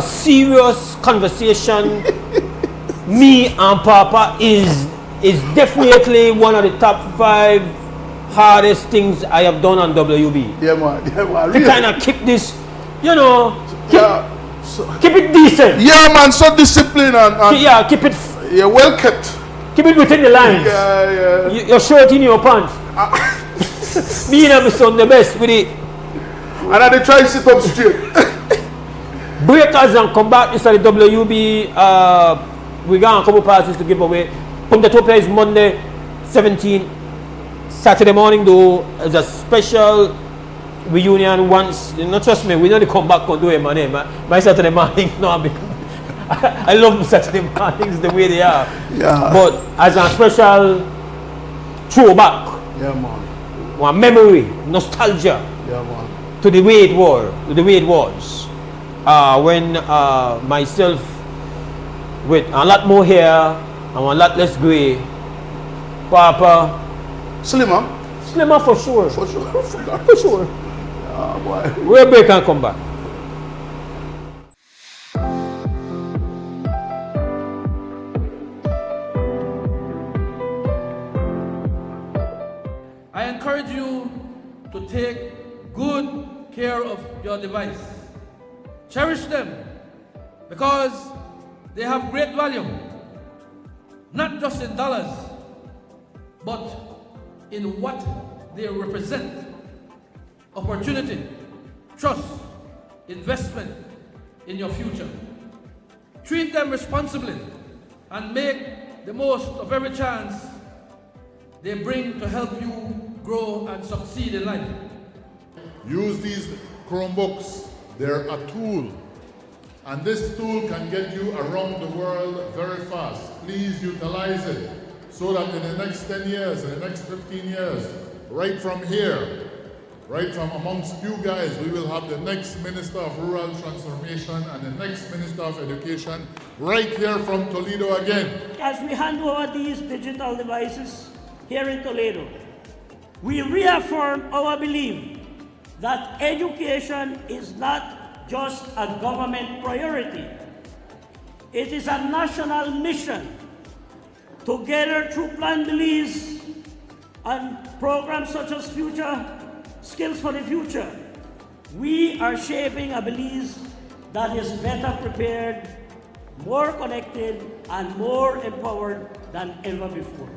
serious conversation. Me and Papa is definitely one of the top 5 hardest things I have done on WB. Yeah, man. To kind of keep this, keep it decent. Yeah, man. So disciplined and keep it. Yeah, well kept. Keep it within the lines. Yeah. Your shirt in your pants. Me and my son the best with it. And I try to sit up straight. Breakers and come back. This is the WB. We got a couple passes to give away. Puntatopia is Monday, 17. Saturday morning though is a special reunion. Once, trust me, we know to come back and do it, man. My Saturday morning, I love Saturday mornings the way they are. Yeah. But as a special throwback, one memory, nostalgia, to the way it was, when myself with a lot more hair and a lot less grey, Papa slimmer for sure. For sure. Boy. We'll break and come back. I encourage you to take good care of your device. Cherish them because they have great value, not just in dollars, but in what they represent. Opportunity, trust, investment in your future. Treat them responsibly and make the most of every chance they bring to help you grow and succeed in life. Use these Chromebooks. They're a tool. And this tool can get you around the world very fast. Please utilize it so that in the next 10 years, in the next 15 years, right from here, right from amongst you guys, we will have the next Minister of Rural Transformation and the next Minister of Education right here from Toledo again. As we hand over these digital devices here in Toledo, we reaffirm our belief that education is not just a government priority. It is a national mission Together through Plan Belize and programs such as Future Skills for the Future, we are shaping a Belize that is better prepared, more connected, and more empowered than ever before.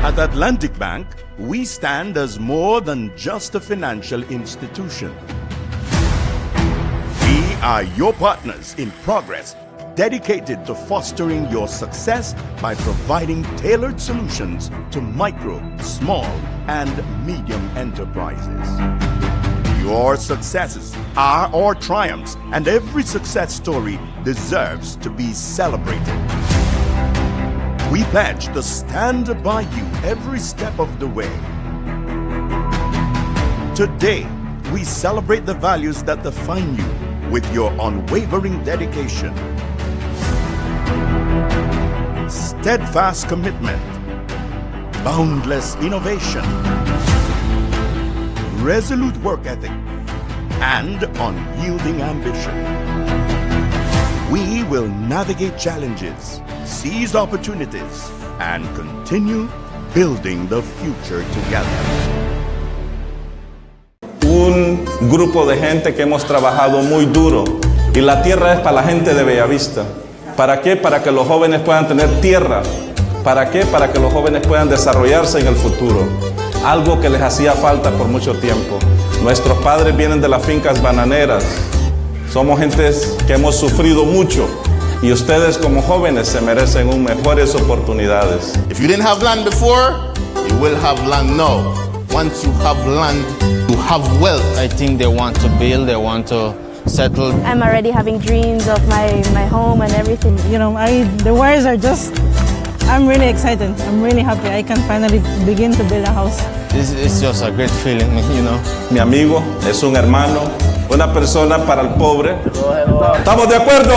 At Atlantic Bank, we stand as more than just a financial institution. We are your partners in progress, dedicated to fostering your success by providing tailored solutions to micro, small, and medium enterprises. Your successes are our triumphs, and every success story deserves to be celebrated. We pledge to stand by you every step of the way. Today, we celebrate the values that define you with your unwavering dedication, steadfast commitment, boundless innovation, resolute work ethic, and unyielding ambition. We will navigate challenges, seize opportunities, and continue building the future together. Un grupo de gente que hemos trabajado muy duro y la tierra es para la gente de Bellavista. ¿Para qué? Para que los jóvenes puedan tener tierra. ¿Para qué? Para que los jóvenes puedan desarrollarse en el futuro. Algo que les hacía falta por mucho tiempo. Nuestros padres vienen de las fincas bananeras. Somos gentes que hemos sufrido mucho. Y ustedes como jóvenes se merecen mejores oportunidades. If you didn't have land before, you will have land now. Once you have land, you have wealth. I think they want to build, they want to settle. I'm already having dreams of my home and everything. You know, the wires are just, I'm really excited. I'm really happy. I can finally begin to build a house. It's just a great feeling, you know. Mi amigo es un hermano, una persona para el pobre. ¿Estamos de acuerdo?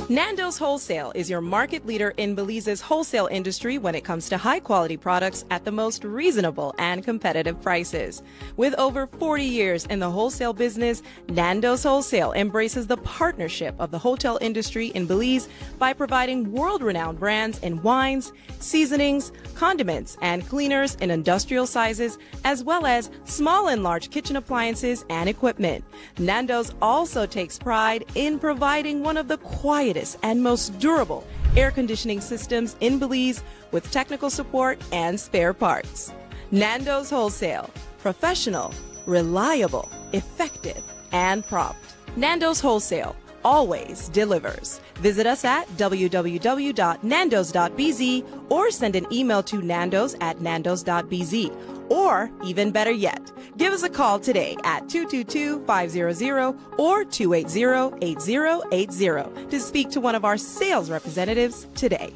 Nando's Wholesale is your market leader in Belize's wholesale industry when it comes to high-quality products at the most reasonable and competitive prices. With over 40 years in the wholesale business, Nando's Wholesale embraces the partnership of the hotel industry in Belize by providing world-renowned brands in wines, seasonings, condiments, and cleaners in industrial sizes, as well as small and large kitchen appliances and equipment. Nando's also takes pride in providing one of the quietest and most durable air conditioning systems in Belize with technical support and spare parts. Nando's Wholesale. Professional, reliable, effective, and prompt. Nando's Wholesale always delivers. Visit us at www.nandos.bz or send an email to nandos@nandos.bz. Or, even better yet, give us a call today at 222-500 or 280-8080 to speak to one of our sales representatives today.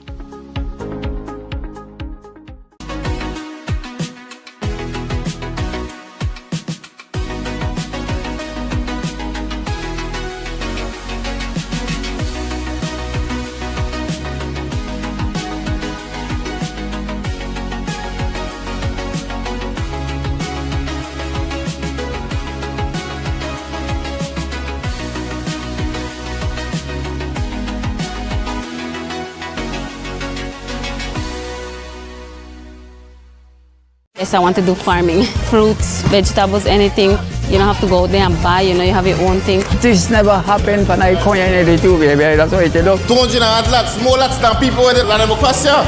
Yes, I want to do farming. Fruits, vegetables, anything. You don't have to go out there and buy, you know, you have your own thing. This never happened when I come here in the baby. That's what you do. 200 lots, more lots than people with land of Pasture.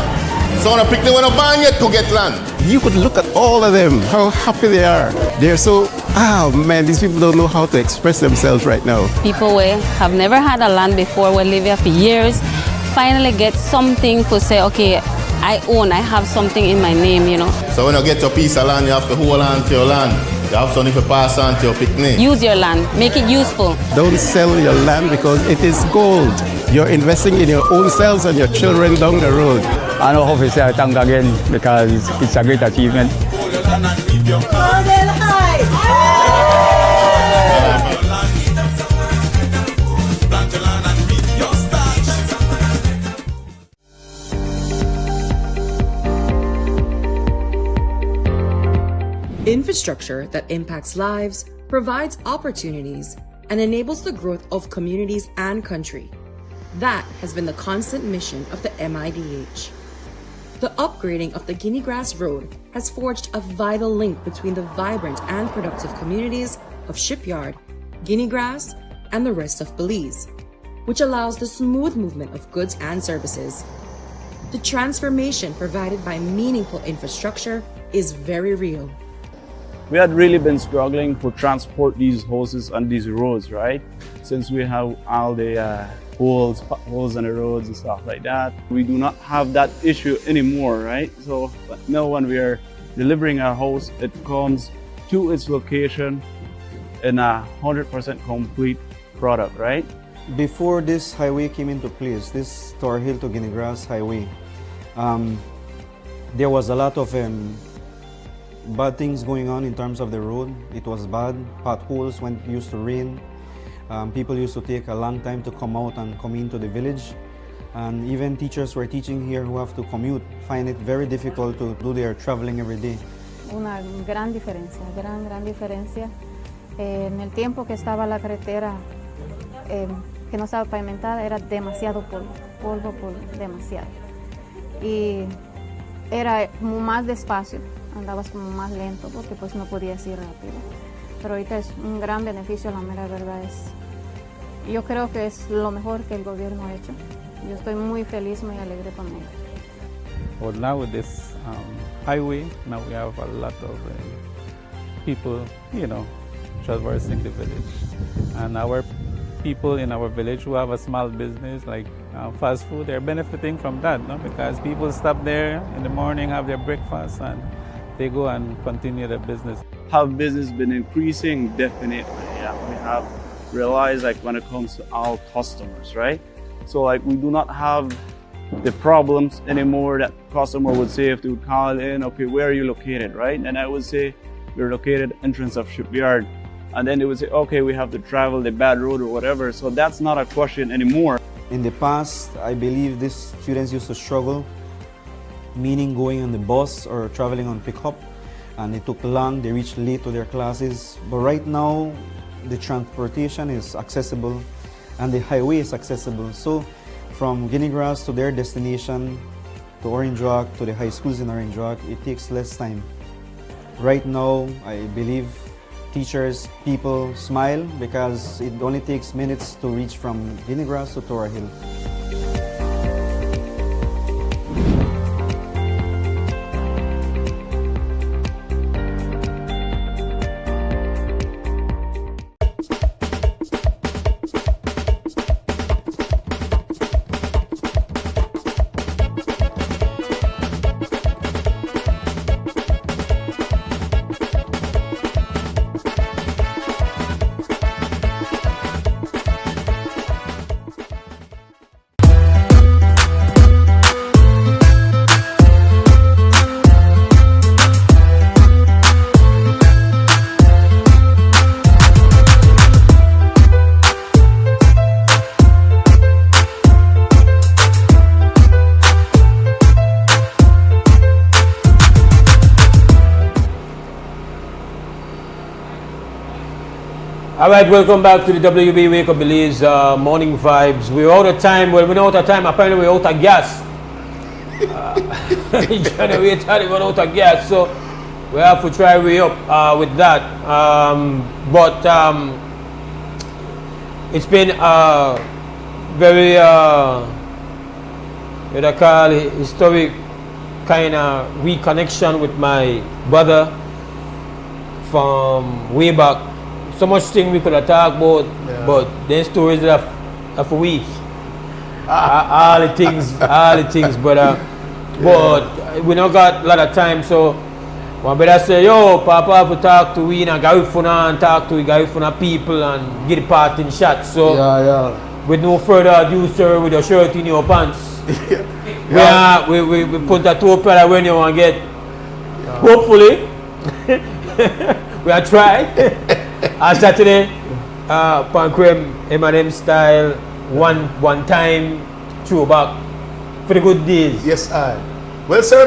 So when I pick them when I'm born yet to get land. You could look at all of them, how happy they are. They're so, man, these people don't know how to express themselves right now. People who have never had a land before, will live here for years, finally get something to say, okay, I have something in my name, you know. So when you get your piece of land, you have to hold on to your land. You have something to pass on to your picnic. Use your land, make it useful. Don't sell your land because it is gold. You're investing in your own selves and your children down the road. I know how to say thank again because it's a great achievement. land and leave your Infrastructure that impacts lives, provides opportunities, and enables the growth of communities and country. That has been the constant mission of the MIDH. The upgrading of the Guinea Grass Road has forged a vital link between the vibrant and productive communities of Shipyard, Guinea Grass, and the rest of Belize, which allows the smooth movement of goods and services. The transformation provided by meaningful infrastructure is very real. We had really been struggling to transport these hoses on these roads, right? Since we have all the holes in the roads and stuff like that. We do not have that issue anymore, right? So now when we are delivering our hose, it comes to its location in a 100% complete product, right? Before this highway came into place, this Tower Hill to Guinea Grass highway, there was a lot of bad things going on in terms of the road. It was bad. Potholes when it used to rain. People used to take a long time to come out and come into the village. And even teachers who are teaching here who have to commute find it very difficult to do their traveling every day. Una gran diferencia. En el tiempo que estaba la carretera que no estaba pavimentada era demasiado polvo, demasiado. Y era como más despacio. Andabas como más lento porque pues no podías ir rápido. Pero ahorita es un gran beneficio, la mera verdad es. Yo creo que es lo mejor que el gobierno ha hecho. Yo estoy muy feliz, muy alegre con ello. Well, now with this highway, now we have a lot of people, traversing the village. And our people in our village who have a small business like fast food, they're benefiting from that, no? Because people stop there in the morning, have their breakfast, and they go and continue their business. Have business been increasing? Definitely. Yeah, we have realized when it comes to our customers, right? So we do not have the problems anymore that customer would say if they would call in, okay, where are you located, right? And I would say we're located entrance of Shipyard. And then they would say, okay, we have to travel the bad road or whatever. So that's not a question anymore. In the past, I believe these students used to struggle, meaning going on the bus or traveling on pickup, and it took long, they reached late to their classes. But right now, the transportation is accessible and the highway is accessible. So from Guinea Grass to their destination, to Orange Rock, to the high schools in Orange Rock, it takes less time. Right now, I believe teachers, people smile because it only takes minutes to reach from Guinea Grass to Tower Hill. All right, welcome back to the WB Wake Up Belize Morning Vibes. We're out of time. Well, we're not out of time. Apparently, we're out of gas. Generator, we're out of gas. So, we have to try way up with that. But it's been very, what I call historic kind of reconnection with my brother from way back. So much thing we could have talked about, but then stories of a week. All the things, but we not got a lot of time. So one brother say, yo, Papa have to talk to we and go for and talk to people and get the parting shot. So with no further ado, sir, with your shirt in your pants, we put that to a when you want to get. Hopefully, We are trying. Saturday, Pankrem M&M style, one time, throwback for the good days. Yes, I. Well, sir,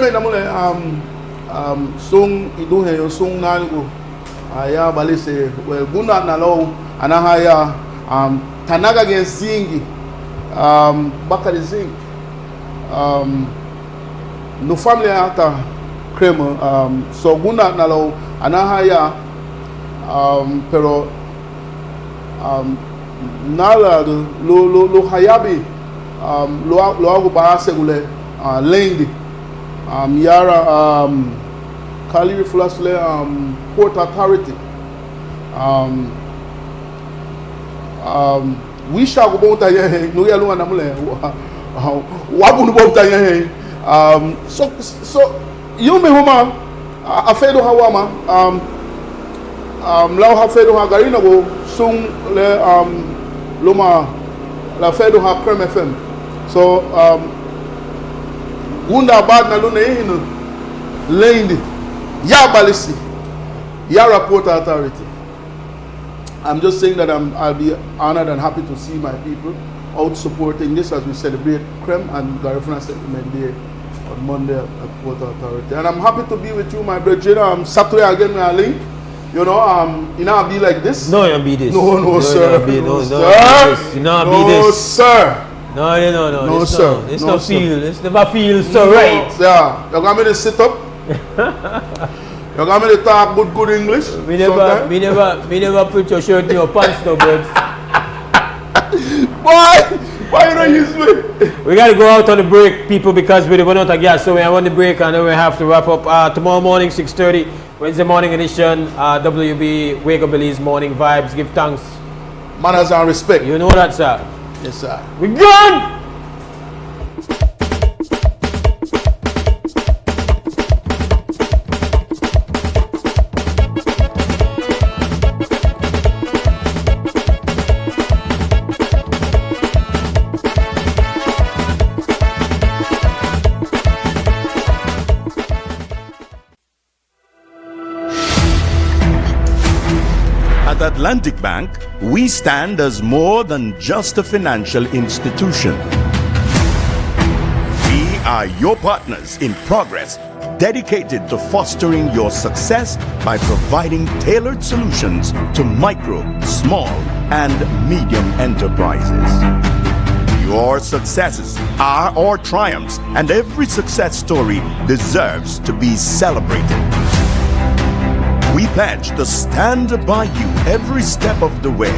sung iduhe yung sung nanigo. Aya balise well guna nalo anahaya tanaga gen zingi bakari zing no family ata crema so guna nalo anahaya pero nala lo hayabi lo agu ba segule lendi yara Kali Flasle Port Authority. We shall go to no yellow and amule. Wabu no so you me homa a fedo hawama lao ha fedo ha garina go sung le loma la fedo ha creme FM. So gunda bad na lune hinu lendi ya balisi ya Port Authority. I'm just saying that I'll be honored and happy to see my people out supporting this as we celebrate Krem and Garifuna Settlement Day on Monday at Port Authority. And I'm happy to be with you, my brother. Saturday again with a link. You know, you know, I'll be like this. No, you'll be this. No, sir. No, sir. You know, I'll be this. Sir. No, it's sir. It's not feel. It's never feel so right. Yeah, you got me to sit up. You got me to talk good English. Me never put your shirt in your pants, no, but. Why you don't use me? We gotta go out on the break, people, because we run out of gas. So we are on the break, and then we have to wrap up tomorrow morning, 6:30, Wednesday morning edition. WB Wake Up Belize Morning Vibes. Give thanks, manners and respect. You know that, sir. Yes, sir. We gone. At Atlantic Bank, we stand as more than just a financial institution. We are your partners in progress, dedicated to fostering your success by providing tailored solutions to micro, small, and medium enterprises. Your successes are our triumphs, and every success story deserves to be celebrated. We pledge to stand by you every step of the way.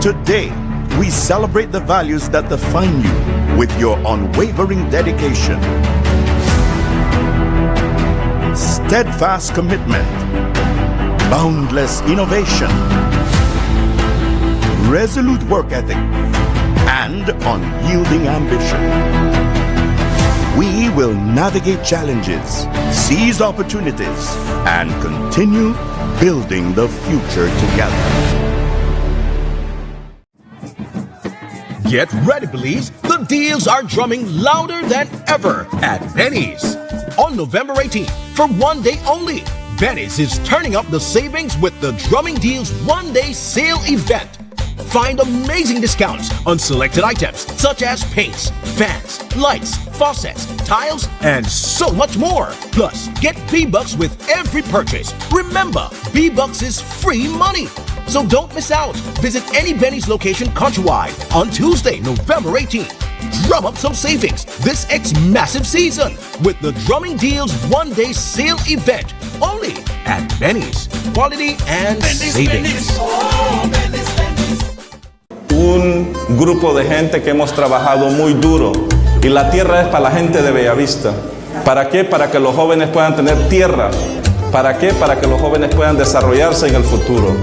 Today, we celebrate the values that define you with your unwavering dedication, steadfast commitment, boundless innovation, resolute work ethic, and unyielding ambition. We will navigate challenges, seize opportunities, and continue building the future together. Get ready, Belize. The deals are drumming louder than ever at Benny's. On November 18th, for one day only, Benny's is turning up the savings with the Drumming Deals one-day sale event. Find amazing discounts on selected items such as paints, fans, lights, faucets, tiles, and so much more. Plus, get B-Bucks with every purchase. Remember, B-Bucks is free money. So don't miss out. Visit any Benny's location countrywide on Tuesday, November 18th. Drum up some savings this massive season with the Drumming Deals one-day sale event only at Benny's. Quality and savings. Un grupo de gente que hemos trabajado muy duro y la tierra es para la gente de Bellavista. ¿Para qué? Para que los jóvenes puedan tener tierra. ¿Para qué? Para que los jóvenes puedan desarrollarse en el futuro.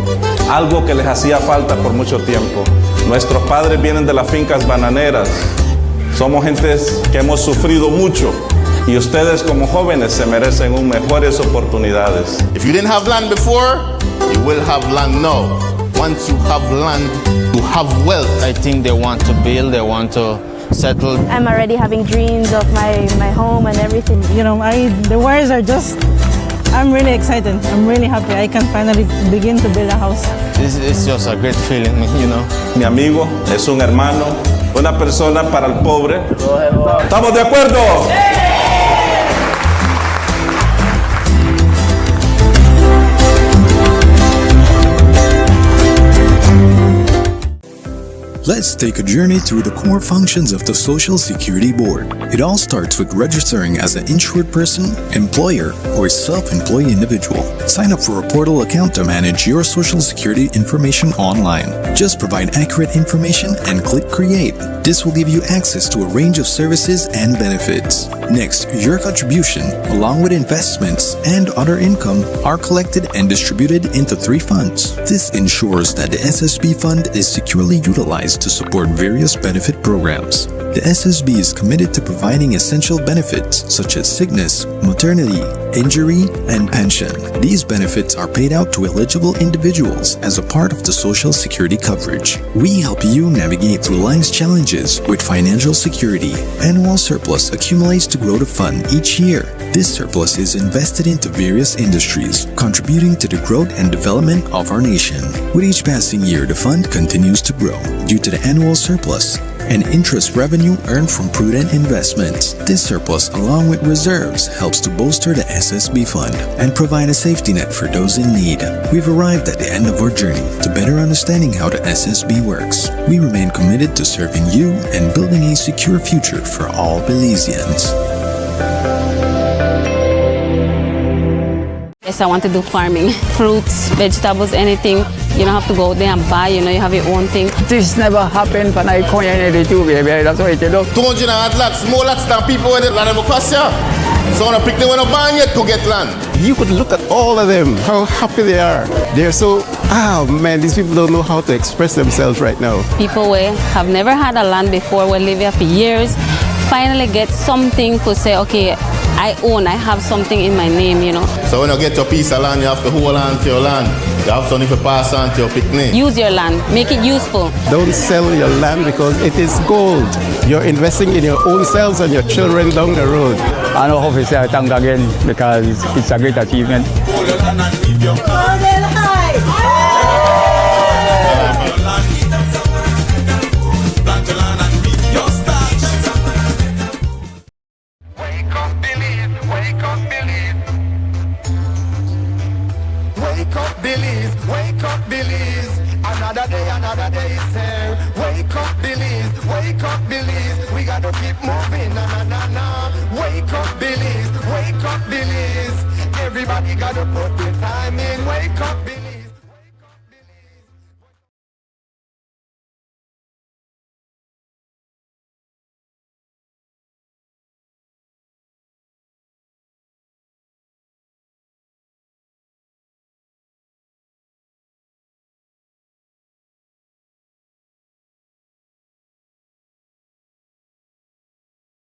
Algo que les hacía falta por mucho tiempo. Nuestros padres vienen de las fincas bananeras. Somos gentes que hemos sufrido mucho y ustedes como jóvenes se merecen mejores oportunidades. If you didn't have land before, you will have land now. Once you have land, you have wealth. I think they want to build, they want to settled. I'm already having dreams of my home and everything. You know, the wires are just, I'm really excited. I'm really happy. I can finally begin to build a house. It's just a great feeling, you know. Mi amigo es un hermano, una persona para el pobre. ¿Estamos de acuerdo? Let's take a journey through the core functions of the Social Security Board. It all starts with registering as an insured person, employer, or self-employed individual. Sign up for a portal account to manage your Social Security information online. Just provide accurate information and click Create. This will give you access to a range of services and benefits. Next, your contribution, along with investments and other income, are collected and distributed into 3 funds. This ensures that the SSB fund is securely utilized to support various benefit programs. The SSB is committed to providing essential benefits such as sickness, maternity, injury, and pension. These benefits are paid out to eligible individuals as a part of the Social Security coverage. We help you navigate through life's challenges with financial security. Annual surplus accumulates to grow the fund each year. This surplus is invested into various industries, contributing to the growth and development of our nation. With each passing year, the fund continues to grow due to the annual surplus and interest revenue earned from prudent investments. This surplus, along with reserves, helps to bolster the SSB fund and provide a safety net for those in need. We've arrived at the end of our journey to better understanding how the SSB works. We remain committed to serving you and building a secure future for all Belizeans. Yes, I want to do farming. Fruits, vegetables, anything. You don't have to go there and buy, you have your own thing. This never happened when I come in the two, baby. That's what you do. 200 lots, more lots than people with land ever cost you. So when I pick them when I ban yet to get land. You could look at all of them, how happy they are. They're so, man, these people don't know how to express themselves right now. People who have never had a land before, will live here for years, finally get something to say, okay, I have something in my name, So when you get your piece of land, you have to hold on to your land. You have something to pass on to your picnic. Use your land, make it useful. Don't sell your land because it is gold. You're investing in your own selves and your children down the road. I know how to say thank again because it's a great achievement. Wake up, Belize. Another day is here. Wake up, Belize. We gotta keep moving, na. Wake up, Belize. Everybody gotta put their time in. Wake up, Belize.